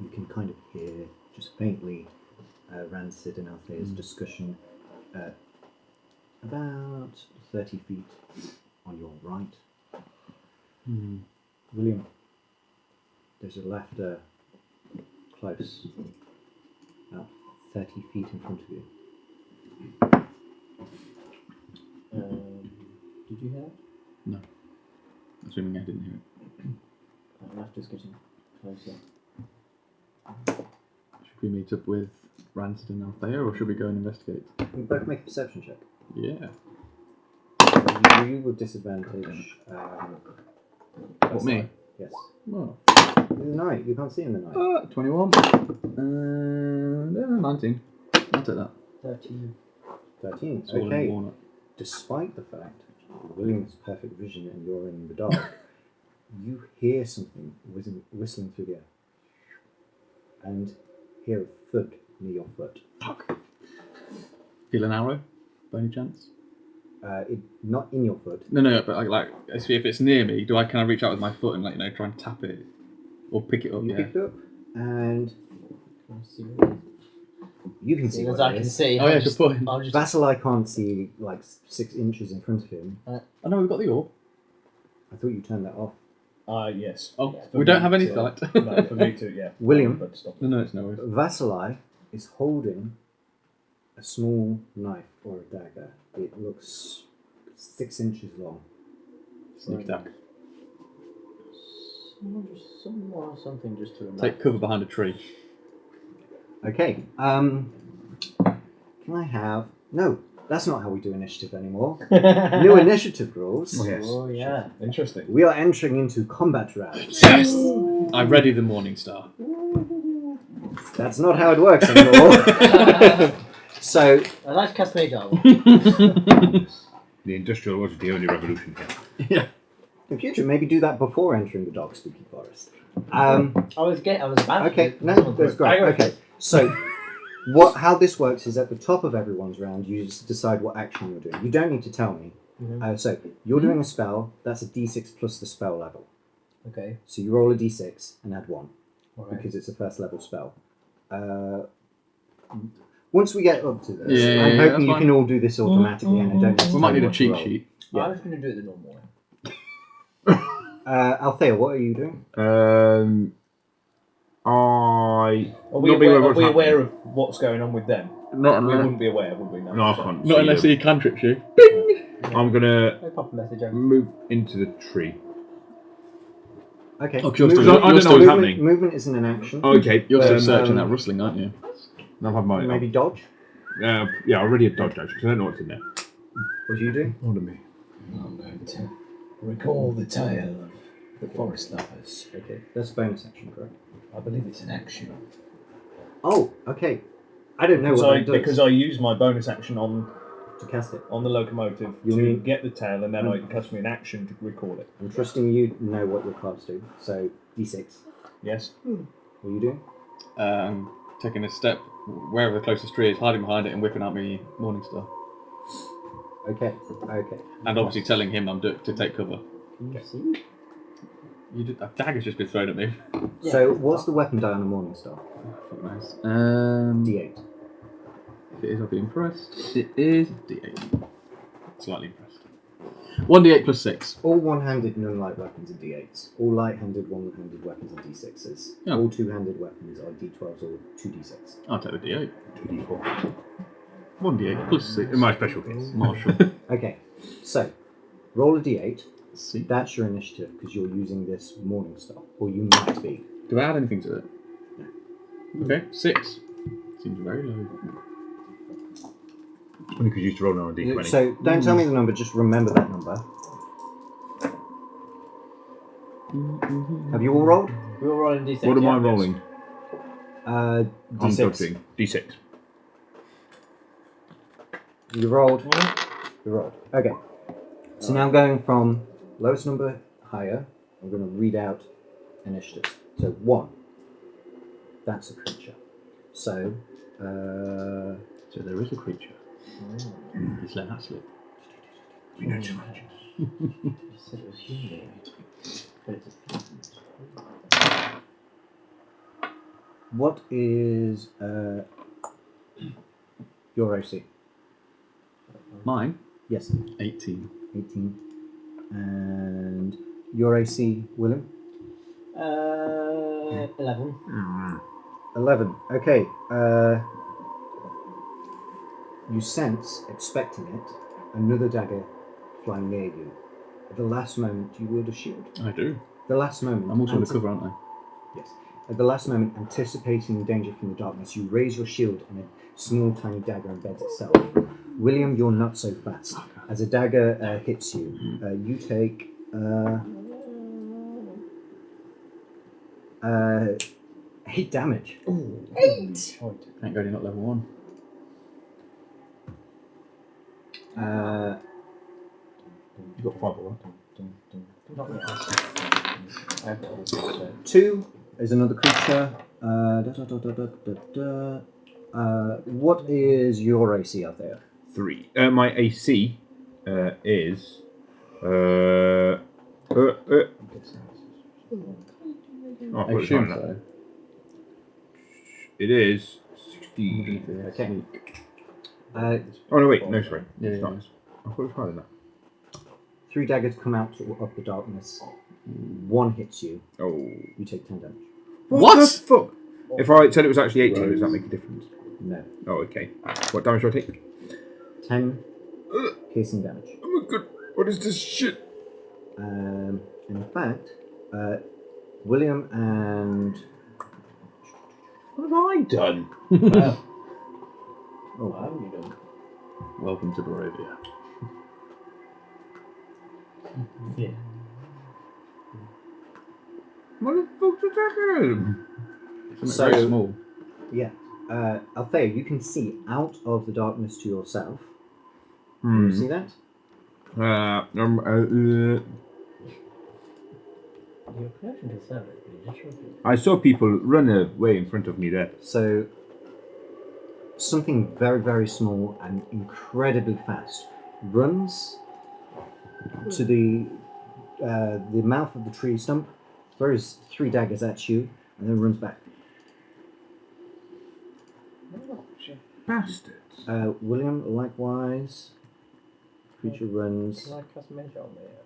You can kind of hear, just faintly, Rancid and Althea's discussion. about 30 feet on your right. Hmm. William, there's a laughter close, about 30 feet in front of you. Did you hear it? No. Assuming I didn't hear it. Laughter's getting closer. Should we meet up with Rancid and Althea, or should we go and investigate? You both make a perception check. Yeah. You with disadvantage. What, me? Yes. Oh. In the night, you can't see in the night. 21. 19. I'll take that. 13. 13. It's all in Okay. walnut. Despite the fact William's perfect vision and you're in the dark, you hear something whistling through the air. And hear a thud near your foot. Fuck. Feel an arrow, by any chance? Not in your foot. No, but like if it's near me, can I reach out with my foot and try and tap it? Or pick it up? You pick it up, and Can I see what it is? you can see As what I it can is. see. Oh, yeah, good point. I'll just. Vasili can't see like 6 inches in front of him. Oh no, we've got the orb. I thought you turned that off. Yes. Oh, Yeah. we don't have any To- sight. No, for me too, yeah. William? But stop. No, it's no worries. Vasili is holding a small knife or a dagger. It looks 6 inches long. Sneak attack. Someone or something just to remember. Take cover behind a tree. Okay. Can I have... No, that's not how we do initiative anymore. New initiative rules. Oh, yes. Oh, yeah. Interesting. We are entering into combat rounds. Yes! I ready the Morning Star. That's not how it works anymore. So, I like to cast Mage Armor. The industrial was the only revolution here. in future, maybe do that before entering the dark spooky forest. I was about Okay, to. no, that's great. Okay, so how this works is at the top of everyone's round, you just decide what action you're doing. You don't need to tell me. Mhm. So you're doing a spell. That's a d6 plus the spell level. Okay. So you roll a d6 and add 1 Alright. because it's a first level spell. Once we get up to this, Yeah, I'm hoping you fine. can all do this automatically, and I don't. Need to We might tell need you a what to cheat roll. sheet. Yeah. I was going to do it the normal way. Althea, what are you doing? Are we aware of what's going on with them? Not We wouldn't be aware, would we? No, I can't. Not see unless them. he cantrips you. I'm gonna I pop a message over. move into the tree. Okay. Oh, you're I still- don't know what's movement, happening. movement isn't an action. Okay, You're still Um, searching that rustling, aren't you? I'll have my Maybe dodge. yeah, already a dodge action because I don't know what's in there. What do you do? Hold on me. I'm going to recall the tale of the forest lovers. Okay, that's a bonus action, correct? I believe it's an action. Oh, okay. I don't know what that does Because I use my bonus action on to cast it. the locomotive You to mean- get the tail, and then I cast me an action to recall it. I'm trusting you know what your cards do. So d6. Yes. What are you doing? Taking a step wherever the closest tree is, hiding behind it and whipping out my Morning Star. Okay. And obviously telling him I'm to take cover. Can you see? You did, a dagger's just been thrown at me. So what's the weapon die on the Morning Star? Fuck nice. D8. If it is, I'll be impressed. It is D8. Slightly impressed. 1D8 plus 6. All one-handed non-light weapons are D8s. All light-handed one-handed weapons are D6s. Yeah. All two-handed weapons are D12s or 2D6. I'll take the D8. 2d4. 1D8 plus 6. In my special case. Marshall. Okay, so roll a D8. See. That's your initiative because you're using this Morning Star, or you might be. Do I add anything to it? Okay, 6. Seems very low. Only because you used to roll on a d20. So don't tell me the number, just remember that number. Have you all rolled? We were rolling D6. what am I yeah? rolling? Uh, I'm D6. dodging. D6. You rolled. You rolled. Okay. So now going from lowest number higher, I'm going to read out initiative. So 1. That's a creature. So, So there is a creature. Just let that slip. We know too much. You said it was humanoid. But it's what is your OC? Mine? Yes. 18. 18. And your AC, William? 11. 11. Okay. You sense, expecting it, another dagger flying near you. At the last moment, you wield a shield. I do. The last moment. I'm also under cover, aren't I? Yes. At the last moment, anticipating danger from the darkness, you raise your shield and a small, tiny dagger embeds itself. William, you're not so fast. As a dagger hits you, you take 8 damage. Ooh, 8! Thank God you're not level 1. You've got 5 or Not yet. I've got it. 2 is another creature. What is your AC out there? 3. My AC is. Oh, I assume so. It is 16. Okay. Oh no, wait, no, sorry. Yeah, It's yeah, not. I thought it was higher than that. 3 daggers come out of the darkness. 1 hits you. Oh. You take 10 damage. What the fuck? If I said it was actually 18, does that make a difference? No. Oh, okay. What damage do I take? 10 piercing damage. Oh my god, what is this shit? In fact, William and... What have I done? What have you done? Welcome to Barovia. Yeah. What the fuck did that do? Something very small. Yeah. Althea, you can see out of the darkness to yourself. Can you see that? Your connection to server is just repeat. I saw people run away in front of me there. So, something very, very small and incredibly fast runs to the mouth of the tree stump, throws 3 daggers at you, and then runs back. Bastards. William, likewise. Creature runs. Can I cast measure on there?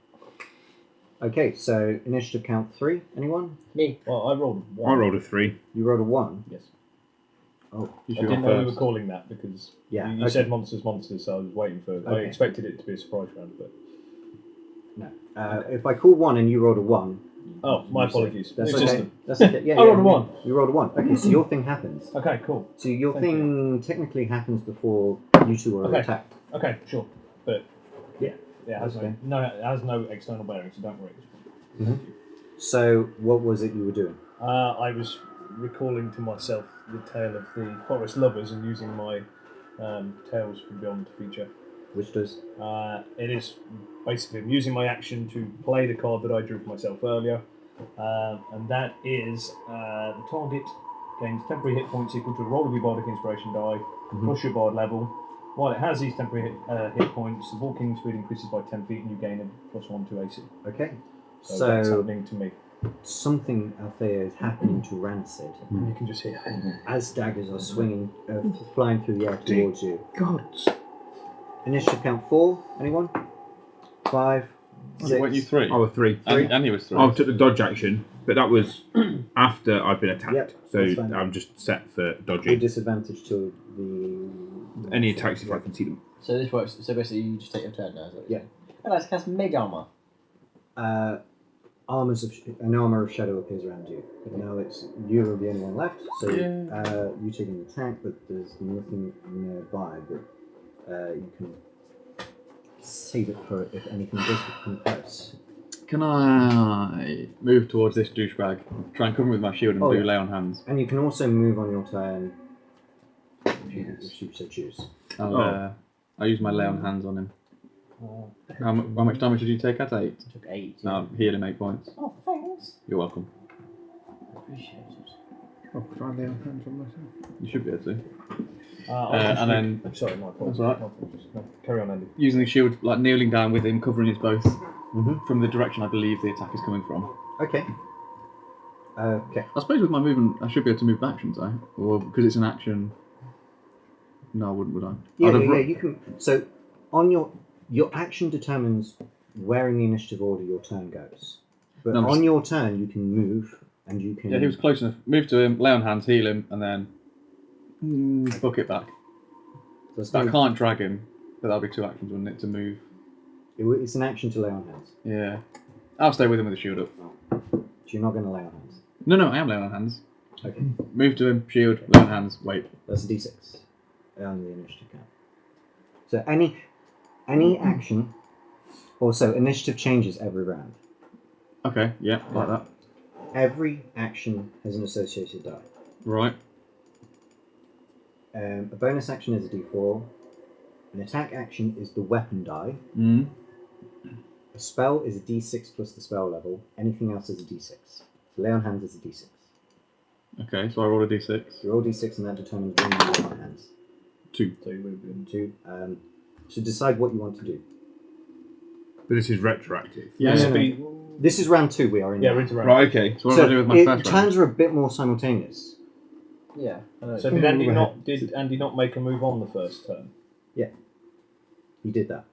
Okay, so initiative count 3. Anyone? Me. Well, I rolled 1. I rolled a 3. You rolled a 1. Yes. Oh, You I should didn't go know we were first. calling that because Yeah, you okay. said monsters, so I was waiting for I Okay. expected it to be a surprise round, but... no. If I call 1 and you rolled a 1. Oh, my apologies. That's New okay. system. That's okay. Yeah, I rolled a 1. You rolled a 1. Okay, so your thing happens. Okay, cool. So your Thank thing technically happens before you two are Okay. attacked. Okay, sure. But Yeah. it has Okay. it has no external bearing, so don't worry. So what was it you were doing? I was recalling to myself the tale of the forest lovers and using my Tales from Beyond feature. Which does? It is basically I'm using my action to play the card that I drew for myself earlier, and that is the target gains temporary hit points equal to the roll of your bardic inspiration die plus your bard level. While it has these temporary hit points, the walking speed increases by 10 feet and you gain a +1 to AC. Okay. So that's happening to me. Something Althea is happening to Rancid And you can just hear as daggers are swinging, flying through the air towards you. Gods. Initiative count 4. Anyone? 5, 6. Weren't you 3? I was 3. And he was 3. I took the dodge action, but that was after I've been attacked. Yep, So that's fine. I'm just set for With dodging. disadvantage to the... Any attacks if I can see them. So this works. So basically, you just take your turn now. Is that what Yeah. you're saying? And let's cast Mage Armor. An armor of shadow appears around you. But now it's you're the only one left, so you take an attack, but there's nothing nearby. But you can save it for if anything does become close. Can I move towards this douchebag, try and cover him with my shield and do lay on hands? And you can also move on your turn if you so choose. I'll use my lay on hands on him. How much damage did you take at 8? I took 8. I'll heal him 8 points. Oh, thanks. You're welcome. Appreciate it. Oh, could I lay on hands on myself? You should be able to. and then- I'm sorry, my apologies. That's all right. My apologies. No, carry on, Andy. Using the shield, like kneeling down with him, covering us both from the direction I believe the attack is coming from. Okay. Okay. I suppose with my movement, I should be able to move back, shouldn't I? Or because it's an action. No, I wouldn't, would I? Yeah, I'd have you can. So on Your action determines where in the initiative order your turn goes. But No, I'm on just- your turn, you can move and you can. Yeah, he was close enough. Move to him, lay on hands, heal him, and then book it back. So it's, But I can't drag him, but that'll be 2 actions, wouldn't it, to move? it's an action to lay on hands. Yeah. I'll stay with him with the shield up. So you're not going to lay on hands. No, I am laying on hands. Okay, Move to him, shield, lay on hands, wait. that's a d6 on the initiative count. So any action. Also, initiative changes every round. Okay, yeah, like that. Every action has an associated die. Right. A bonus action is a d4. An attack action is the weapon die. Mm. A spell is a d6 plus the spell level. Anything else is a d6. So lay on hands is a d6. Okay, so I roll a d6. You roll d6 and that determines when you lay on hands. 2. So you move in. 2. So decide what you want to do. But this is retroactive. Yeah, No. This is round 2 we are in. Yeah, now. we're into round. Right, okay. So what do I do with my first round? turns are a bit more simultaneous. Yeah. I know. So did Andy not make a move on the first turn? You did that.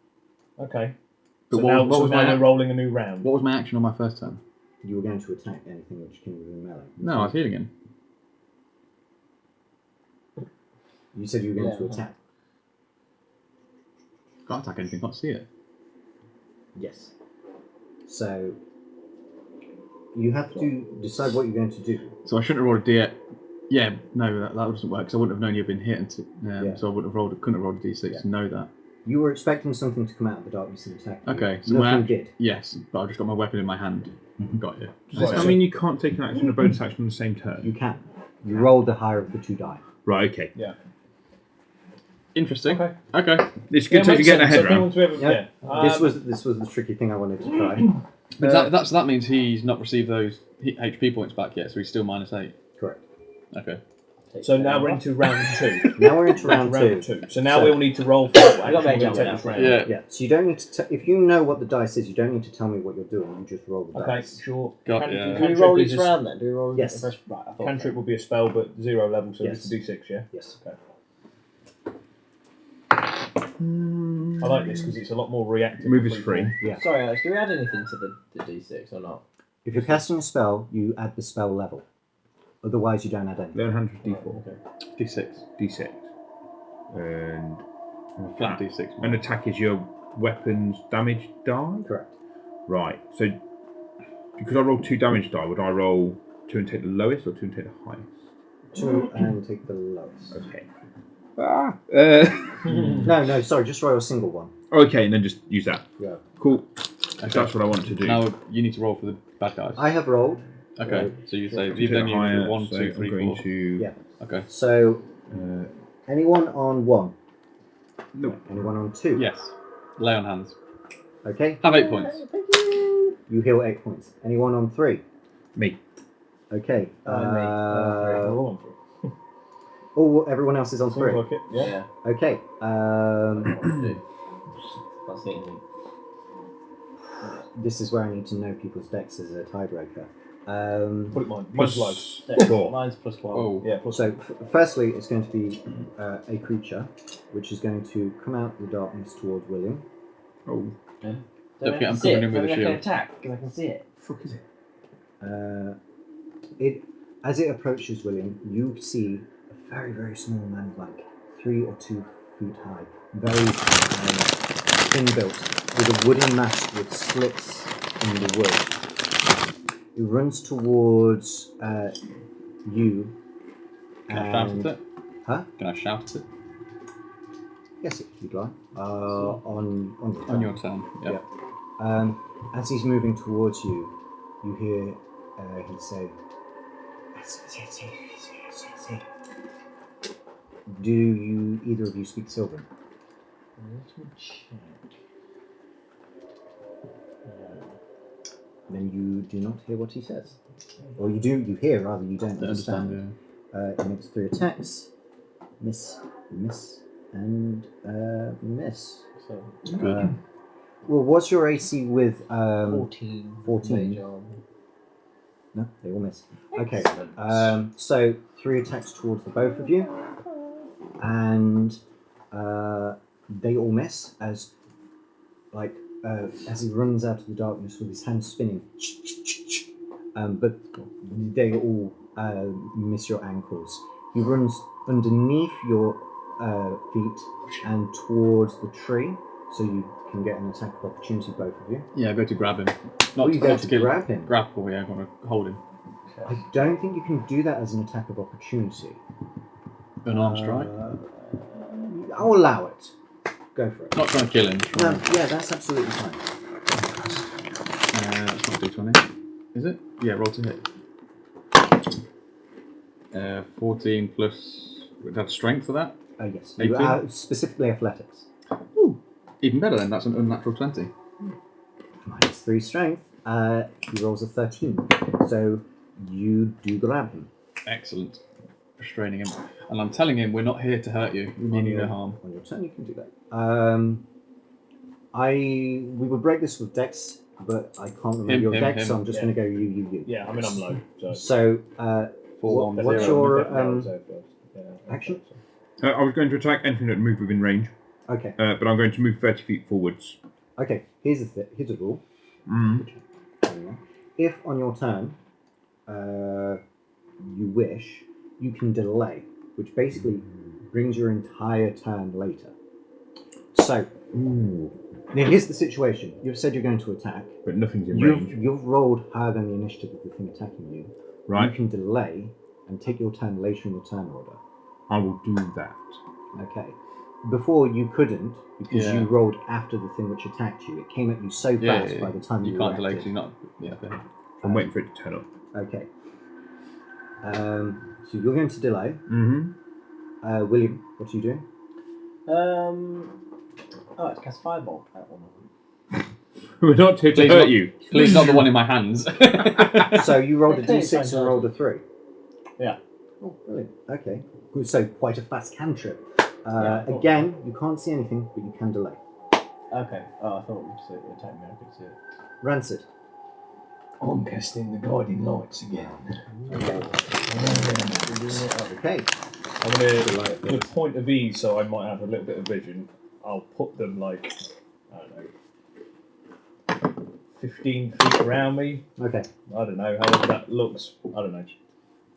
Okay. But So what- now, what so was now my- we're rolling a new round. What was my action on my first turn? You were going to attack anything which came within melee. No, I was healing him. You said you were going to Yeah. attack. Can't attack anything, can't see it. Yes. So you have to decide what you're going to do. So I shouldn't have rolled a d8. Yeah, no, that doesn't work, because I wouldn't have known you'd been hit, until, Yeah. so I couldn't have rolled a d6 to know that. You were expecting something to come out of the darkness and attack you. Okay, so Nothing my did. Yes, but I've just got my weapon in my hand. Got you. Does that mean you can't take an action, a bonus action on the same turn? You can. You rolled the higher of the 2 die. Right, okay. Yeah. Interesting. Okay. It's Yeah, good to makes get a sense. head So round. people to Yeah. yeah. This was the tricky thing I wanted to try. But that means he's not received those HP points back yet, so he's still -8. Correct. Okay. So now we're into round 2. Now we're into round 2. So now So- we'll need to roll for what got action made we up take now. this round. Yeah. Yeah. So you don't need to. If you know what the dice is, you don't need to tell me what you're doing. You just roll the Okay, dice. sure. Got ya. Do we Cantrip roll is each a- round then? Do we roll Yes. the first? Right, I thought Cantrip will be a spell, but 0 level, so Yes. it's a d6, yeah? Yes. Okay. I like this because it's a lot more reactive. Move is freeform. free. Yeah. Sorry, Alex, do we add anything to the d6 or not? If you're casting a spell, you add the spell level. Otherwise, you don't add anything. Learn 100 d4, Okay. D6. d6. And Flat D6. an attack is your weapon's damage die? Correct. Right, so because I rolled 2 damage die, would I roll 2 and take the lowest or 2 and take the highest? 2 and take the lowest. Okay. No, sorry, just roll a single one. Okay, and then just use that. Yeah. Cool. Okay. That's what I want to do. Now you need to roll for the bad guys. I have rolled. Okay, so you say Take you then the you higher, do 1, so 2, 3, I'm going 4. to. Yeah. Okay. So, Uh, anyone on 1? no. Anyone on 2? Yes. Lay on hands. Okay. Have 8 points. You heal 8 points. Anyone on 3? Me. Okay. We're all on for it. Oh, everyone else is on 3. Sounds like it, yeah. Okay. That's the only- This is where I need to know people's decks as a tiebreaker. Put it mine. Mine's low. Dex, 4. Mine's +12. Oh. Yeah, plus So, firstly, it's going to be a creature, which is going to come out of the darkness towards William. Oh. Don't forget I'm coming in with a I can shield. attack because I can see it. Fuck is it? As it approaches William, you see a very, very small man, like 3 or 2 feet high, very thin built, with a wooden mast with slits in the wood. He runs towards you. Can I shout at it? Huh? Can I shout at it? Yes, if you'd like. On your turn. On your turn. Yeah. As he's moving towards you, you hear him say, "Do you either of you speak Sylvan?" Let me check. Then you do not hear what he says, or you do. You hear, rather, you don't I understand. understand. He makes 3 attacks. Miss, and miss. So, Good. Well, what's your AC with 14. 14. Mage armor. No, they all miss. Okay, so 3 attacks towards the both of you, and they all miss as as he runs out of the darkness with his hands spinning. But they all miss your ankles. He runs underneath your feet and towards the tree, so you can get an attack of opportunity, both of you. Yeah, go to grab him. Not you go to to grab him. Grapple, yeah, I'm going to hold him. I don't think you can do that as an attack of opportunity. An arm strike? I'll allow it. Go for it. Not trying to kill him. No, yeah, that's absolutely fine. That's not D20. Is it? Yeah, roll to hit. 14 plus... Would have strength for that? Yes. 18? You are specifically athletics. Ooh, even better then. That's an unnatural 20. Minus 3 strength. He rolls a 13. So you do grab him. Excellent. Restraining him. And I'm telling him we're not here to hurt you. We mean you no harm. On your turn, you can do that. We would break this with Dex, but I can't remember your Dex, so I'm just going to go you. Yeah, I mean, I'm low. So, what's your action? I was going to attack anything that moved within range. Okay. But I'm going to move 30 feet forwards. Okay, here's a rule. If on your turn you wish, you can delay, which basically brings your entire turn later. So, now here's the situation. You've said you're going to attack. But nothing's in range. You've rolled higher than the initiative of the thing attacking you. Right. You can delay and take your turn later in the turn order. I will do that. Okay. Before you couldn't, because you rolled after the thing which attacked you. It came at you so fast by the time you can't delay reacted. because you're not... Yeah, okay. I'm waiting for it to turn up. Okay. So you're going to delay. Mm-hmm. William, what are you doing? It's cast Firebolt at one of them. We're not here to hurt you. Please not the one in my hands. So you rolled a Okay, d6 and rolled a 3. Yeah. Oh, brilliant. Okay. Good. So quite a fast cantrip. Again, you can't see anything, but you can delay. Okay. Oh, I thought you'd attack me. I could see it. Rancid. I'm casting the guiding lights again. Okay. I'm going to, for the point of ease, so I might have a little bit of vision, I'll put them like, I don't know, 15 feet around me. Okay. I don't know how that looks. I don't know.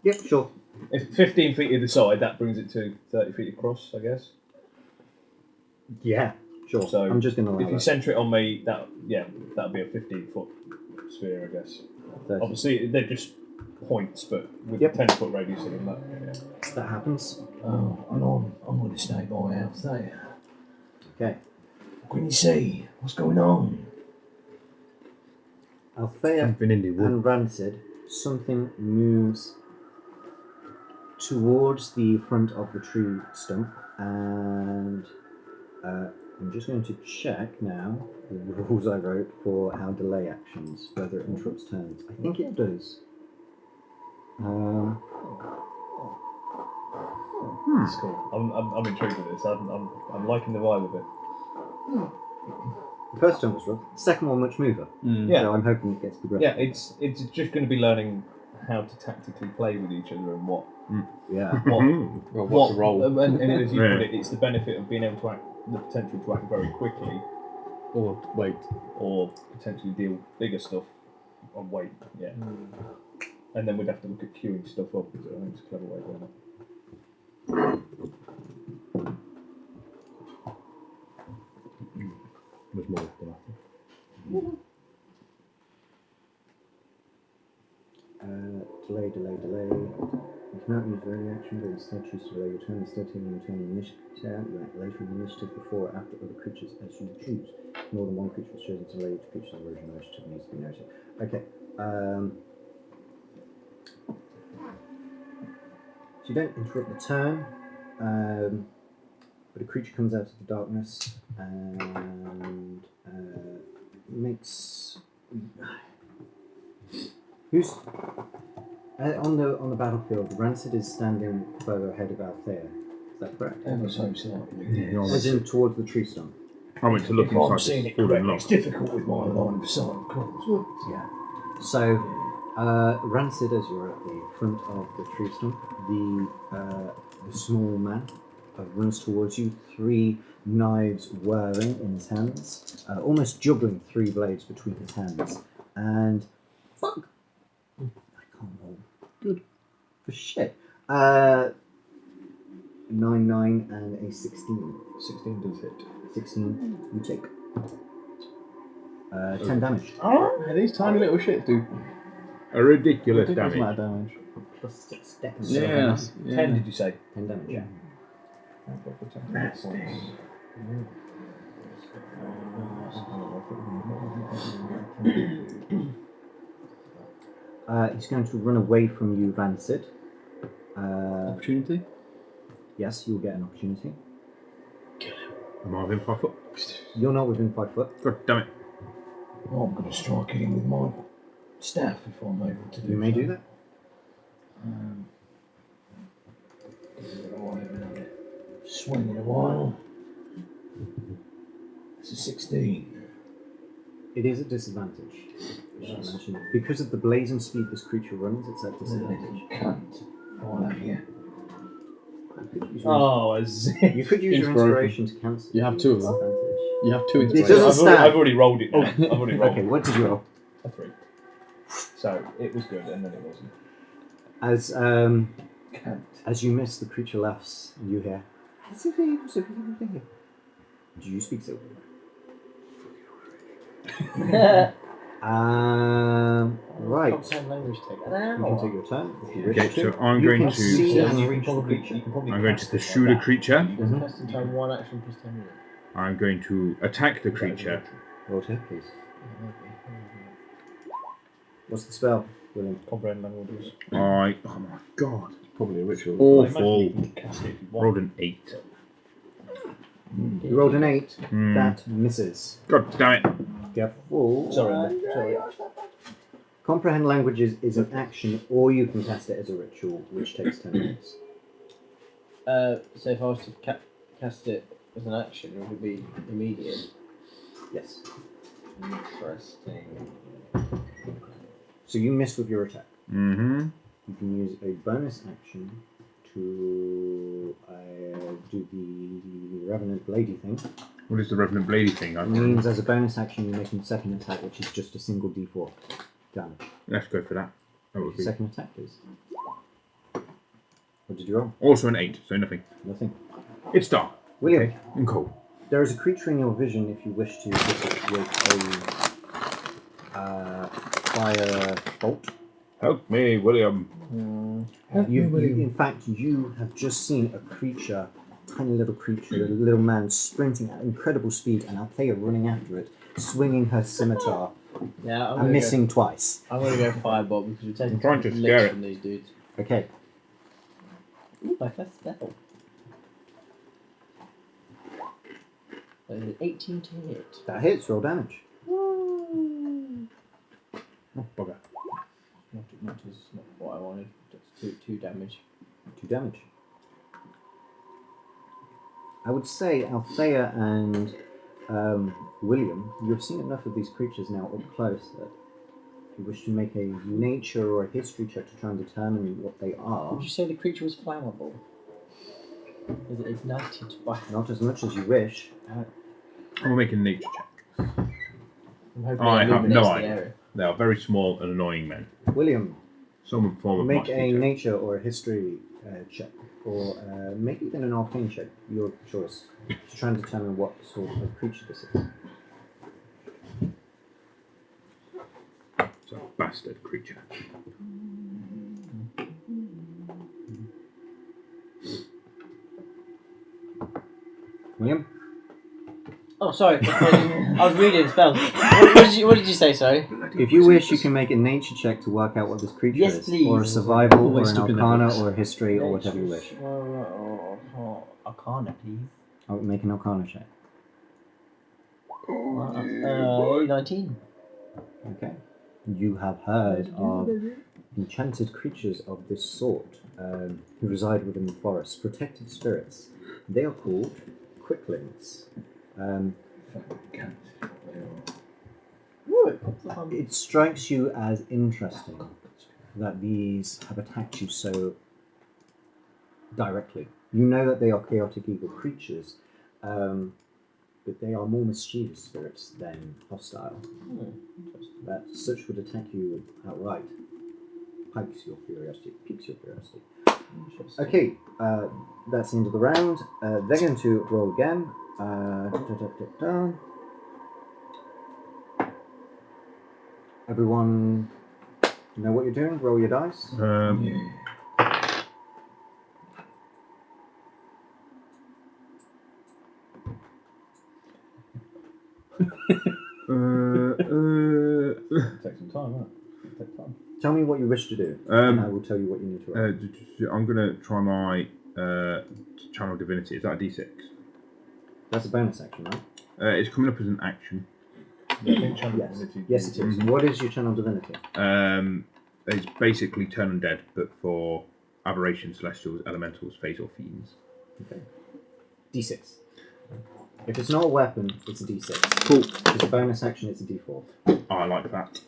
Yep, sure. If 15 feet either side, that brings it to 30 feet across, I guess. Yeah, sure. So I'm just going to allow if you that. centre it on me, that'll be a 15-foot sphere, I guess. 30. Obviously, they're just points, but with a 10-foot radius of them, That happens. Oh, and I'm going to stay by house there. Okay. What can you see? What's going on? Althea and Rancid, something moves towards the front of the tree stump, and I'm just going to check now the rules I wrote for how delay actions, whether it interrupts turns. I think it does. It's cool. I'm intrigued with this. I'm liking the vibe of it. The first turn was rough. The second one much mover. Yeah. So I'm hoping it gets progressive. Yeah, it's just going to be learning how to tactically play with each other and what Yeah. What's the role? And as you put it, it's the benefit of being able to act, the potential to act very quickly, Or wait. or potentially deal bigger stuff on weight. Yeah. And then we'd have to look at queuing stuff up. So I think it's a clever way of doing it. There's more than I think. Delay. You cannot use any action, but instead choose to delay your turn. Instead, taking your turn in initiative, you act later in initiative before or after other creatures as you choose. More than one creature was chosen to delay each creature's original initiative needs to be noted. Okay. So you don't interrupt the turn, but a creature comes out of the darkness and makes. Who's on the battlefield? Rancid is standing further ahead of Althea. Is that correct? Ever so slightly. Yeah, As in towards the tree stump. I went to look If I'm inside seeing the it fallen correctly, log. it's difficult with my line of sight, of course. Yeah. So, Rancid, as you're at the front of the tree stump, the small man runs towards you, 3 knives whirring in his hands, almost juggling 3 blades between his hands. And fuck, I can't roll. Good for shit. 9, 9, and a 16. 16 does hit. 16. You take 10 damage. Hey, these tiny little shits do A ridiculous ridiculous damage. amount of damage. Plus 6 dex. Yeah. 10, did you say? 10 damage. Yeah. He's going to run away from you, Rancid. Opportunity? Yes, you'll get an opportunity. Am I within 5 foot? You're not within 5 foot. God damn it. I'm going to strike at him with my staff if I'm able to do You may so. do that. I haven't had a swing in a while. It's a 16. It is a disadvantage. I should mention. Because of the blazing speed this creature runs, it's at disadvantage. Cunt. I'll have you. Oh, You could use your inspiration to cancel. You have 2 of them. Disadvantage. You have 2 It inspirations. doesn't stand. I've already rolled it now. I've already rolled Okay, what did you roll? a 3. So it was good, and then it wasn't. As you miss, the creature laughs, and you hear. Do you speak Sylvan? Right. Comprehend language take an You can hour. take your turn if you wish Okay, to. so I'm You going can to. see and You reach can the probably, creature. you can probably I'm going to cast it pursue like the that. creature. You can cast in time 1 action plus 10 minutes. I'm going to attack the creature. Roll to hit, please. What's the spell, William? Comprehend languages. Oh my god. Probably a ritual. Well, imagine Awful. you can cast it if you want. Rolled an 8. You rolled an 8. Hmm. That misses. God damn it. Careful. Sorry. Comprehend languages is an action, or you can cast it as a ritual, which takes 10 minutes. So if I was to cast it as an action, would it be immediate? Yes. Interesting. So you miss with your attack. Mm-hmm. You can use a bonus action to do the Revenant Blady thing. What is the Revenant Blady thing? It means as a bonus action you're making a second attack, which is just a single d4 damage. Let's go for that. That would be. Second attack, please. What did you roll? Also an 8, so nothing. Nothing. It's dark. William, Okay. And cold. there is a creature in your vision if you wish to hit it with a fire bolt. Help me, William. In fact, you have just seen a creature, tiny little creature, a little man sprinting at incredible speed, and Althea running after it, swinging her scimitar Yeah, and missing twice. I'm going to go firebolt because we're taking I'm trying to licks scare it. from these dudes. Okay, Ooh, my first spell. 18 to hit. that hits. Roll damage. Oh, bugger. Not what I wanted. That's 2 damage. 2 damage. I would say Althea and William, you have seen enough of these creatures now up close that if you wish to make a nature or a history check to try and determine what they are, Would you say the creature was flammable? Is it ignited by... not as much as you wish. I'm making a nature check. I'm hoping I it have no illuminates the idea. area. They are very small and annoying men. William, Some form of make musky a check. nature or a history check, or maybe even an arcane check, your choice, to try and determine what sort of creature this is. It's a bastard creature. William? Oh, sorry. I was reading spells. What did you say, sorry? If you wish, you can make a nature check to work out what this creature Yes, is, please. or a survival, or Always an stuck in their arcana, books. or a history, or whatever you wish. Arcana, please. I'll make an arcana check. 19. Okay. You have heard of enchanted creatures of this sort who reside within the forest, protected spirits. They are called quicklings. It strikes you as interesting that these have attacked you so directly. You know that they are chaotic evil creatures, but they are more mischievous spirits than hostile. That such would attack you outright. Piques your curiosity. Okay, that's the end of the round. They're going to roll again. Everyone know what you're doing? Roll your dice. Take some time, huh? Take time. Tell me what you wish to do, and I will tell you what you need to roll. I'm going to try my channel divinity. Is that a d6? That's a bonus action, right? It's coming up as an action. Yeah, I think channel divinity. Yes, it is. What is your channel divinity? It's basically turn undead, but for aberrations, celestials, elementals, fays, or fiends. Okay. D6. If it's not a weapon, it's a D6. Cool. If it's a bonus action, it's a D4. Oh, I like that.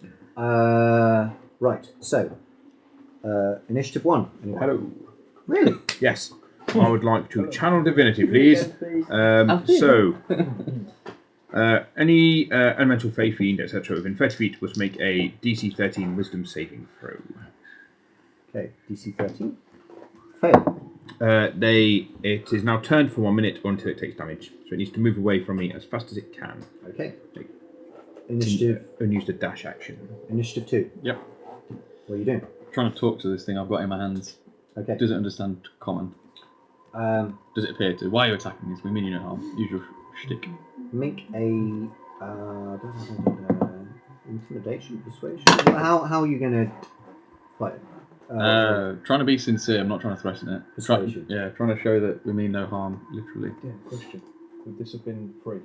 Right. So, initiative 1. Anyone? Hello. Really? Yes. I would like to channel divinity, please. Any elemental fey, fiend, etc. within 30 feet must make a DC 13 Wisdom saving throw. Okay. DC 13. Fail. It is now turned for 1 minute or until it takes damage, so it needs to move away from me as fast as it can. Okay. Initiative. And use the dash action. Initiative 2. Yep. What are you doing? Trying to talk to this thing I've got in my hands. Okay. Does it understand common? Does it appear to? Why are you attacking this? We mean you no harm. Use your shtick. Make a intimidation, persuasion. How are you going to fight it? Trying to be sincere. I'm not trying to threaten it. Persuasion. Trying to show that we mean no harm, literally. Yeah, question. Would this have been free?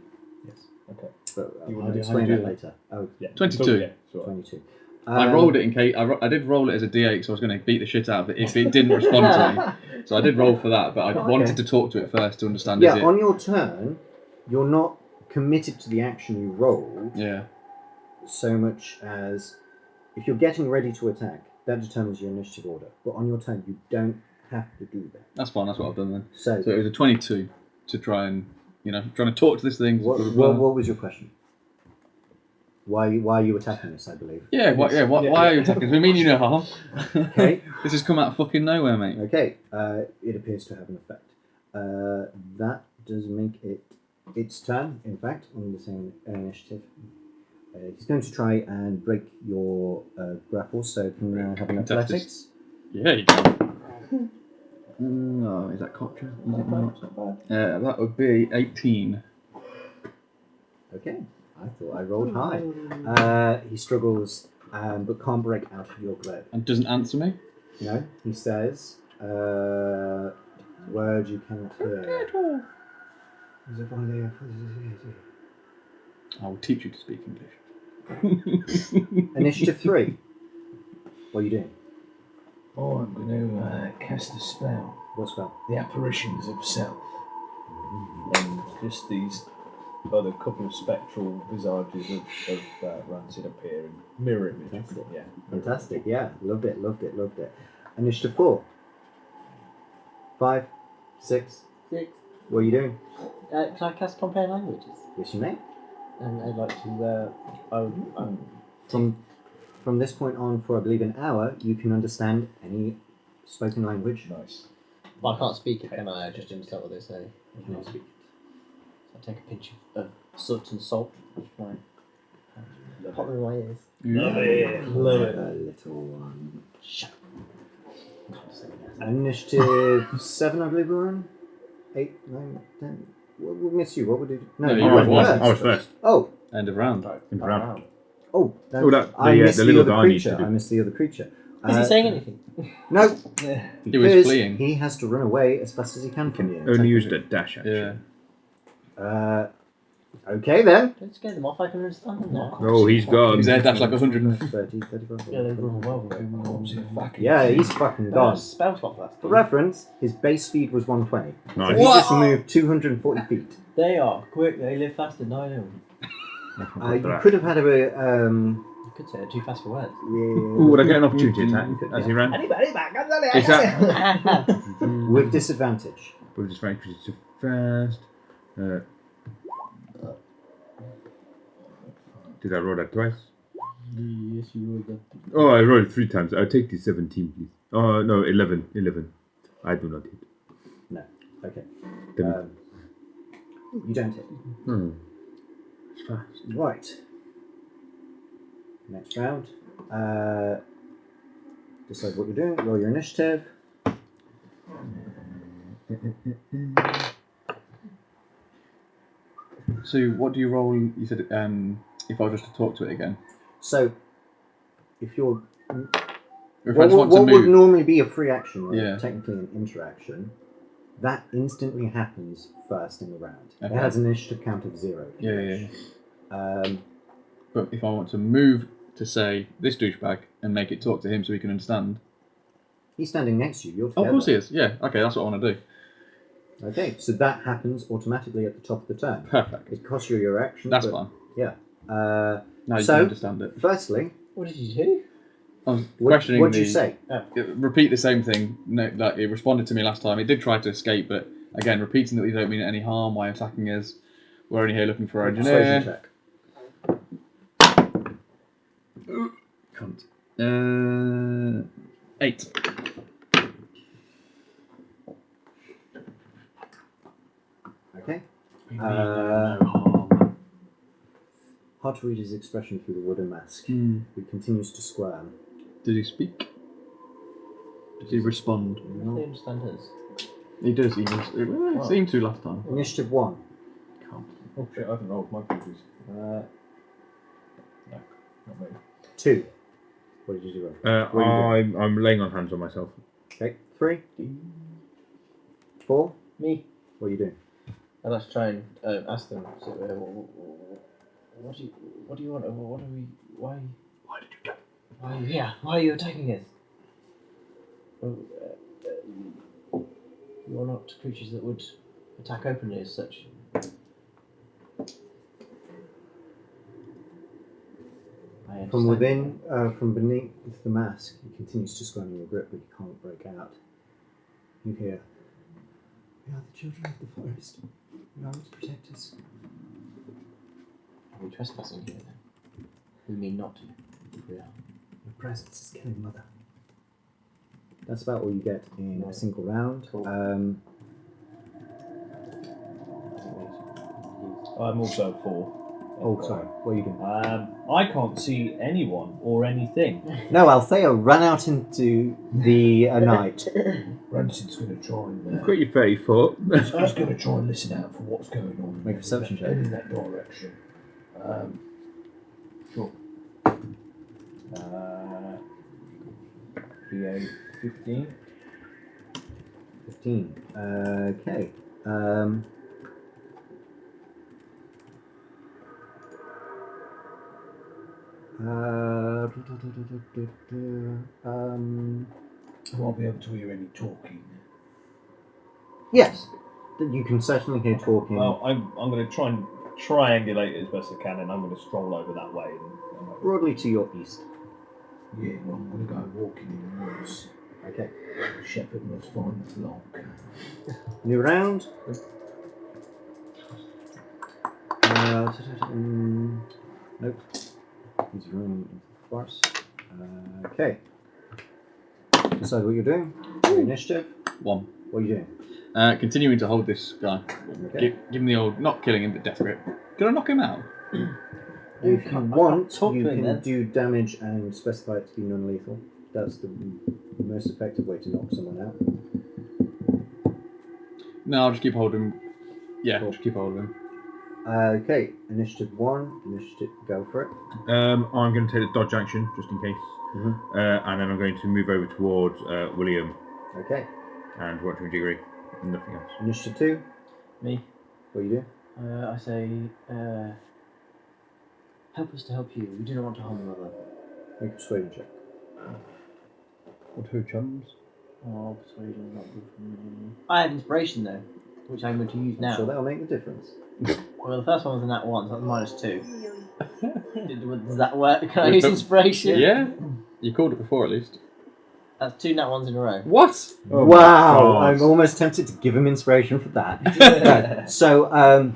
Yes. Okay. But You I'll wanna explain do that that? later. Oh, Yeah. 22. Yeah, sure. 22. I rolled it in case. I did roll it as a D8, so I was going to beat the shit out of it if it didn't respond to me. So I did roll for that, but I wanted to talk to it first to understand. Yeah, Is it? on your turn, you're not committed to the action you rolled Yeah. so much as if you're getting ready to attack, that determines your initiative order. But on your turn, you don't have to do that. That's fine. That's what I've done then. So it was a 22 to try and trying to talk to this thing. what was your question? Why are you attacking us, I believe? Yeah, why are you attacking us? We mean you no harm. Okay. This has come out of fucking nowhere, mate. Okay, it appears to have an effect. That does make it its turn, in fact, on the same initiative. He's going to try and break your grapple, so can have an athletics. Yeah, you can. No, is that Contra? Is it not? That would be 18. Okay, I thought I rolled high. He struggles, but can't break out of your grip. And doesn't answer me? No, he says, word you cannot hear. I will teach you to speak English. Initiative 3. What are you doing? Oh, I'm going to cast a spell. What spell? The Apparitions of Self. And just these other couple of spectral visages of Rancid appear and mirror image. Fantastic. Yeah. Fantastic, yeah. Loved it. Initiative 4. 5, 6. 6. What are you doing? Can I cast Compare Languages? Yes, you may. And I'd like to. From this point on, for I believe an hour, you can understand any spoken language. Nice. Well, I can't speak it, can I? I just understand what they say. You cannot speak. So I take a pinch of soot and salt. Right. Pop them in my ears. Love it. Love it. A little one. Shut Initiative 7, I believe we're on. 8, 9, 10. What would miss you? What would it? No, you you went were first. I was first. Oh, End of round. In round. oh, I missed the little other guy needs to creature. do. I missed the other creature. Is he saying anything? No, He was because fleeing. he has to run away as fast as he can from you. Only used a dash action. Yeah. Okay then. Don't scare them off, I can understand them now. Oh, he's gone. His air dash like 100. 30, 35. Yeah, they run well. Yeah, he's fucking gone. Spell slot last. For reference, his base speed was 120. Nice. He just moved 240 feet. They are quick, they live faster than I do. You could have had a You could say they're too fast for words. Ooh, would I get an opportunity attack as he ran? Anybody back? Is that with disadvantage. but just fine because it's too fast. Did I roll that twice? Yes, you rolled that. Oh, I rolled it 3 times. I'll take the 17, please. Oh, no, 11. 11. I do not hit. No. Okay. Then- You don't hit. It's fast. Right. Next round. Decide what you're doing. Roll your initiative. So what do you roll? You said if I was just to talk to it again. So, if you're If I just want to what move. would normally be a free action, right? Yeah. Technically an interaction, that instantly happens first in the round. Okay. It has an initiative count of 0. if you Yeah. wish. But if I want to move to say this douchebag and make it talk to him so he can understand. He's standing next to you. You're Oh, together. of course he is. Yeah. Okay, that's what I want to do. Okay, so that happens automatically at the top of the turn. Perfect. It costs you your action. That's but, fine. Yeah. Now you So- can understand it. Firstly, What did you do? I was what questioning did you say? Repeat the same thing. No, like it responded to me last time. It did try to escape, but again, repeating that we don't mean any harm. Why attacking us? We're only here looking for our Persuasion engineer. check. Cunt. 8. Okay. We mean no harm. Hard to read his expression through the wooden mask. Hmm. He continues to squirm. Did he speak? Did he respond? Do they understand us? He does. He does. It seemed to last time. Initiative 1. Oh shit, I haven't rolled my fingers. No, not me. 2. What did you roll? I'm laying on hands on myself. Okay. 3. 4. Me. What are you doing? And let's try and ask them. So, what do you want? What are we? Why? Why did you go? Why? Yeah. Why are you attacking us? You're not creatures that would attack openly as such. I understand. From within, from beneath the mask, he continues to squirm in your grip, but you can't break out. You hear, "We are the children of the forest. We are its protectors." Are we trespassing here then? We mean not to. We are. Your presence is killing Mother. That's about all you get in a Right. single round. Cool. I'm also 4. Oh, sorry. What are you doing? I can't see anyone or anything. No, Althea ran out into the night. Ranson's going to try and. You've got your 30 foot. He's going to try and listen out for what's going on. Make a perception check. In that direction. Sure. BA 15. 15. Okay. I'll be able to hear any talking. Yes. You can certainly hear talking. Well, I'm going to try and triangulate it as best I can, and I'm going to stroll over that way. And Broadly to your east. Yeah, well, I'm going to go walking in the woods. Okay. The shepherd must find the flock. New round. Nope. He's running into the forest. Okay. Decide what you're doing. Your initiative. 1. What are you doing? Continuing to hold this guy. Okay. Give him the old, not killing him, but death grip. Can I knock him out? If you want, talk you to him can then. do damage and specify it to be non-lethal. That's the most effective way to knock someone out. No, I'll just keep holding him. Yeah, Cool. just keep holding him. Okay, initiative 1. Initiative, go for it. I'm going to take the dodge action, just in case. Mm-hmm. And then I'm going to move over towards William Okay, and watch him jiggery. Nothing else. initiative 2. Me. What are you doing? I say, help us to help you. We do not want to harm another. Make a persuasion check. What two chums? Oh, persuasion is not good for me. I have inspiration though, which I'm going to use now. So that'll make the difference. Well, the first one was a nat 1, so that's -2. Does that work? Can I use inspiration? Yeah? You called it before at least. That's 2 nat ones in a row. What? Oh my wow! God. I'm almost tempted to give him inspiration for that. Right, so,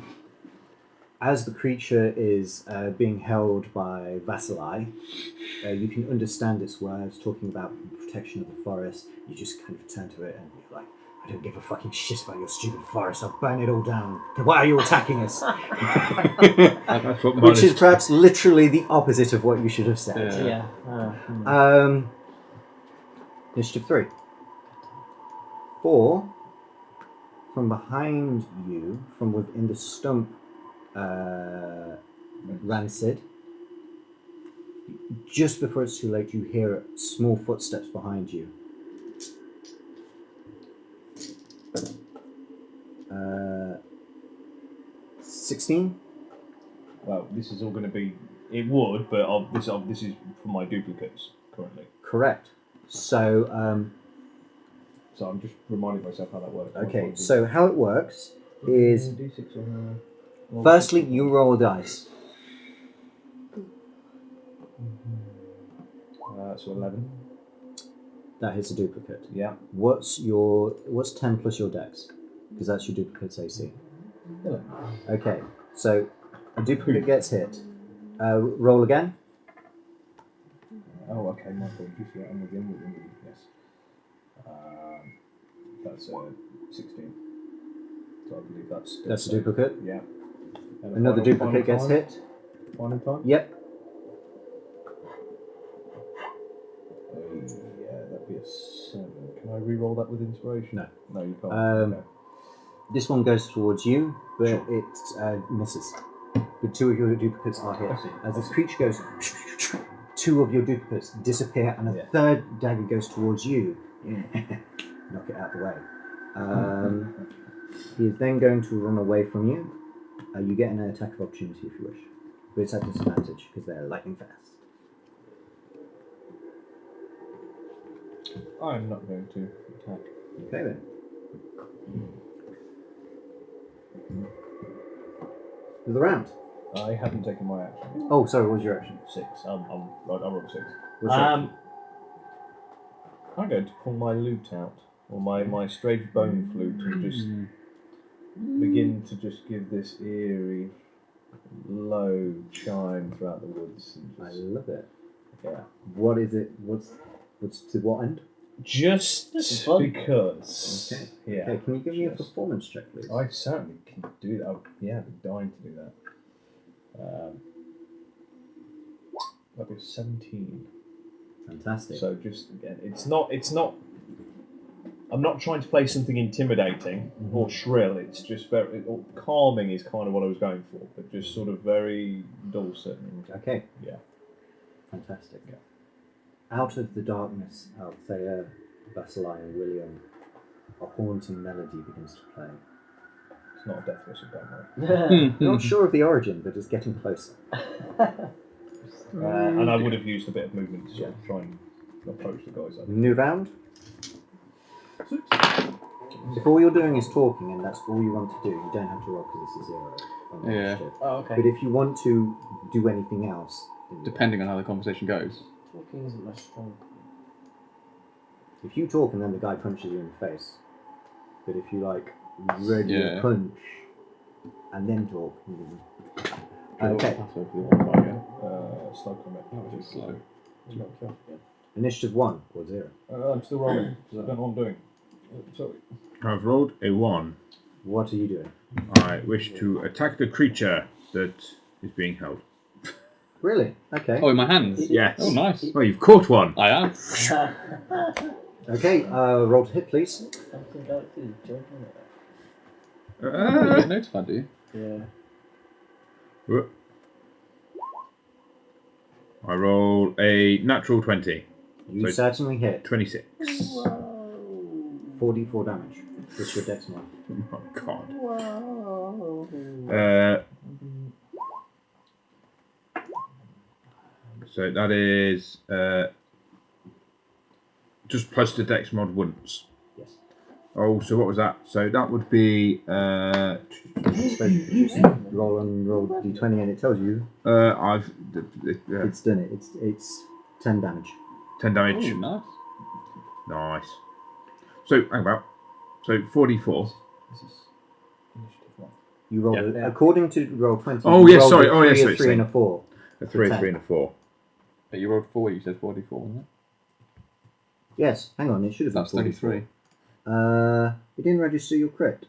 as the creature is being held by Svalich, you can understand its words talking about the protection of the forest. You just kind of turn to it and you're like, I don't give a fucking shit about your stupid forest. I'll burn it all down. Why are you attacking us? That's what Which is perhaps literally the opposite of what you should have said. Yeah. Initiative 3. 4, from behind you, from within the stump, Rancid. Just before it's too late, you hear small footsteps behind you. 16? Well, this is all going to be. It would, but this is for my duplicates currently. Correct. So, So I'm just reminding myself how that works. okay, so how it works is, D6 on firstly, you roll a dice. so 11. That hits a duplicate. Yeah. What's 10 plus your dex? Because that's your duplicate's AC. Okay, so a duplicate gets hit. Roll again. Oh, okay, my apologies. Yeah, I'm with you. Yes. That's 16. So I believe That's a duplicate. Yeah. And Another final duplicate gets time? hit. Final time? Yep. Yeah, that'd be a 7. Can I re-roll that with inspiration? No. No, you can't. Okay. This one goes towards you, but Sure. it misses. But 2 of your duplicates are hit. I see. As this creature goes, 2 of your duplicates disappear, and a Yeah. third dagger goes towards you. Knock it out the way. He is then going to run away from you. You get an attack of opportunity if you wish, but it's at disadvantage because they're lightning fast. I'm not going to attack. Okay then. For the round. I haven't taken my action. Oh, sorry. What was your action? 6. I'm right. I rolled 6. What's your action? I'm going to pull my lute out, or my strange bone flute, and just begin to just give this eerie, low chime throughout the woods. And I just, love it. yeah. What is it? What's to what end? Just This is fun. because. Okay. Yeah. Okay, can you give me a Just- performance check, please? I certainly can do that. Yeah, I've been dying to do that. That'd be 17. Fantastic. So just again, it's not. I'm not trying to play something intimidating or shrill. It's just very calming is kind of what I was going for, but just sort of very dulcet. Okay. Yeah. Fantastic. Out of the darkness, Althea, Vasili, and William, a haunting melody begins to play. It's not a death whistle, don't worry. Not sure of the origin, but it's getting closer. And I would have used a bit of movement to sort of try and approach the guys. New round. If all you're doing is talking and that's all you want to do, you don't have to roll because this is 0 on the Yeah. initiative. Oh, okay. But if you want to do anything else, then you Depending on how the conversation goes. Talking isn't my strong. if you talk and then the guy punches you in the face, but if you like ready Yeah. a punch and then talk, okay. That's what we want, yeah. Slow combat. That was just slow. Initiative 1 or 0. I'm still rolling because I don't know what I'm doing. Sorry. I've rolled a 1. What are you doing? I wish to attack the creature that is being held. Really? Okay. Oh, in my hands? Yes. Oh, nice. Oh, you've caught one. I am. Okay. Roll to hit, please. You get notified, do you? Yeah. I roll a natural 20. You So- certainly hit. 26. 4d4 damage. What's your dex mod? Oh, God. So that is just plus the dex mod once. Yes. Oh, so what was that? So that would be Roll d20 and it tells you I've it's done it. It's 10 damage. 10 damage. Oh, nice. Nice. So, hang about. So, 4d4. This is initiative 1. You rolled Yeah. according to roll 20. Oh, you yes, rolled sorry. a Oh, yes, three, sorry, a 3 and a 4. A 3, a 10. 3, and a 4. But you rolled 4, you said 44, wasn't it? Yes, hang on, it should have been That's 33. It didn't register your crit.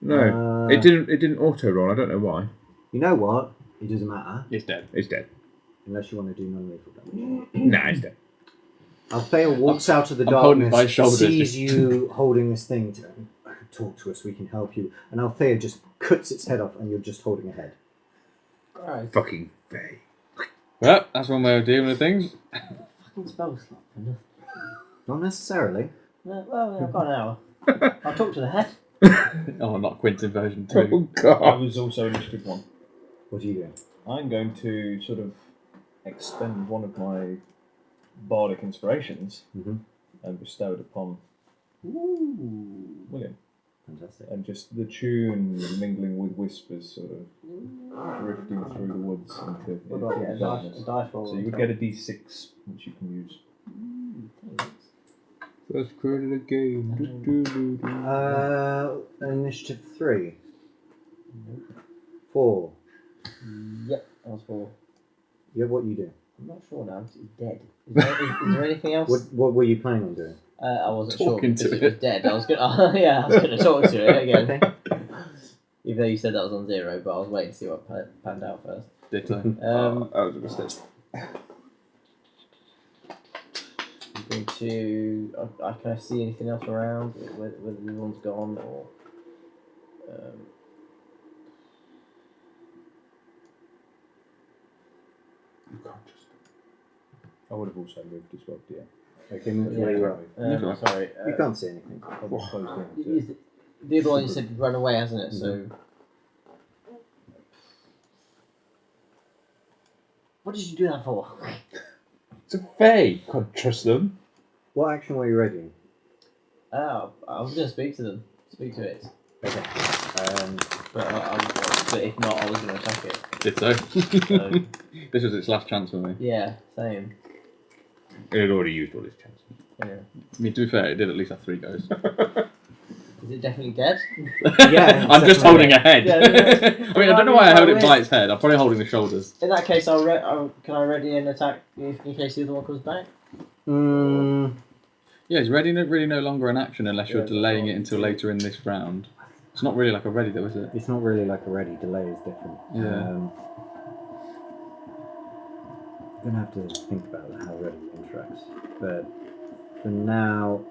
No, it didn't auto roll. I don't know why. You know what? It doesn't matter, He's dead. It's dead. unless you want to do non-lethal damage. Nah, it's dead. Althea walks out of the I'm holding it by darkness, his shoulders, sees just- you holding this thing. Talk to us, we can help you. And Althea just cuts its head off, and you're just holding a head. Right. Fucking Faye. Well, that's one way of dealing with things. Fucking spell slot for nothing. Not necessarily. Well, I've got an hour. I'll talk to the head. Oh, not Quentin version 2. Oh, I God. was also initiative 1. What are you doing? I'm going to sort of expend one of my bardic inspirations Mhm. and bestow it upon William. Fantastic. And just the tune mingling with whispers sort of drifting through the woods into What do I get? A darkness. dice roll? So you would get a d6 which you can use. First credit of the game. Initiative 3. 4. Yep, that was 4. Yeah, what you do? I'm not sure now, 'cause it's dead. Is there anything else? What were you planning on doing? I wasn't Talking sure because to it was dead. I was gonna, yeah, I was gonna talk to it again. Even though you said that was on 0, but I was waiting to see what panned out first. Ditto. Um, That was a mistake. I'm going to. Can I see anything else around? Whether everyone's gone or. You can't just. I would have also moved as well, yeah. Okay, move to Yeah. where you are. Sorry. You can't see anything. I'll just close in. Is the other one you said run away, hasn't it? So. What did you do that for? It's a Faye. Can't trust them. What action were you readying? Oh, I was going to speak to them. Speak to it. Okay. But if not, I was going to attack it. Ditto. So, This was its last chance for me. yeah, same. It had already used all his chances. Yeah. I mean, to be fair, it did at least have 3 goes. Is it definitely dead? Yeah, I'm just definitely. holding a head. Yeah. I mean, I don't know why I held it by its head. I'm probably holding the shoulders. In that case, can I ready an attack in case the other one comes back? Yeah, it's ready. Really, no longer an action unless you're delaying it until later in this round. It's not really like a ready, though, is it? It's not really like a ready. Delay is different. Yeah. I'm gonna have to think about how ready interacts. But for now,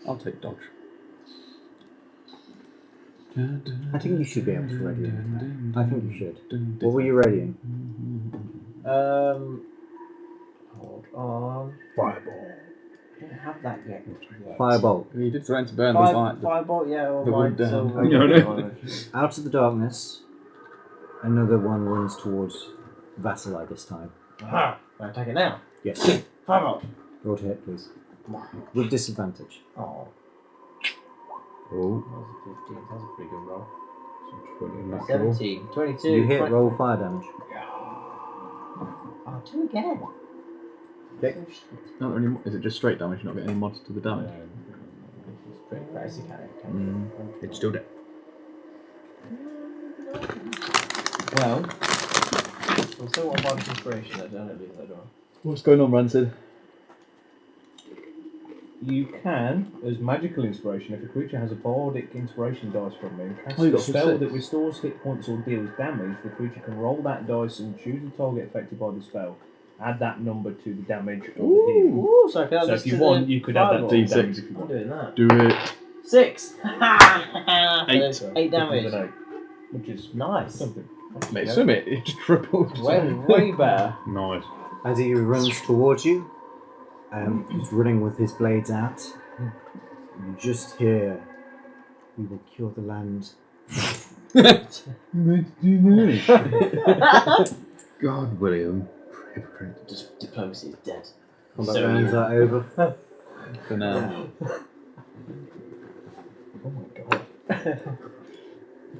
I'll take dodge. I think you should be able to ready it. I think you should. What were you readying? Hold on. Fireball. I don't have that yet. Firebolt. You did threaten to burn the light. Firebolt, yeah, or the wood down. No. Out of the darkness, another one runs towards Vasili this time. Aha! Can I attack it now? Yes. Firebolt! Roll to hit, please. With disadvantage. Oh, Oh. that was a 15. That was a pretty good roll. 17. 17, 22. You hit, 20. roll fire damage. Oh, 2 again. Okay. Oh, shit. Not really, is it just straight damage? You're not getting any mods to the damage? It's pretty crazy, kind of. It's still dead. Well, I'm still on Bardic Inspiration, I don't leave that door. What's going on, Rancid? You can, as magical inspiration, if a creature has a bardic inspiration dice from me, cast Oh, you a got spell +6. that restores hit points or deals damage, the creature can roll that dice and choose the target affected by the spell. Add that number to the damage or the heal. Ooh, so I can add So this if you to want, the you could add that fireball. to D6. damage if you I'm want. doing that. Do it. 6! 8. So, 8 damage. with an 8, which is Nice. something. Mate, summit, it just tripled. Way better. Nice. As he runs towards you, he's running with his blades out. You just hear, "We will cure the land." God, William. Hypocrite. Just diplomacy is dead. Combat So rounds you- are over. For now. Oh my god.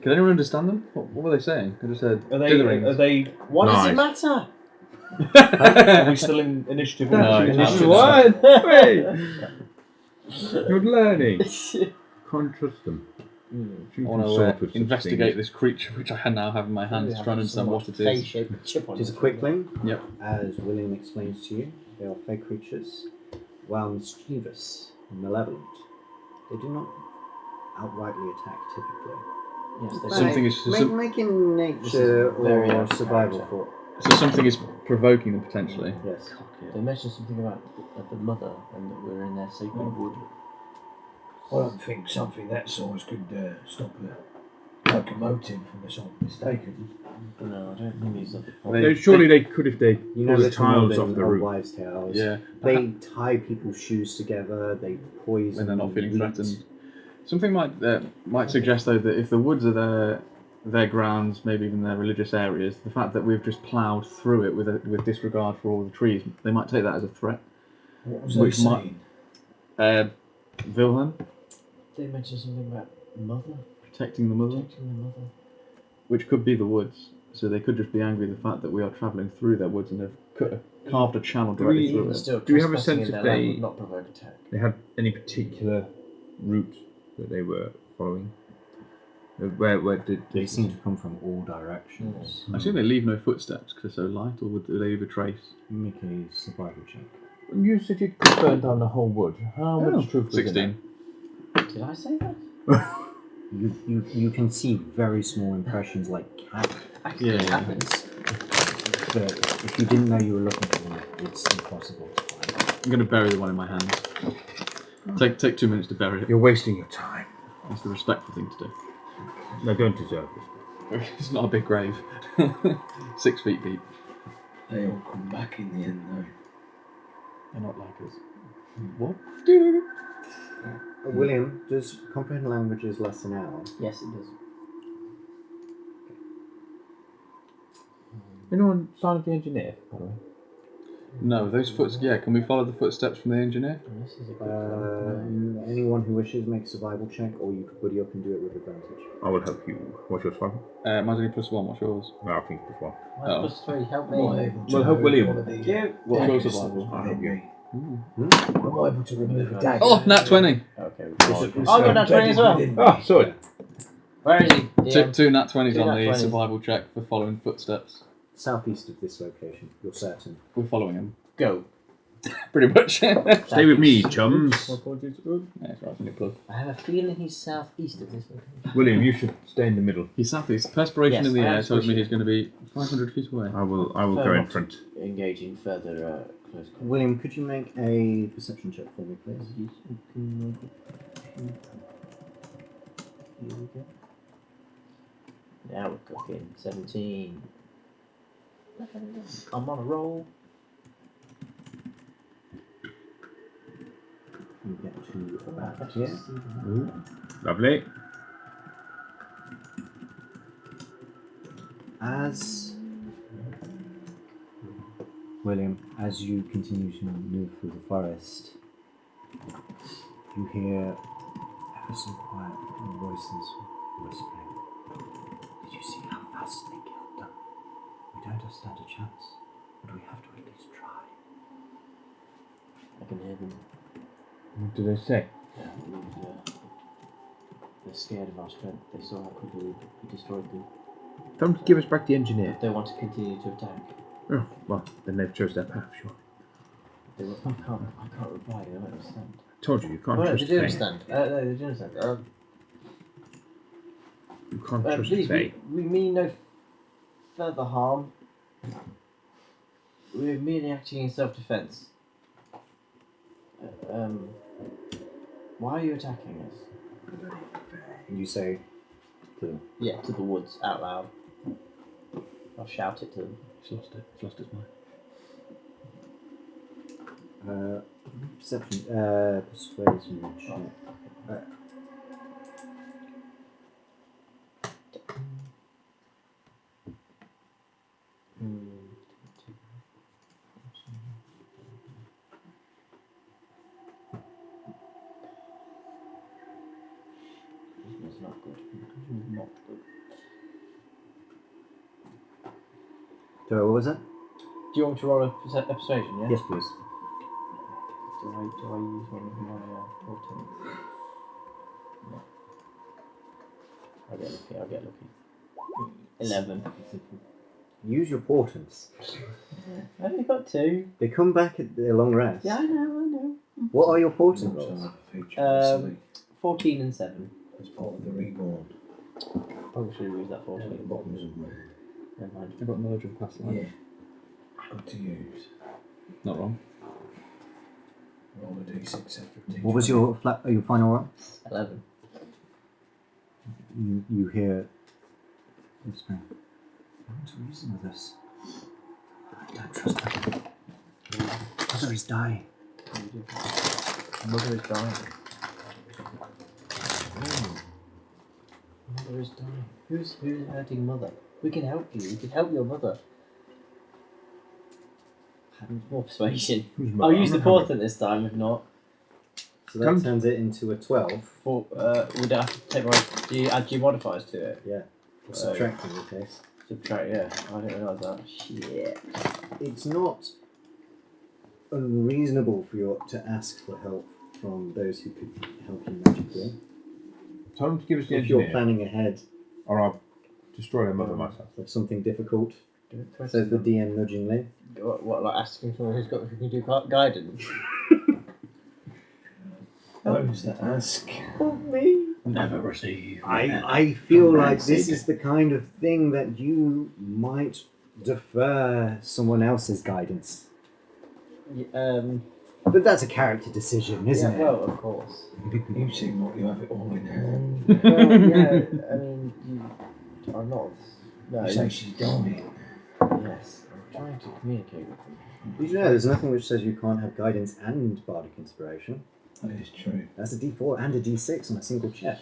Can anyone understand them? What were they saying? I just said Are they? ditherings. Are they? What does it Nice. matter? Are we still in initiative? No, or initiative. What? Wait. You're learning. Can't trust them. I want to investigate this creature which I now have in my hands, trying to understand what it is. Face-shaped chip on Just it. quickly, Yep. as William explains to you, they are fey creatures, while mischievous and malevolent. They do not outrightly attack typically. Yes, they Something is Making nature very or out of survival character. for. so something is provoking them potentially. Yes. They mentioned something about the mother and that we're in their sacred wood. I don't think something that size could stop a locomotive, unless I'm mistaken. No, I don't think these are. Surely they could if they You know pull the little more tiles than off the Old roof. Wives' Tales. Yeah. They tie people's shoes together, they poison When they're not feeling wheat. threatened. Something might suggest though that if the woods are their grounds, maybe even their religious areas, the fact that we've just ploughed through it with disregard for all the trees, they might take that as a threat. What was they Which might- saying? Wilhelm They mentioned something about mother, protecting the mother, protecting the mother. which could be the woods. So they could just be angry at the fact that we are travelling through their woods and have carved a channel directly through it. Still, Do we have a trespassing sense in if their land they- would not provoke attack? They had any particular route that they were following? Where did They seem to come from all directions. I assume they leave no footsteps because they're so light, or would they leave a trace? Make a survival check. You said you'd burned down the whole wood. How much truth was in 16. Did I say that? You can see very small impressions like cat, Actually, it Yeah. happens. but if you didn't know you were looking for them, it's impossible to find. I'm going to bury the one in my hand. Take 2 minutes to bury it. You're wasting your time. That's the respectful thing to do. They don't deserve this. It's not a big grave. 6 feet deep. They all come back in the end, though. They're not like us. What? William, does comprehend languages less than hour? Yes, it does. Anyone sign of the engineer, by the way? No, those can we follow the footsteps from the engineer? This is a good one. Anyone who wishes make a survival check, or you could buddy up and do it with advantage. I will help you. What's your survival? Mine's only +1, what's yours? No, I think it's +1. Mine's +3, help me. Am I able to Well, help remove William. one of the What's your daggers survival? that I'll was help within you. me? Am I able to remove a dagger? Oh, nat 20! Okay. Oh, got nat 20 as well. Oh, sorry. Where is he? Two nat 20s Two on nat the 20s. survival check for following footsteps. Southeast of this location, you're certain. We're following him. Go. Pretty much. Stay with me, chums. Yeah, it's right, only plug. I have a feeling he's southeast of this location. William, you should stay in the middle. He's southeast. Perspiration Yes, in the I air am tells me squishy. he's going to be 500 feet away. I will go in front. Engaging further close contact. William, could you make a perception check for me, please? Here we go. Now we're cooking. 17. I'm on a roll. You get to about here. Lovely. William, as you continue to move through the forest, you hear ever so quiet voices whispering. Did you see how fast they killed them? We don't stand a chance, but we have to at least try. I can hear them. What do they say? They're scared of our strength. They saw how quickly we destroyed them. Tell them to give us back the engineer. They want to continue to attack. Oh, well, then they've chose their path, sure. I can't reply. They don't understand. Told you, you can't Oh, no, trust they do Faye. understand. No, they do understand. You can't trust Please, Faye. we mean no further harm. We're merely acting in self-defense. Why are you attacking us? You say to them. Yeah, to the woods, out loud. I'll shout it to them. He's lost it. He's lost his mind. Perception, persuasion check. It's not good. It's not good. So what was it? Do you want me to roll a persuasion, yeah? Yes, please. Do I use one of my portents? No. I'll get lucky. 11. Use your portents. I only got 2. They come back at the long rest. Yeah, I know. What are your portent Also rolls? have a feature recently 14 and 7. as part of the reborn. Probably should have used that At 14. the bottom somewhere. Never mind. I've got knowledge of past life. Yeah. Good to use. Not wrong. Roll a d6 after a d20. What was your final roll? 11. You hear whispering. What's the reason of this? I don't trust her. Mother is dying. Mother is dying. Mother is dying. Who's hurting mother? We can help you. We can help your mother. More persuasion. I'll use the portent this time, if not. So that turns it into a 12. For, would I have to take my... Do you add your modifiers to it? Yeah. Subtract in your case. Subtract, yeah. I didn't realise that. Shit. It's not unreasonable for you to ask for help from those who could help you magically. Tell them to give us the If you're engineer, planning ahead or I'll destroy their mother myself. of something difficult, Do it says the DM nudgingly. What, like asking someone who can do guidance? Those that ask. Never receive. I feel like this is the kind of thing that you might defer someone else's guidance. But that's a character decision, isn't it? Well, of course. You seem like you have it all in hand. Well, yeah, I mean, I'm not. No. You say she's dying. Yes, I'm trying to communicate with them. Did you know there's nothing which says you can't have guidance and bardic inspiration? That is true. That's a D4 and a D6 on a single check.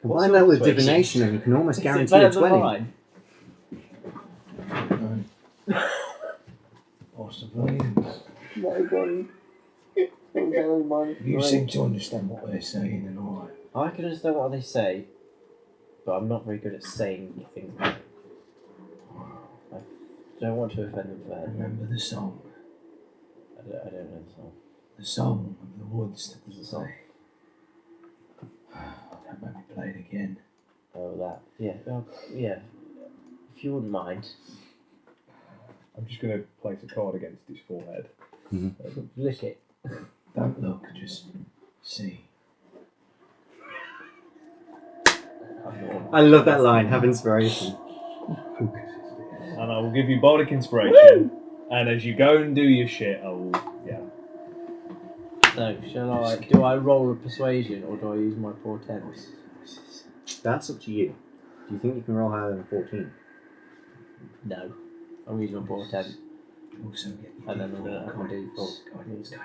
What's Combine your that with persuasion? divination and you can almost Is it guarantee better a than 20. mine? No. Possibly. You seem to understand what they're saying, and I can understand what they say, but I'm not very good at saying things. I don't want to offend them further. remember the song. I don't know the song. The song of the woods. There's a song. That made me play it again. Oh, that. Yeah. Yeah. If you wouldn't mind. I'm just going to place a card against his forehead. Lick it. Don't look, just see. I love that line, have inspiration. And I will give you bardic inspiration. And as you go and do your shit, I will, yeah. So, do I roll a persuasion or do I use my portents? That's up to you. Do you think you can roll higher than 14? No. I'm using my portent. Also get your And then I'm going to have my guidance. D4.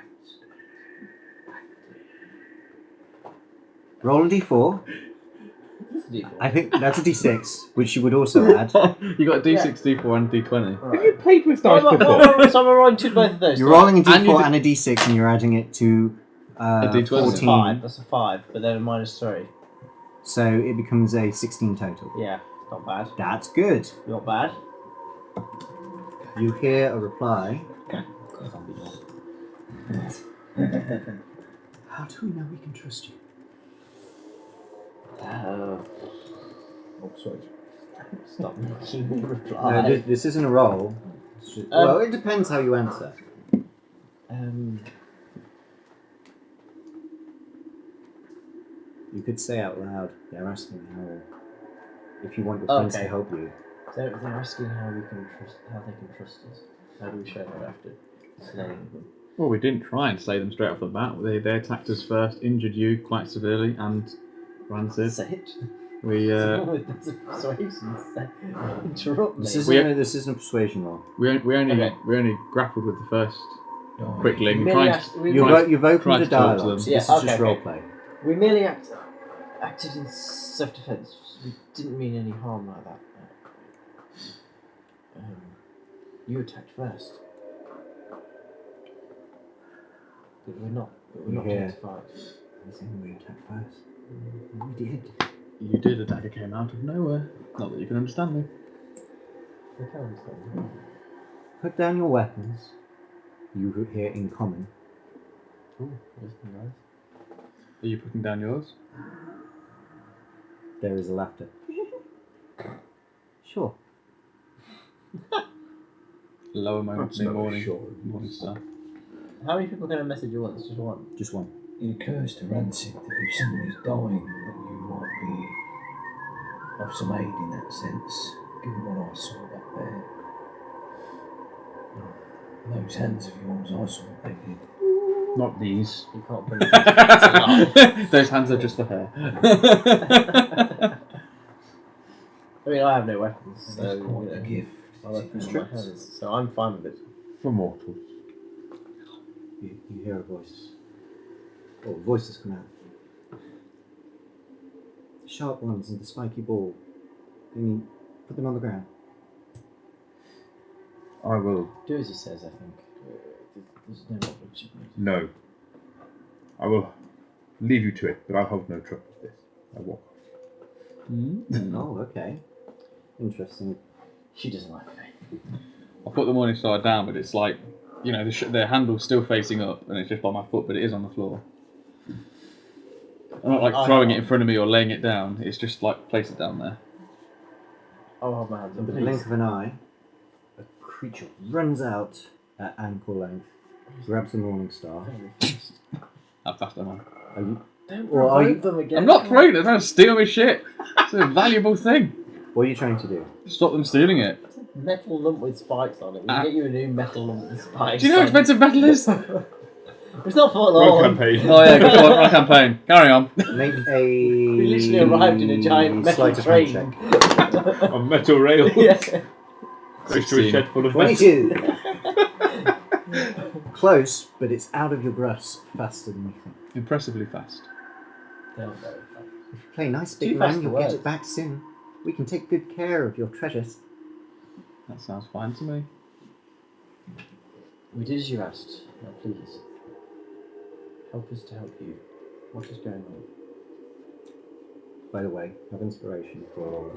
Roll a D4. I think that's a D6, which you would also add. You got D6, D4, and D20. Have you played with dice before? So I'm rolling both of those. You're rolling a And you D4 did- and a D6 and you're adding it to D20. That's a 14. 5. That's a 5, but then a -3. So it becomes a 16 total. Yeah, not bad. That's good. Not bad. You hear a reply. How do we know we can trust you? Oh, sorry. Stop making me reply. No, this isn't a roll. It's just- well, it depends how you answer. You could say out loud, they're asking if you want your friends to help you. They're asking how they can trust us. How do we show that after slaying them? Well, we didn't try and slay them straight off the bat. They attacked us first, injured you quite severely, and Rancid. Say it. We That's a persuasion. Interrupt me. This isn't a persuasion roll. we only grappled with the first quickling. You've opened tried a to talk to dialogue, them. so Yeah, this is just okay. roleplay. We merely acted in self-defense. We didn't mean any harm like that. You attacked first. But we're not here to fight. I think we attacked first. We did. You did. A dagger came out of nowhere. Not that you can understand me. We can understand. Put down your weapons. You hear in common. Ooh, that's nice. Are you putting down yours? There is laughter. Sure. Lower moment That's in the not morning. sure. Morning stuff. How many people can I message at once? Just one. Just one. It occurs to Rancid that if somebody's dying, that you might be of some aid in that sense, given what I saw back there. Those hands of yours, I saw what they did. Not these. You can't bring it to Those hands are just the hair. I mean, I have no weapons, And so it's quite a gift. my weapons are my hands, so I'm fine with it. For mortals. You hear a voice. Or voices come out. The sharp ones and the spiky ball. Then put them on the ground. I will. Do as he says, I think. There's no obligation. No. I will leave you to it, but I'll hold no trouble with this. I walk. Oh, okay. Interesting. She doesn't like me. I'll put the morning star down, but it's like, you know, the handle's still facing up, and it's just by my foot, but it is on the floor. I'm not like throwing it in front of me or laying it down. It's just like place it down there. I'll have my hands In on the the blink of an eye, a creature runs out at ankle length, grabs the morning star. How fast am I? Are you, Don't Or are you- provoke them again. I'm not throwing it. I'm trying to steal my shit. It's a valuable thing. what are you trying to do? Stop them stealing it. Metal lump with spikes on it. We can get you a new metal lump with spikes. Do you know how expensive metal is? It's not for Road long. campaign. Oh yeah, good one. Our campaign. Carry on. Make a. We literally arrived in a giant metal sleight of train. hand check. On metal rails. Yeah. Goes to a shed full of metal. 22! Close, but it's out of your grasp faster than you think. Impressively fast. They're very fast. If you play nice, Too big fast man, for you'll get words. it back soon. We can take good care of your treasures. That sounds fine to me. We did as you asked. Now please, help us to help you. What is going on? By the way, have inspiration for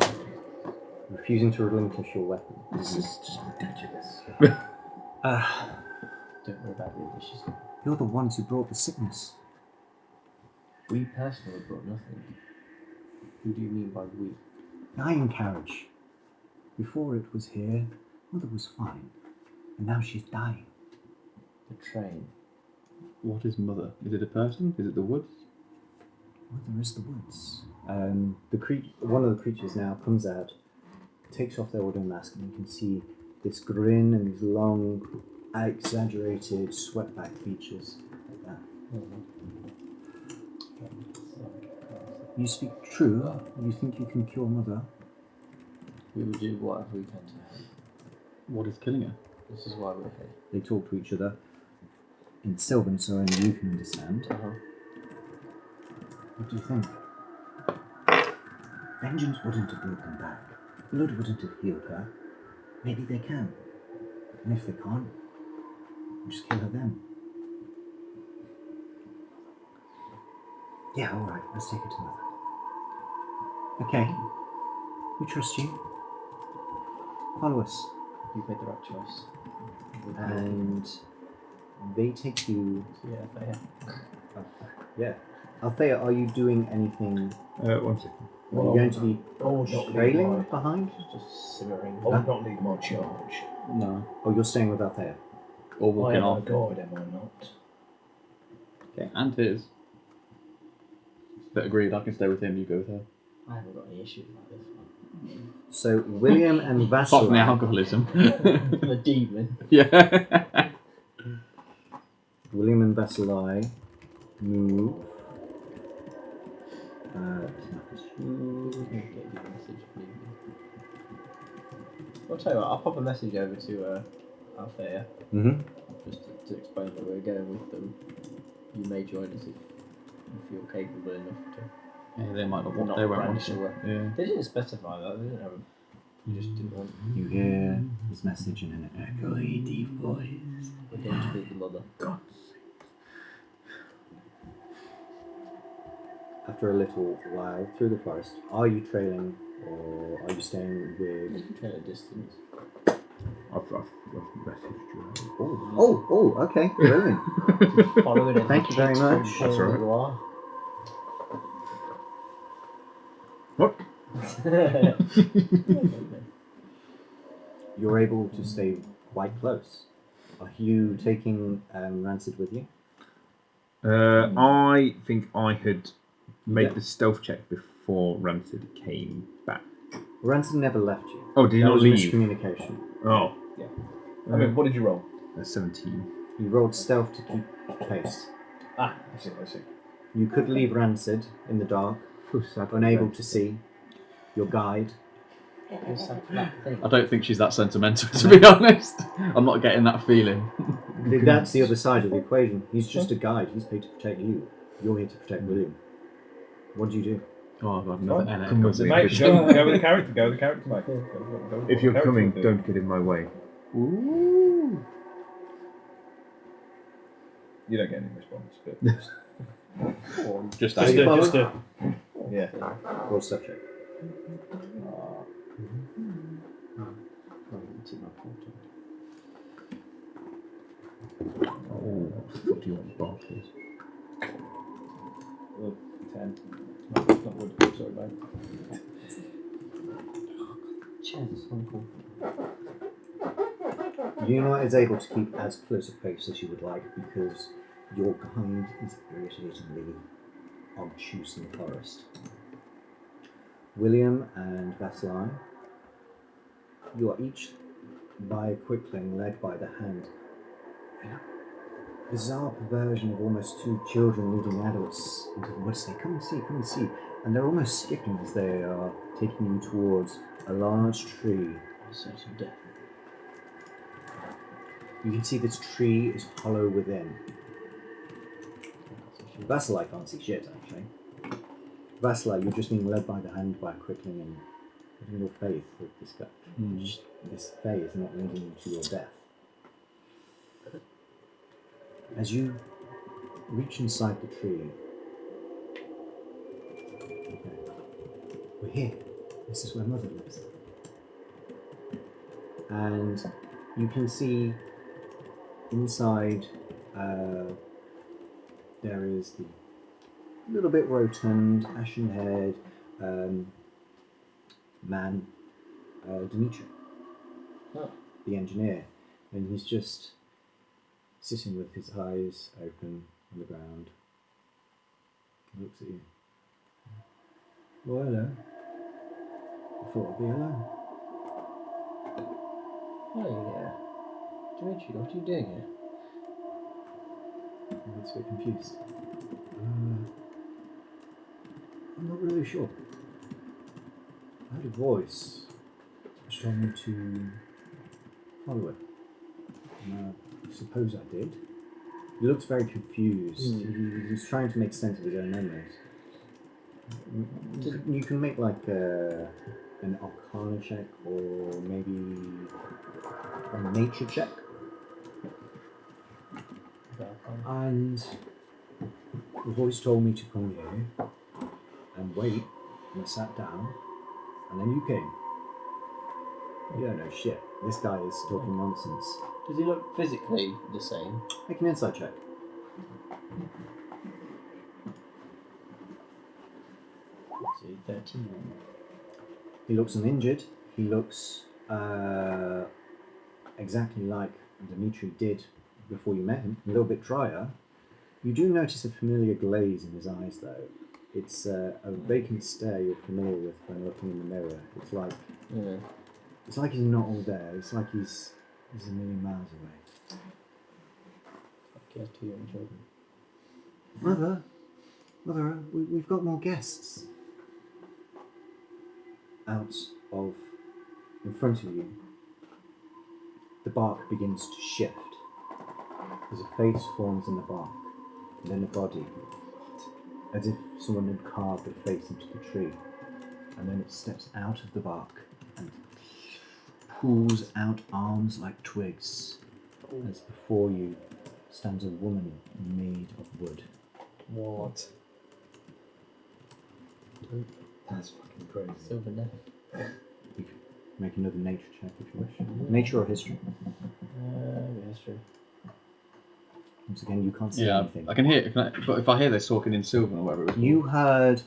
refusing to relinquish your weapon. This is just ridiculous. Don't worry about the issues. You're the ones who brought the sickness. We personally brought nothing. Who do you mean by we? The iron carriage. Before it was here, Mother was fine. And now she's dying. The train. What is mother? Is it a person? Is it the woods? Mother is the woods. One of the creatures now comes out, takes off their wooden mask, and you can see this grin and these long, exaggerated, swept-back features like that. You speak true? You think you can cure Mother? We will do whatever we can to help. What is killing her? This is why we're here. They talk to each other in Sylvan, so only you can understand. What do you think? Vengeance wouldn't have brought them back. Blood wouldn't have healed her. Maybe they can. And if they can't, we'll just kill her then. Yeah, alright, let's take her to Mother. Okay. We trust you. Follow us. You made the right choice. And they take you. Yeah, fair. Yeah. Althea, are you doing anything? 1 second. Are you going to be Oh, not trailing leave behind? Just simmering. I would not leave my charge. No. Oh, you're staying with Althea. Or I walking am a off. guide, am I not? Okay. And his. But agreed, I can stay with him, you go with her. I haven't got any issues like this one. So William and Apart from the Vassalai. alcoholism. The demon. Yeah. William and Vassalai move. I'll tell you what, I'll pop a message over to Althea Mm-hmm. just to explain that we're going with them. You may join us if you feel capable enough to. Yeah, they might not want. Not They won't want brandish a to. weapon. Yeah. They didn't specify that. They didn't have. You just didn't want. You hear his message in an echoey, deep voice. We're going to meet the mother. After a little while through the forest, are you trailing or are you staying with? Train at distance. I've messaged you. Oh, okay, brilliant. Following it. Thank you very much. That's all right. You are. What? You're able to stay quite close. Are you taking Rancid with you? I think I had made Yeah. the stealth check before Rancid came back. Rancid never left you. Oh, did he That not was leave? miscommunication. Oh. Yeah. I mean, what did you roll? 17. You rolled stealth to keep pace. I see. You could leave Rancid in the dark, unable to see your guide. It's that flat thing. I don't think she's that sentimental, to be honest. I'm not getting that feeling. That's the other side of the equation. He's just a guide. He's paid to protect you. You're here to protect William. What do you do? Oh, I've got another Come NA. with me. Mate, go with the character. Go with the character, mate. Go If you're character coming, will do. don't get in my way. Ooh. You don't get any response, but Just Are you just following? yeah. Roll stuff check. Oh, what do you want, Barclays? 10. No, it's not wood. Sorry, mate. Yuna is able to keep as close a pace as you would like because your guide is irritatingly obtuse in the forest. William and Vasily, you are each by a quickling led by the hand. Bizarre perversion of almost two children leading adults into the woods. They come and see. And they're almost skipping as they are taking you towards a large tree. Certain death. You can see this tree is hollow within. Vasily can't see shit, actually. Vasily, you're just being led by the hand by a quickling and putting your faith that this guy, this Fae is not leading you to your death. As you reach inside the tree, we're here. This is where Mother lives. And you can see inside there is the little bit rotund, ashen-haired man, Dimitri, the engineer, and he's just sitting with his eyes open on the ground. He looks at you. Well, hello. I thought I'd be alone. Oh yeah. Dimitri, what are you doing here? He looks a bit confused. I'm not really sure. I heard a voice which told me to follow it. And I suppose I did. He looked very confused. He was trying to make sense of his own memories. You can make like an Arcana check or maybe a Nature check. And the voice told me to come here and wait, and I sat down, and then you came. You don't know shit. This guy is talking nonsense. Does he look physically the same? Make an insight check. So 13. He looks uninjured. He looks exactly like Dimitri did before you met him, a little bit drier. You do notice a familiar glaze in his eyes, though. It's a vacant stare you're familiar with when looking in the mirror. It's like he's not all there. It's like he's a million miles away. He has 2 young children. Mother, we've got more guests. Out of, in front of you, the bark begins to shift. As a face forms in the bark, and then a body, as if someone had carved a face into the tree. And then it steps out of the bark and pulls out arms like twigs. As before you stands a woman made of wood. What? That's fucking crazy. Silver neck. Make another nature check if you wish. Nature or history? History. Once again, you can't see Yeah, anything. I can hear. But if I hear this talking in Sylvan or whatever it was You called. heard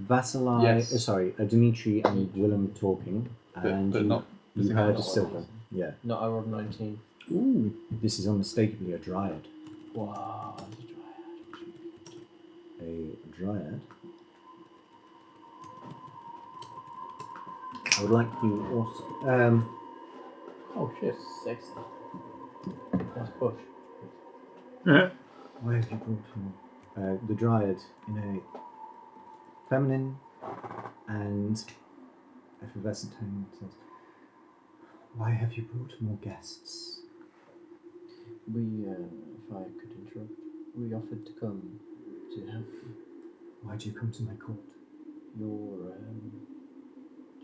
Vasili, Yes. Dimitri and Willem talking, and but not the you thing heard not Sylvan. Yeah. Not I rolled 19. Ooh. This is unmistakably a dryad. Wow, it's a dryad. A dryad. I would like you also. Oh shit, sexy. That's push. Why have you brought him? The dryad in a feminine and effervescent tone says, "Why have you brought more guests?" We, if I could interrupt, we offered to come to help you. Why do you come to my court? Your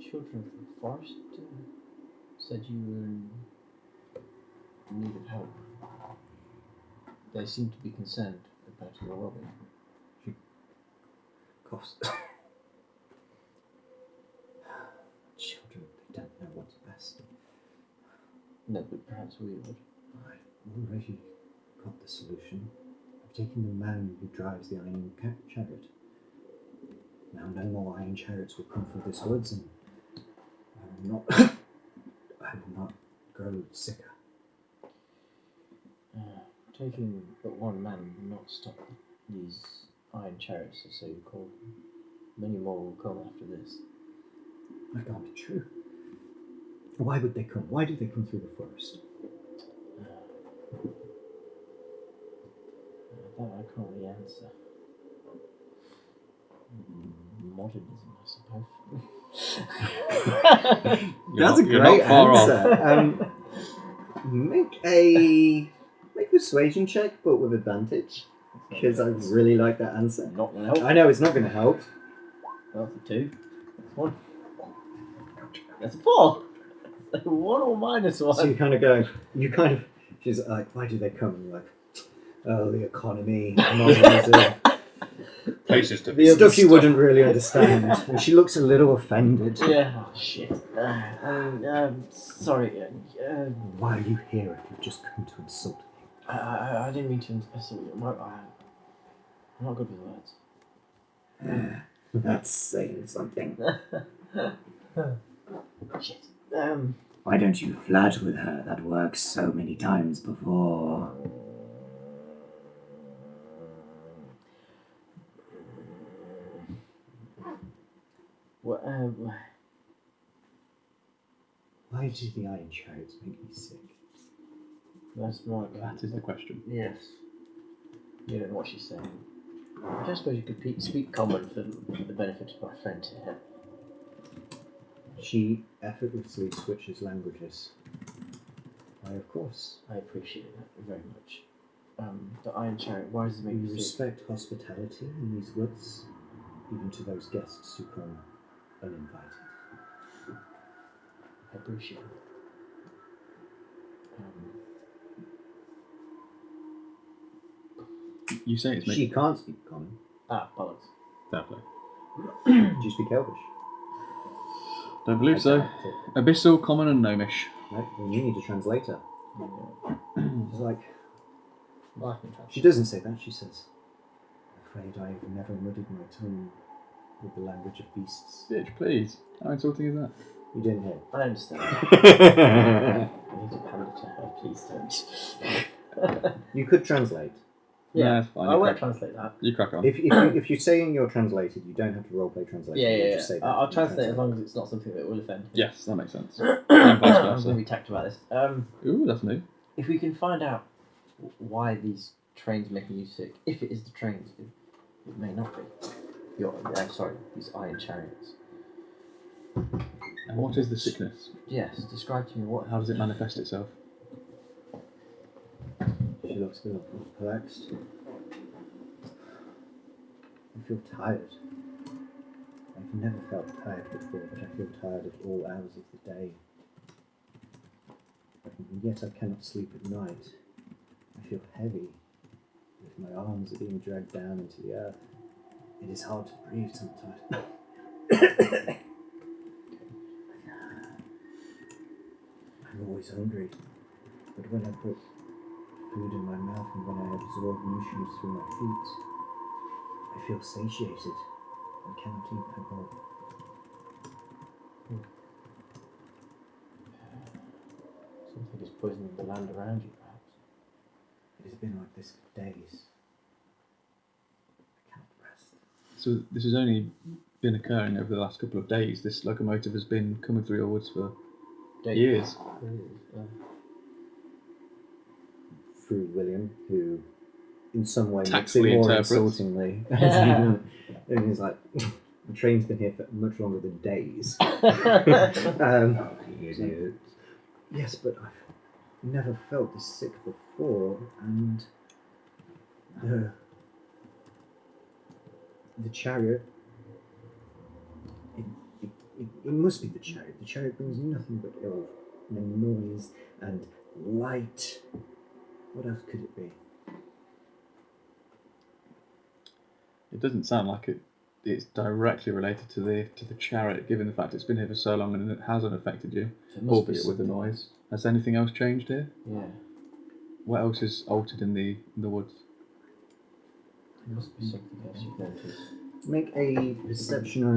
children of the forest said you were in need of help. They seem to be concerned about your well-being. She coughs. Children, they don't know what's best. No, but perhaps we would. I've already got the solution. I've taken the man who drives the iron chariot. Now no more iron chariots will come through this woods, and I will not grow sicker. Taking but one man will not stop these iron chariots, or so you call them. Many more will come after this. That can't be true. Why would they come? Why do they come through the forest? That I can't really answer. Modernism, I suppose. That's a you're great not far answer. Make a persuasion check, but with advantage, because I really like that answer. Not going to help. I know it's not going to help. That's a 2. That's 1. That's a 4. So 1 or minus 1. So she's like, why do they come? And you're like, oh, the economy, modernism, Places to the stuff you wouldn't really understand. And she looks a little offended. Yeah, oh, shit. Sorry. Why are you here if you've just come to insult me? I didn't mean to insult you. I'm not good with words. That's saying something. Shit. Why don't you flirt with her? That works so many times before. What, Why do the iron chariots make me sick? that's more. That is the question. Yes. You don't know what she's saying. I don't suppose you could speak common for the benefit of my friend here. She effortlessly switches languages. Why, of course. I appreciate that very much. The Iron Chariot, why does it make We you sick? respect hospitality in these woods, even to those guests who come uninvited. I appreciate it. You say it's me. She can't speak common. Bollocks. Definitely. Do you speak Elvish? Don't believe so. Abyssal, Common, and Gnomish. No, then you need a translator. She's like, Well, I can try. she doesn't say that, she says, afraid I've never muddied my tongue with the language of beasts. Bitch, please. How insulting is that? You didn't hear. I understand. I need to pander to her, please don't. You could translate. Yeah, it's fine. I won't translate that. You crack on. If you're saying you're translated, you don't have to roleplay translation. Yeah, You yeah, just say that. I'll You translate as long as it's not something that will offend. Yes, that makes sense. I'm And vice going to versa. be tact about this. Ooh, that's new. If we can find out why these trains are making you sick, if it is the trains, it may not be. These iron chariots. And what is the sickness? Yes, describe to me what. How does it manifest itself? She looks a little perplexed. I feel tired. I've never felt tired before, but I feel tired at all hours of the day. And yet I cannot sleep at night. I feel heavy, as if my arms are being dragged down into the earth. It is hard to breathe sometimes. always hungry. But when I put food in my mouth and when I absorb nutrients through my feet, I feel satiated and cannot eat no more. Something is poisoning the land around you, perhaps. It has been like this for days. I cannot rest. So this has only been occurring over the last couple of days. This locomotive has been coming through your woods for years. Through William, who in some way makes it Tactfully more interprets. insultingly. And he's like, the train's been here for much longer than days. Idiot. Yes, but I've never felt this sick before, and the chariot, it must be the chariot. The chariot brings nothing but ill and noise and light. What else could it be? It doesn't sound like it's directly related to the chariot, given the fact it's been here for so long and it hasn't affected you, So it must be albeit with the something. noise. Has anything else changed here? Yeah. What else is altered in the woods? It must be something else you've noticed. Make a perception or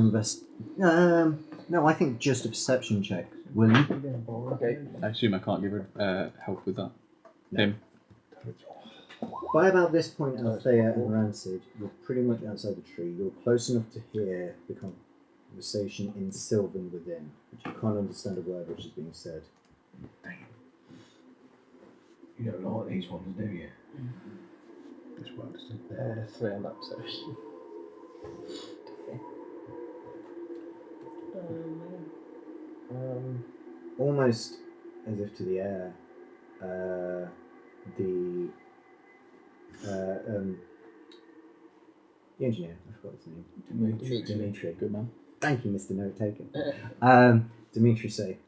no, I think just a perception check. Will you? Okay. I assume I can't give her help with that. No. Him. By about this point, Althea and Rancid, you're pretty much outside the tree. You're close enough to hear the conversation in Sylvan within, but you can't understand a word which is being said. You don't like these ones, do you? This works. I had a 3 on that perception. Almost as if to the air, the engineer, I forgot his name. Dimitri. Good man. Thank you, Mr. Note Taken. Dimitri say,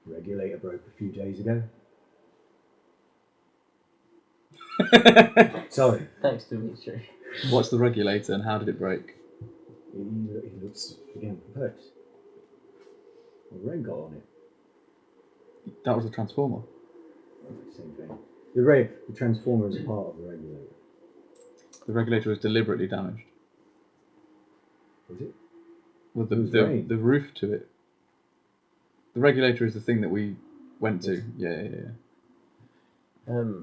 regulator broke a few days ago. Sorry. Thanks, Dimitri. What's the regulator and how did it break? He looks again perplexed. A red got on it. That was the transformer. Same thing. The transformer is a part of the regulator. The regulator was deliberately damaged. Was it? Well, It was right. the roof to it. The regulator is the thing that we went to. Yeah.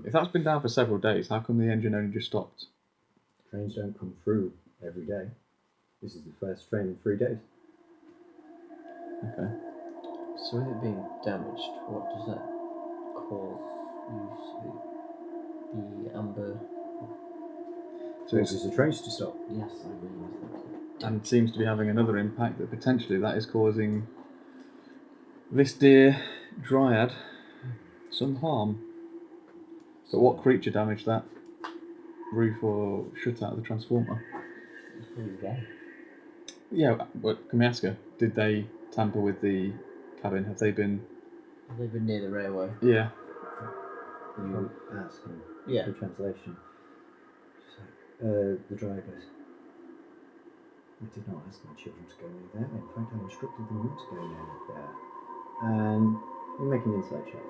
If that's been down for several days, how come the engine only just stopped? Trains don't come through every day. This is the first train in 3 days. Okay. So with it being damaged, what does that cause you to the amber? So causes the trains to stop. Yes, I realised that. And seems to be having another impact that potentially that is causing this dear dryad some harm. But what creature damaged that roof or shut out the transformer? It's probably there. Yeah, but can we ask her? Did they tamper with the cabin? Have they been? They've been near the railway. Yeah. You ask him Yeah. for translation. She's like, the driver goes, I did not ask my children to go near there. In fact, I instructed them not to go near there. And you make an insight check.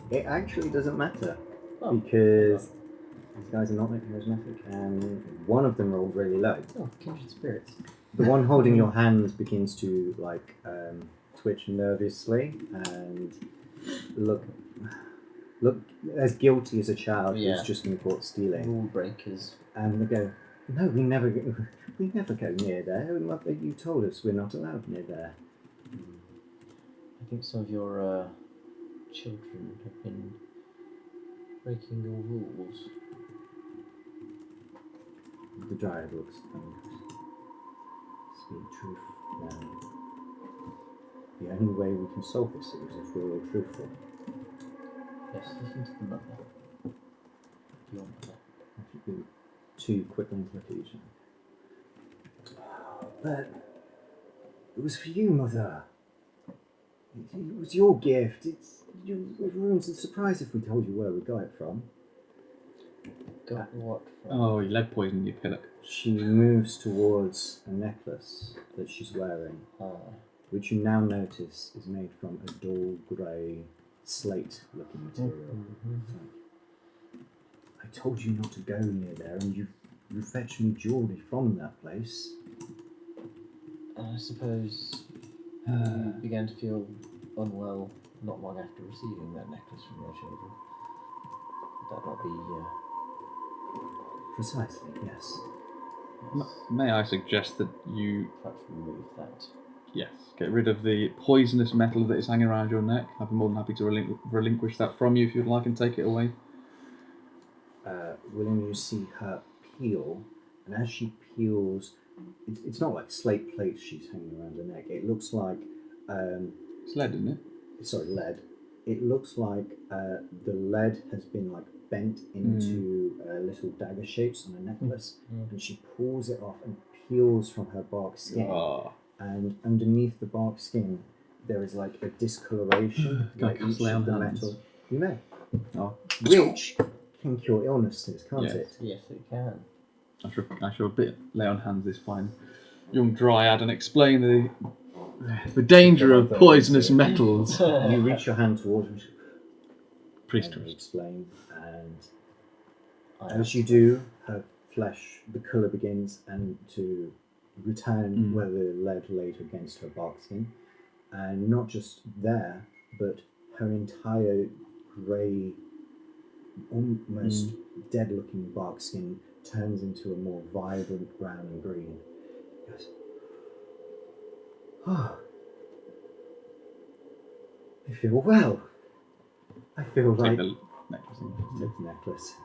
It actually doesn't matter because these guys are not that charismatic, and one of them rolled really low. Oh, kindred spirits. The one holding your hands begins to twitch nervously and look as guilty as a child who's just been caught stealing. Rule breakers. And they go, no, we never go near there. You told us we're not allowed near there. I think some of your children have been breaking your rules. The dryad looks and goes, speak truth now. The only way we can solve this is if we're all truthful. Yes, listen to the mother. Your mother. I should do 2 quick ones look at each other. But it was for you, Mother. It was your gift. It ruins the surprise if we told you where we got it from. Got what from? Oh, you lead poison, you pillock. She moves towards a necklace that she's wearing, which you now notice is made from a dull grey slate-looking material. It's like, I told you not to go near there, and you fetched me jewellery from that place. I suppose you began to feel unwell not long after receiving that necklace from your children. Would that not be... Precisely, yes. May I suggest that you... Perhaps remove that. Yes, get rid of the poisonous metal that is hanging around your neck. I'd be more than happy to relinquish that from you if you'd like and take it away. William, you see her peel, and as she peels, it's not like slate plates she's hanging around her neck. It looks like... It's lead, isn't it? Sorry, lead. It looks like the lead has been like bent into little dagger shapes on a necklace, and she pulls it off and peels from her bark skin. Oh. And underneath the bark skin, there is like a discoloration, like each of the metal. You may. Oh. Which can cure illnesses, can't it? Yes, it can. I shall lay on hands this fine young dryad and explain the danger of poisonous metals. You reach your hand towards her. Priest and you trust. explain, and as you do, her flesh, the colour begins and to return where the lead laid against her bark skin, and not just there, but her entire grey, almost dead-looking bark skin turns into a more vibrant brown and green. She goes, "Oh, I feel well. I feel like..." Take the necklace. Take the necklace.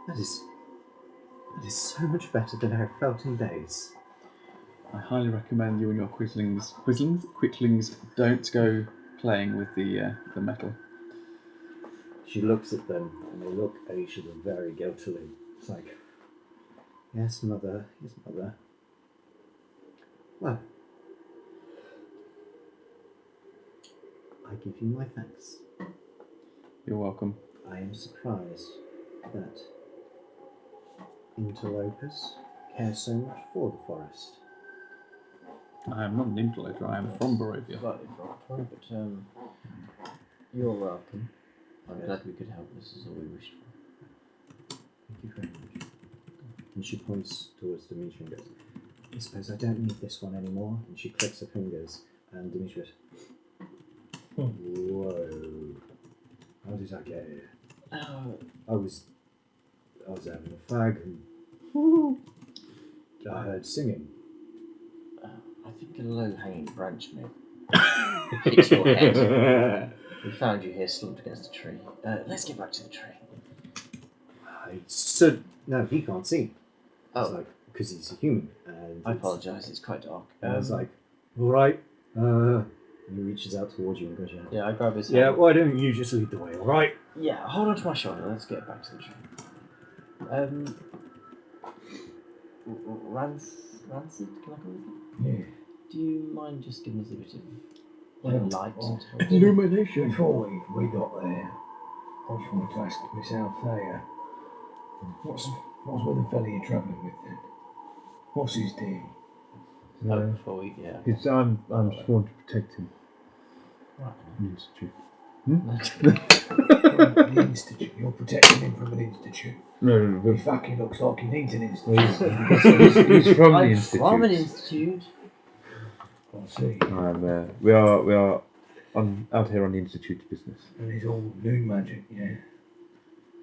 That is so much better than I have felt in days. I highly recommend you and your quicklings don't go playing with the metal. She looks at them, and they look at each other very guiltily. It's like, yes, mother, yes, mother. Well, I give you my thanks. You're welcome. I am surprised that interlopers care so much for the forest. I am not an interloper, I am from Barovia. Slightly derogatory, but you're welcome. I'm glad we could help. This is all we wished for. Thank you very much. And she points towards Dimitri and goes, I suppose I don't need this one anymore. And she clicks her fingers, and Dimitri goes, whoa. How did I get here? I was having a fag and I heard singing. I think a low-hanging branch may hit your head. We found you here slumped against a tree. Let's get back to the tree. No, he can't see. Oh. It's like, because he's a human. And I apologise, it's quite dark. I was like, alright. And he reaches out towards you and goes, yeah, I grab his hand. Yeah, why don't you just lead the way, alright? Yeah, hold on to my shoulder, let's get back to the tree. Rancid, can I call you? Yeah. Do you mind just giving us a bit of light? Illumination. Before we got there, I just wanted to ask Miss Althea, what's with the fella you're travelling with then? What's his deal? Before we, yeah. I'm sworn to protect him. Right. The Institute. From the Institute. You're protecting him from an institute. No. He fucking looks like he needs an institute. He's from the I'm Institute. from an institute. I see. We are out here on the Institute business. And it's all new magic, yeah.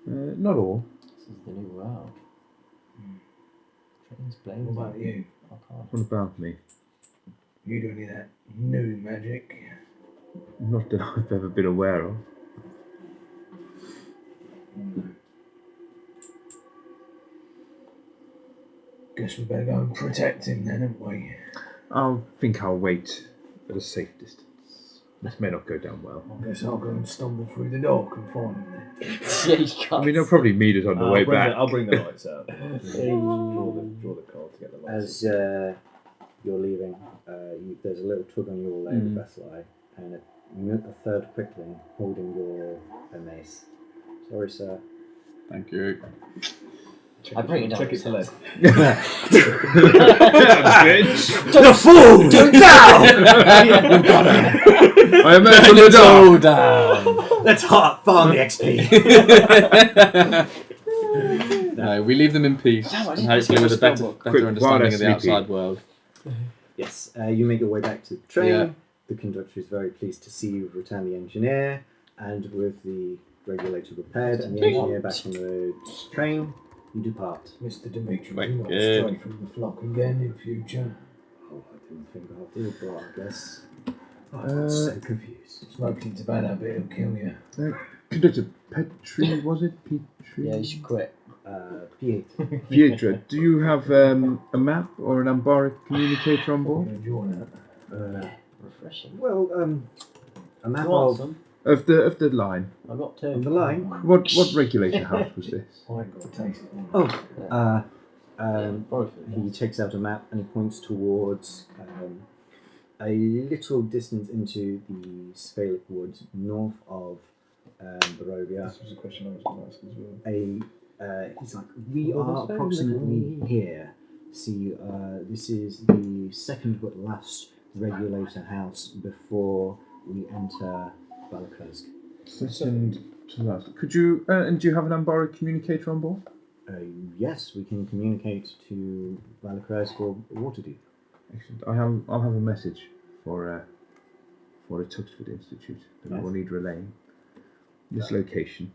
Not all. This is the new world. Train's playing. What about you? I can't. What about me? You do any of that new magic? Not that I've ever been aware of. Guess we better go and protect him then, haven't we? I'll wait at a safe distance. This may not go down well. I guess I'll go and stumble through the dark and find him then. Yeah, you can't. I mean, they'll probably meet us on the way back. I'll bring the lights out. Draw the card to get the lights. As you're leaving, there's a little tug on your leg, Bethlehem, and a third quickling holding your mace. Sorry, sir. Thank you. I bring it down. Check it to lead. The fool! Down! I am from the dark. Down. Let's farm the XP. No, we leave them in peace, Damn, I and didn't hopefully see with a the better, spellbook. better understanding of the Sleepy. outside world. Yes, you make your way back to the train. Yeah. The conductor is very pleased to see you return the engineer, and with the regulator repaired and the engineer back on the train, you depart. Mr. Dimitri, Wait, do not good. stray from the flock again in future. Oh, I didn't think I'll do, but I guess I'm so confused. Smoking tobacco bit will kill you. Conductor Petri, was it? Petri? Yeah, you should quit. Pietro. Pietro, do you have a map or an ambaric communicator on I'm board? going to enjoy that. Refreshing. Well, a map You want of some? Of the line. I got two. the line. What regulator house was this? I ain't got a taste of it. Both of He them. takes out a map and he points towards a little distance into the Svalich woods north of Barovia. This was a question I was going to ask as well. He's like, we are approximately here. See, this is the second but last regulator house before we enter Valakresk. Second to last. Could you and do you have an ambaric communicator on board? Yes, we can communicate to Valakresk or Waterdeep. Excellent. I'll have a message for a Tuxford Institute that we will need relaying. This location.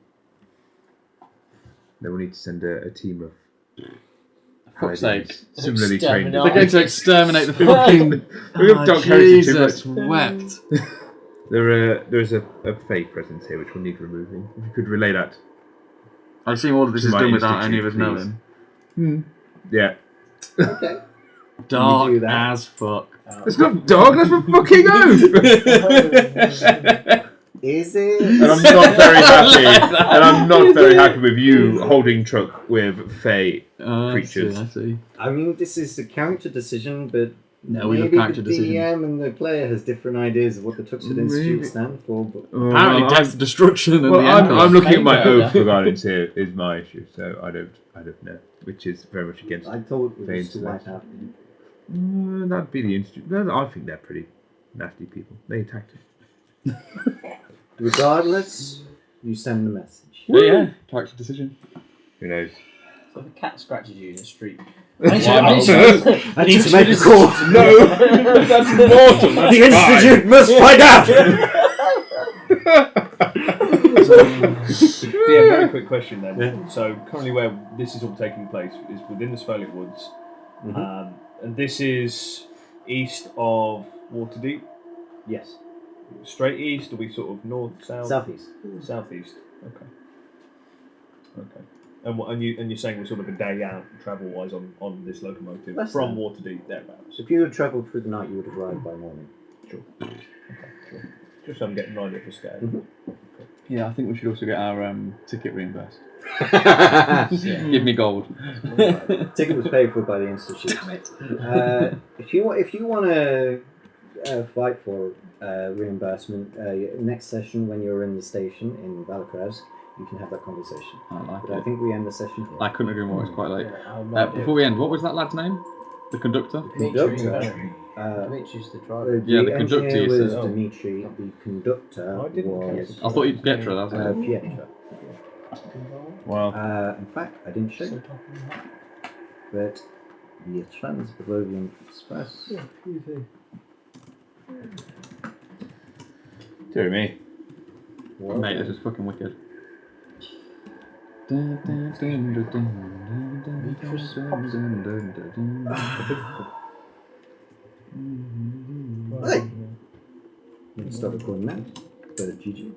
They will need to send a team of For fuck's sake. similarly trained. They're going to exterminate the fucking... We have dark heritage too Jesus much. wept. There's a Fey presence here which will need removing. If you could relay that. I assume all of this To is my done without any of us institute, knowing. Yeah. Okay. Dark You do that. as fuck. It's not dark, that's for fucking oath! Is it? And I'm not very happy. And I'm not very happy with you holding truck with Fey creatures. I see. I mean, this is a character decision, but No, we have maybe character the decisions. DM and the player has different ideas of what the Tuxford Institute stand for. But Apparently Well, death, destruction, and Well, the I'm Emperor. looking at my Fey oath for guidance here is my issue, so I don't know, which is very much against. I thought it Fey was to wipe intellect. out. That'd be the institute. No, I think they're pretty nasty people. They attacked us. Regardless, you send the message. Yeah, character decision. Who knows? So if a cat scratches you in the street. I need to make a call. No, that's mortal. The Institute must find out. Yeah, very quick question then. Yeah. So currently where this is all taking place is within the Svalich Woods. And this is east of Waterdeep. Yes, Straight east, or we sort of north, south? southeast. Southeast. Okay. Okay. And you're saying we're sort of a day out travel wise on this locomotive Less from than. Waterdeep thereabouts. If you had travelled through the night, you would have arrived by morning. Sure. Okay, sure. Just so I'm getting an idea for scale. Yeah, I think we should also get our ticket reimbursed. Give me gold. Ticket was paid for by the Institute. Damn it. If you want to fight for reimbursement, next session when you're in the station in Valakresk, you can have that conversation. I like But I it. think we end the session here. I couldn't agree more, it's quite late. Yeah, Before we end, what was that lad's name? The conductor? Conductor. Dimitri's the driver. Yeah, the conductor engineer you was said. Dimitri. The conductor I didn't was catch I thought you'd Pietro, that was it. Pietro. Wow. In fact, I didn't show you, but the Trans-Barovian Express. Dear me. Mate, this is fucking wicked. Right. Stop recording now. But GG.